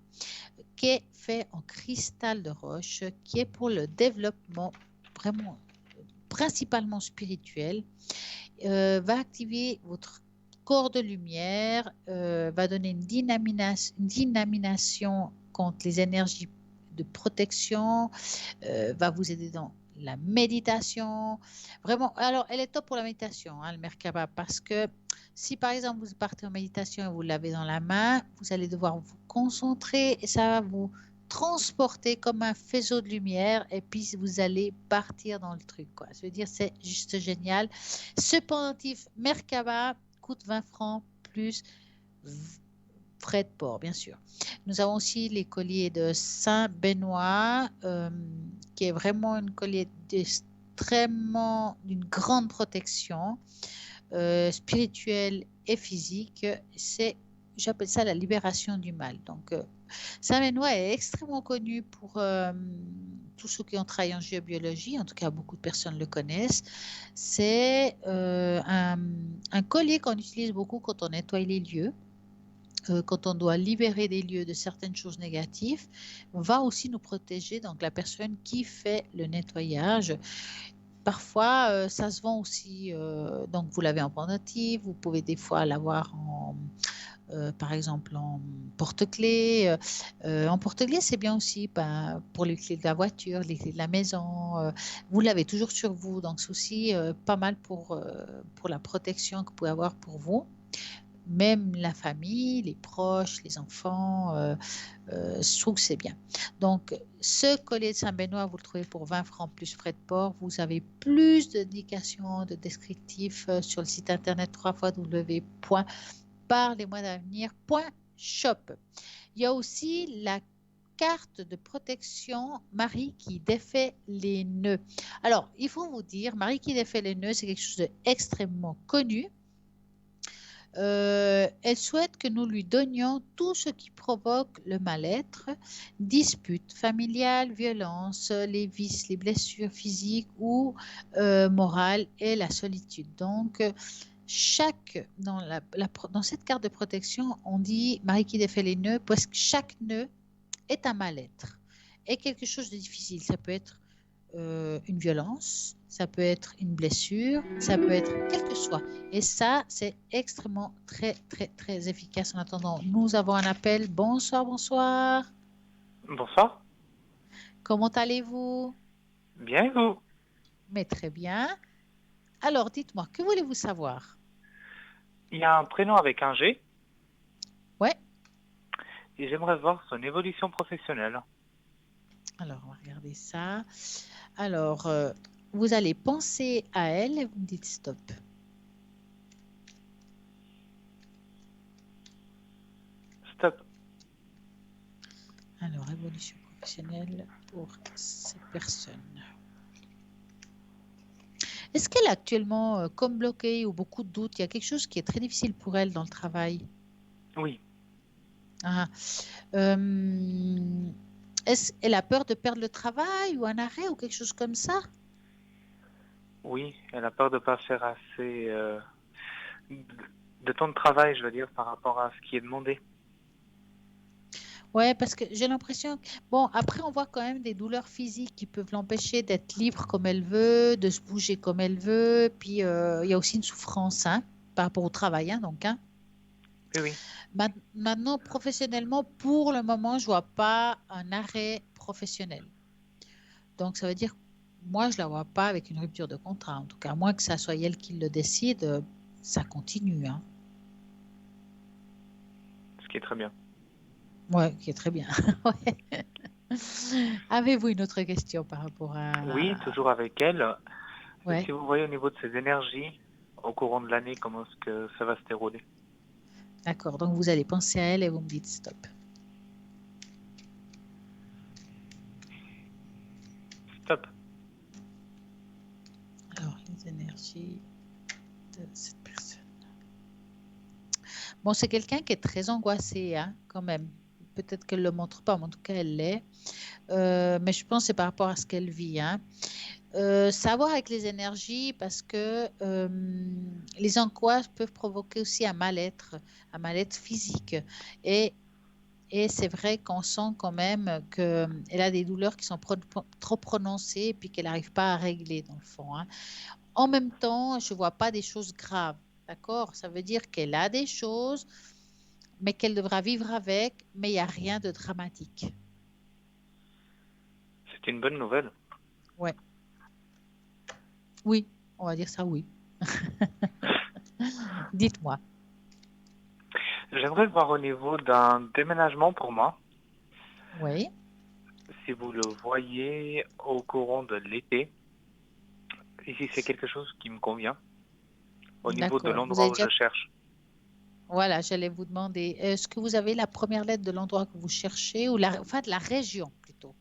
qui est fait en cristal de roche, qui est pour le développement vraiment principalement spirituel, va activer votre corps de lumière, va donner une dynamisation contre les énergies de protection, va vous aider dans la méditation. Vraiment, alors elle est top pour la méditation, hein, le Merkaba, parce que si par exemple vous partez en méditation et vous l'avez dans la main, vous allez devoir vous concentrer et ça va vous transporter comme un faisceau de lumière et puis vous allez partir dans le truc, quoi. Je veux dire, c'est juste génial. Ce pendentif Merkaba coûte 20 francs plus frais de port, bien sûr. Nous avons aussi les colliers de Saint-Benoît, qui est vraiment un collier extrêmement d'une grande protection spirituelle et physique. J'appelle ça la libération du mal. Donc, Saint-Benoît est extrêmement connu pour tous ceux qui ont travaillé en géobiologie, en tout cas beaucoup de personnes le connaissent. C'est un collier qu'on utilise beaucoup quand on nettoie les lieux. Quand on doit libérer des lieux de certaines choses négatives, on va aussi nous protéger, donc la personne qui fait le nettoyage. Parfois, ça se vend aussi, donc vous l'avez en pendentif, vous pouvez des fois l'avoir par exemple en porte-clés. En porte-clés, c'est bien aussi pour les clés de la voiture, les clés de la maison. Vous l'avez toujours sur vous, donc c'est aussi pas mal pour la protection que vous pouvez avoir pour vous. Même la famille, les proches, les enfants, je trouve que c'est bien. Donc, ce collier de Saint-Benoît, vous le trouvez pour 20 francs plus frais de port. Vous avez plus d'indications, de descriptifs sur le site internet www.parlesmoisdavenir.shop. Shop. Il y a aussi la carte de protection Marie qui défait les nœuds. Alors, il faut vous dire, Marie qui défait les nœuds, c'est quelque chose d'extrêmement connu. Elle souhaite que nous lui donnions tout ce qui provoque le mal-être, disputes familiales, violences, les vices, les blessures physiques ou morales et la solitude. Donc, dans cette carte de protection, on dit Marie qui défait les nœuds, parce que chaque nœud est un mal-être, est quelque chose de difficile. Ça peut être une violence, ça peut être une blessure, ça peut être quel que soit. Et ça, c'est extrêmement très, très, très efficace. En attendant, nous avons un appel. Bonsoir, bonsoir. Bonsoir. Comment allez-vous? Bien et vous? Mais très bien. Alors, dites-moi, que voulez-vous savoir? Il y a un prénom avec un G. Ouais. Et j'aimerais voir son évolution professionnelle. Alors, on va regarder ça. Alors, vous allez penser à elle et vous me dites stop. Stop. Alors, évolution professionnelle pour cette personne. Est-ce qu'elle est actuellement comme bloquée ou beaucoup de doutes? Il y a quelque chose qui est très difficile pour elle dans le travail. Oui. Ah. Est-ce qu'elle a peur de perdre le travail ou un arrêt ou quelque chose comme ça? Oui, elle a peur de ne pas faire assez de temps de travail, je veux dire, par rapport à ce qui est demandé. Ouais, parce que j'ai l'impression que, bon, après, on voit quand même des douleurs physiques qui peuvent l'empêcher d'être libre comme elle veut, de se bouger comme elle veut. Puis, il y a aussi une souffrance, hein, par rapport au travail, hein, donc, hein. Oui, oui. Maintenant, professionnellement, pour le moment, je vois pas un arrêt professionnel. Donc, ça veut dire, moi, je la vois pas avec une rupture de contrat. En tout cas, à moins que ça soit elle qui le décide, ça continue, hein. Ce qui est très bien. Ouais, qui est très bien. Ouais. Avez-vous une autre question par rapport à... Oui, toujours avec elle. Ouais. Si vous voyez au niveau de ses énergies, au courant de l'année, comment est-ce que ça va se dérouler? D'accord, donc vous allez penser à elle et vous me dites stop. Stop. Alors, les énergies de cette personne. Bon, c'est quelqu'un qui est très angoissé, hein, quand même. Peut-être qu'elle ne le montre pas, mais en tout cas, elle l'est. Mais je pense que c'est par rapport à ce qu'elle vit, hein. Savoir avec les énergies parce que les angoisses peuvent provoquer aussi un mal-être physique. Et c'est vrai qu'on sent quand même qu'elle a des douleurs qui sont trop prononcées et puis qu'elle n'arrive pas à régler dans le fond, hein. En même temps, je ne vois pas des choses graves, d'accord? Ça veut dire qu'elle a des choses, mais qu'elle devra vivre avec, mais il n'y a rien de dramatique. C'est une bonne nouvelle. Ouais. Oui, on va dire ça, oui. Dites-moi. J'aimerais voir au niveau d'un déménagement pour moi. Oui. Si vous le voyez au courant de l'été, et si c'est quelque chose qui me convient, au niveau de D'accord. Vous l'endroit avez où déjà... je cherche. Voilà, j'allais vous demander, est-ce que vous avez la première lettre de l'endroit que vous cherchez ou enfin de la région plutôt?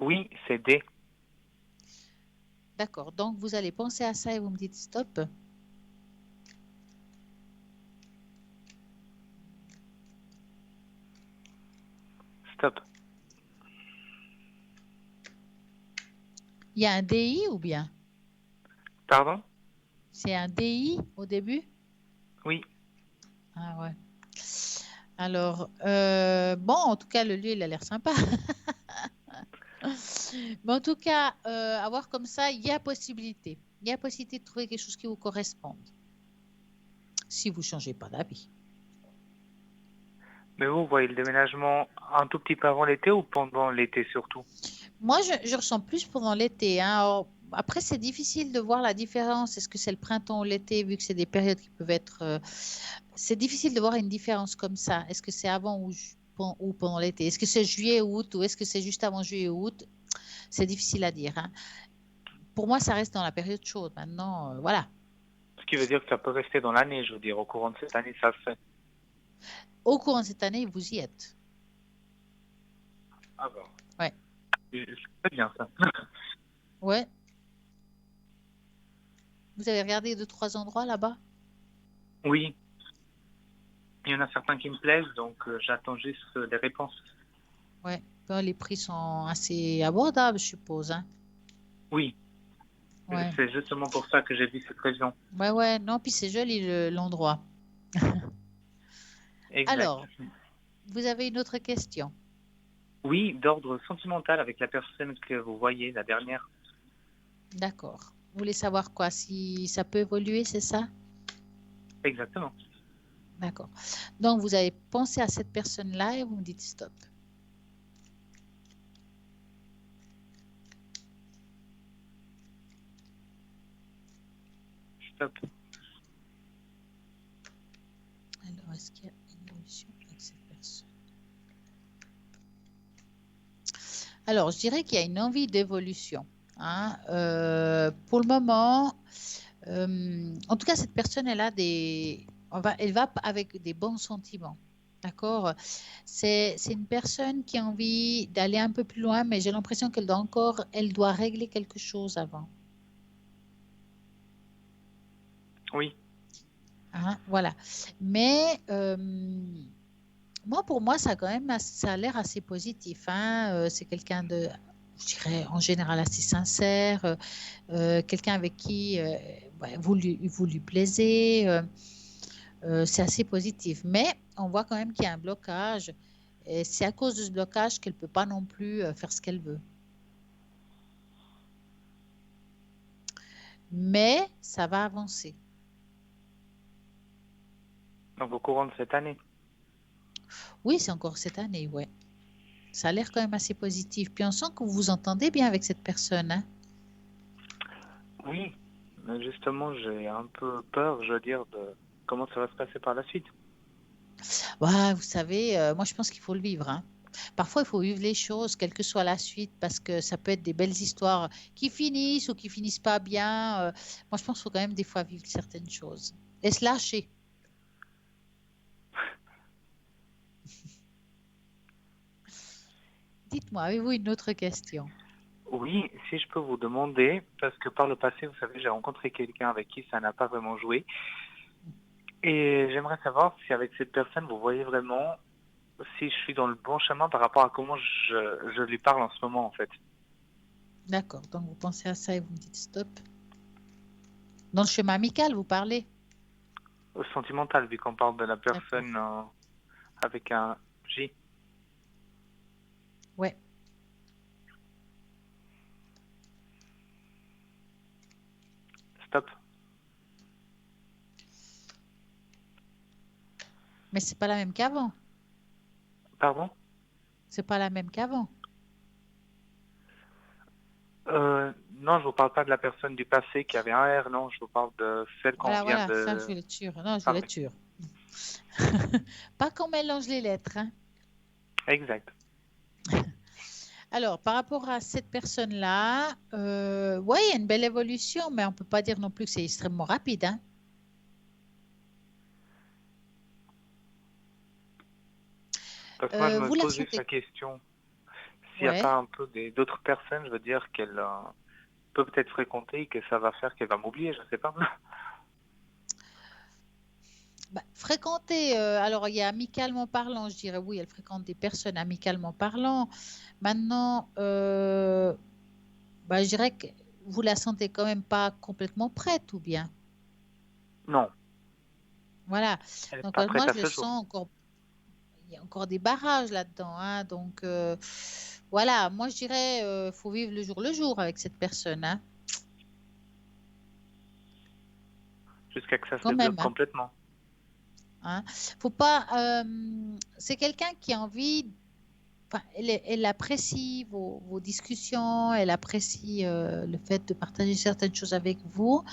Oui, c'est D. D'accord. Donc, vous allez penser à ça et vous me dites stop. Stop. Il y a un DI ou bien? Pardon? C'est un DI au début? Oui. Ah ouais. Alors, bon, en tout cas, le lieu, il a l'air sympa. Mais en tout cas, avoir comme ça, il y a possibilité. Il y a possibilité de trouver quelque chose qui vous corresponde. Si vous ne changez pas d'avis. Mais vous voyez le déménagement un tout petit peu avant l'été ou pendant l'été surtout? Moi, je ressens plus pendant l'été, hein. Alors, après, c'est difficile de voir la différence. Est-ce que c'est le printemps ou l'été, vu que c'est des périodes qui peuvent être... c'est difficile de voir une différence comme ça. Est-ce que c'est avant ou pendant l'été? Est-ce que c'est juillet ou août ou est-ce que c'est juste avant juillet ou août? C'est difficile à dire, hein. Pour moi, ça reste dans la période chaude. Maintenant, voilà. Ce qui veut dire que ça peut rester dans l'année, je veux dire, au courant de cette année, ça se fait. au courant de cette année, vous y êtes. Ah bon. Ouais. C'est très bien ça. Ouais. Vous avez regardé 2-3 endroits là-bas? Oui, il y en a certains qui me plaisent, donc j'attends juste les réponses. Ouais. Bon, les prix sont assez abordables, je suppose, hein? Oui, Ouais. c'est justement pour ça que j'ai vu cette région. Ouais. Non, puis c'est joli l'endroit. Exact. Alors, vous avez une autre question? Oui, d'ordre sentimental avec la personne que vous voyez, la dernière. D'accord. Vous voulez savoir quoi? Si ça peut évoluer, c'est ça? Exactement. D'accord. Donc, vous avez pensé à cette personne-là et vous me dites stop. Stop. Alors, est-ce qu'il y a une évolution avec cette personne? Alors, je dirais qu'il y a une envie d'évolution, hein. Pour le moment, en tout cas, cette personne, elle va avec des bons sentiments. D'accord? C'est une personne qui a envie d'aller un peu plus loin, mais j'ai l'impression elle doit régler quelque chose avant. Oui. Hein, voilà. Mais pour moi, ça a l'air assez positif, hein. C'est quelqu'un de, je dirais, en général assez sincère, quelqu'un avec qui ouais, vous lui plaisez. C'est assez positif. Mais on voit quand même qu'il y a un blocage. Et c'est à cause de ce blocage qu'elle ne peut pas non plus faire ce qu'elle veut. Mais ça va avancer. Donc au courant de cette année. Oui, c'est encore cette année, ouais. Ça a l'air quand même assez positif. Puis on sent que vous vous entendez bien avec cette personne, hein. Oui, mais justement, j'ai un peu peur, je veux dire, de comment ça va se passer par la suite. Ouais, vous savez, moi je pense qu'il faut le vivre, hein. Parfois, il faut vivre les choses, quelle que soit la suite, parce que ça peut être des belles histoires qui finissent ou qui finissent pas bien. Moi, je pense qu'il faut quand même des fois vivre certaines choses et se lâcher. Dites-moi, avez-vous une autre question? Oui, si je peux vous demander, parce que par le passé, vous savez, j'ai rencontré quelqu'un avec qui ça n'a pas vraiment joué. Et j'aimerais savoir si avec cette personne, vous voyez vraiment si je suis dans le bon chemin par rapport à comment je lui parle en ce moment, en fait. D'accord, donc vous pensez à ça et vous me dites stop. Dans le chemin amical, vous parlez? Sentimental, vu qu'on parle de la D'accord. personne avec un J. Ouais. Stop. Mais c'est pas la même qu'avant. Pardon? C'est pas la même qu'avant. Non, je vous parle pas de la personne du passé qui avait un R, non, je vous parle de celle qu'on vient Voilà, ça, je de voulais être sûre. Non, je voulais parler. être sûre. Pas qu'on mélange les lettres, hein. Exact. Alors, par rapport à cette personne-là, ouais, il y a une belle évolution, mais on ne peut pas dire non plus que c'est extrêmement rapide, hein. Parce que moi, je me Vous la pose juste sentez? la question, s'il n'y a Ouais. pas un peu d'autres personnes, je veux dire, qu'elle peut peut-être fréquenter et que ça va faire qu'elle va m'oublier, je sais pas. Bah, fréquenter, alors il y a amicalement parlant, je dirais oui, elle fréquente des personnes amicalement parlant. Maintenant, bah, je dirais que vous la sentez quand même pas complètement prête, ou bien. Non, Voilà. elle n'est Donc pas prête moi, à je le ce jour. sens encore. Il y a encore des barrages là-dedans, hein. Donc voilà, moi je dirais, faut vivre le jour avec cette personne, hein. Jusqu'à que ça se Quand même, débloque hein. complètement. Hein. Faut pas. C'est quelqu'un qui a envie. Enfin, elle apprécie vos discussions, elle apprécie le fait de partager certaines choses avec vous,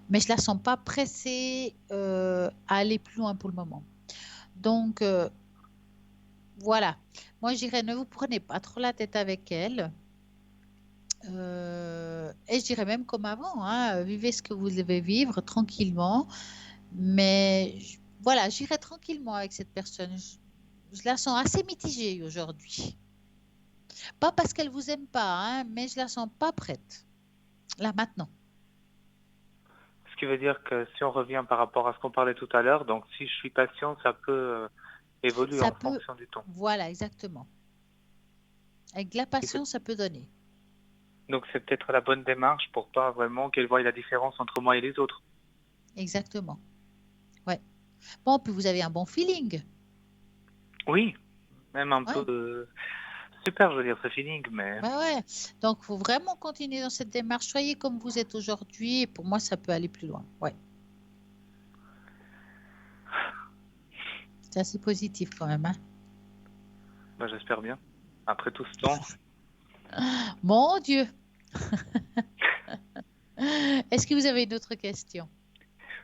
mais je la sens pas pressée à aller plus loin pour le moment. Donc voilà. Moi, je dirais, ne vous prenez pas trop la tête avec elle. Et je dirais même comme avant, hein, vivez ce que vous devez vivre tranquillement, mais voilà, j'irai tranquillement avec cette personne. Je la sens assez mitigée aujourd'hui. Pas parce qu'elle vous aime pas, hein, mais je la sens pas prête. Là, maintenant. Ce qui veut dire que si on revient par rapport à ce qu'on parlait tout à l'heure, donc si je suis patient, ça peut évoluer Ça en peut, fonction du temps. voilà, exactement. Avec de la Et peut- patience, ça peut donner. Donc c'est peut-être la bonne démarche pour pas vraiment qu'elle voie la différence entre moi et les autres. Exactement. Ouais. Bon, puis vous avez un bon feeling. Oui, même un Ouais. peu super, je veux dire, ce feeling, mais Ouais. Donc, il faut vraiment continuer dans cette démarche. Soyez comme vous êtes aujourd'hui. Et pour moi, ça peut aller plus loin. Ouais. C'est assez positif quand même, hein. bah, j'espère bien. Après tout ce temps, Mon Dieu. Est-ce que vous avez une autre question?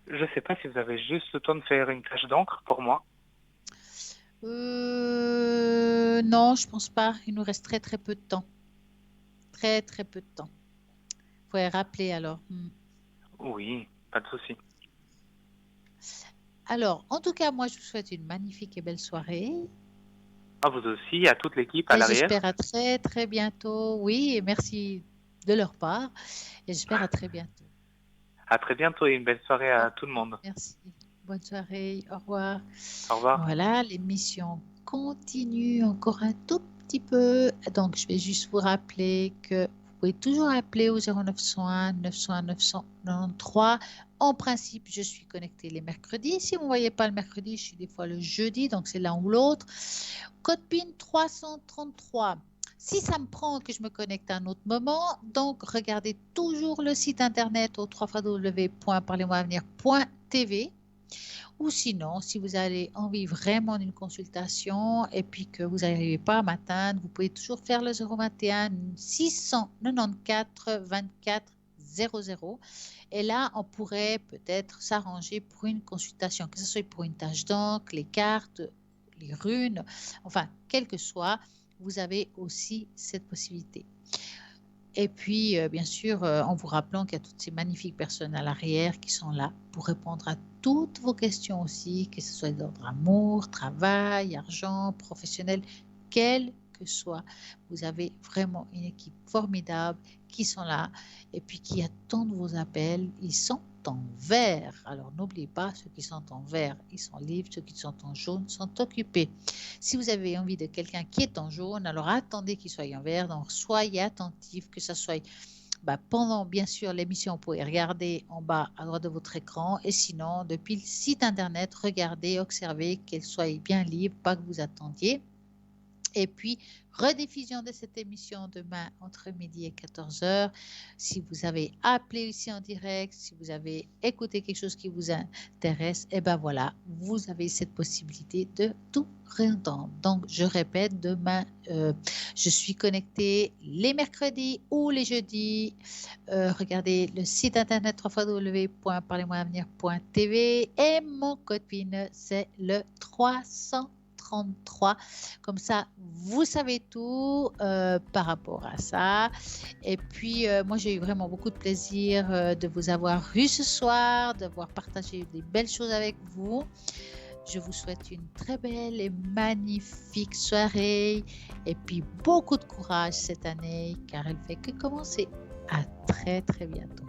je sais pas si vous avez juste le temps de faire une tâche d'encre pour moi. Non, je pense pas. Il nous reste très très peu de temps. Très très peu de temps. Faut y rappeler alors. Oui, pas de souci. Alors, en tout cas, moi, je vous souhaite une magnifique et belle soirée. À vous aussi, à toute l'équipe à Et l'arrière. j'espère à très très bientôt. Oui, et merci de leur part. Et j'espère à très bientôt. À très bientôt et une belle soirée à tout le monde. Merci. Bonne soirée. Au revoir. Au revoir. Voilà, l'émission continue encore un tout petit peu. Donc, je vais juste vous rappeler que vous pouvez toujours appeler au 0901 901 993. En principe, je suis connectée les mercredis. Si vous ne voyez pas le mercredi, je suis des fois le jeudi, donc c'est l'un ou l'autre. Code PIN 333. Si ça me prend que je me connecte à un autre moment, donc regardez toujours le site internet au www.parlez-moi-avenir.tv. Ou sinon, si vous avez envie vraiment d'une consultation et puis que vous n'arrivez pas à m'atteindre, vous pouvez toujours faire le 021 694 24 00. Et là, on pourrait peut-être s'arranger pour une consultation, que ce soit pour une tâche d'encre, les cartes, les runes, enfin, quel que soit, vous avez aussi cette possibilité. Et puis, bien sûr, en vous rappelant qu'il y a toutes ces magnifiques personnes à l'arrière qui sont là pour répondre à toutes vos questions aussi, que ce soit d'ordre amour, travail, argent, professionnel, quel que soit. Vous avez vraiment une équipe formidable qui sont là et puis qui attendent vos appels. Ils sont en vert. Alors, n'oubliez pas, ceux qui sont en vert, ils sont libres. Ceux qui sont en jaune sont occupés. Si vous avez envie de quelqu'un qui est en jaune, alors attendez qu'il soit en vert. Donc, soyez attentifs, que ça soit pendant, bien sûr, l'émission, vous pouvez regarder en bas à droite de votre écran. Et sinon, depuis le site internet, regardez, observez qu'elle soit bien libre, pas que vous attendiez. Et puis, rediffusion de cette émission demain entre midi et 14h. Si vous avez appelé ici en direct, si vous avez écouté quelque chose qui vous intéresse, et ben voilà, vous avez cette possibilité de tout réentendre. Donc, je répète, demain, je suis connectée les mercredis ou les jeudis. Regardez le site internet www.parlez-moi-avenir.tv et mon code PIN, c'est le 333. Comme ça, vous savez tout par rapport à ça. Et puis, moi, j'ai eu vraiment beaucoup de plaisir de vous avoir eu ce soir, d'avoir partagé des belles choses avec vous. Je vous souhaite une très belle et magnifique soirée et puis beaucoup de courage cette année car elle fait que commencer. À très, très bientôt.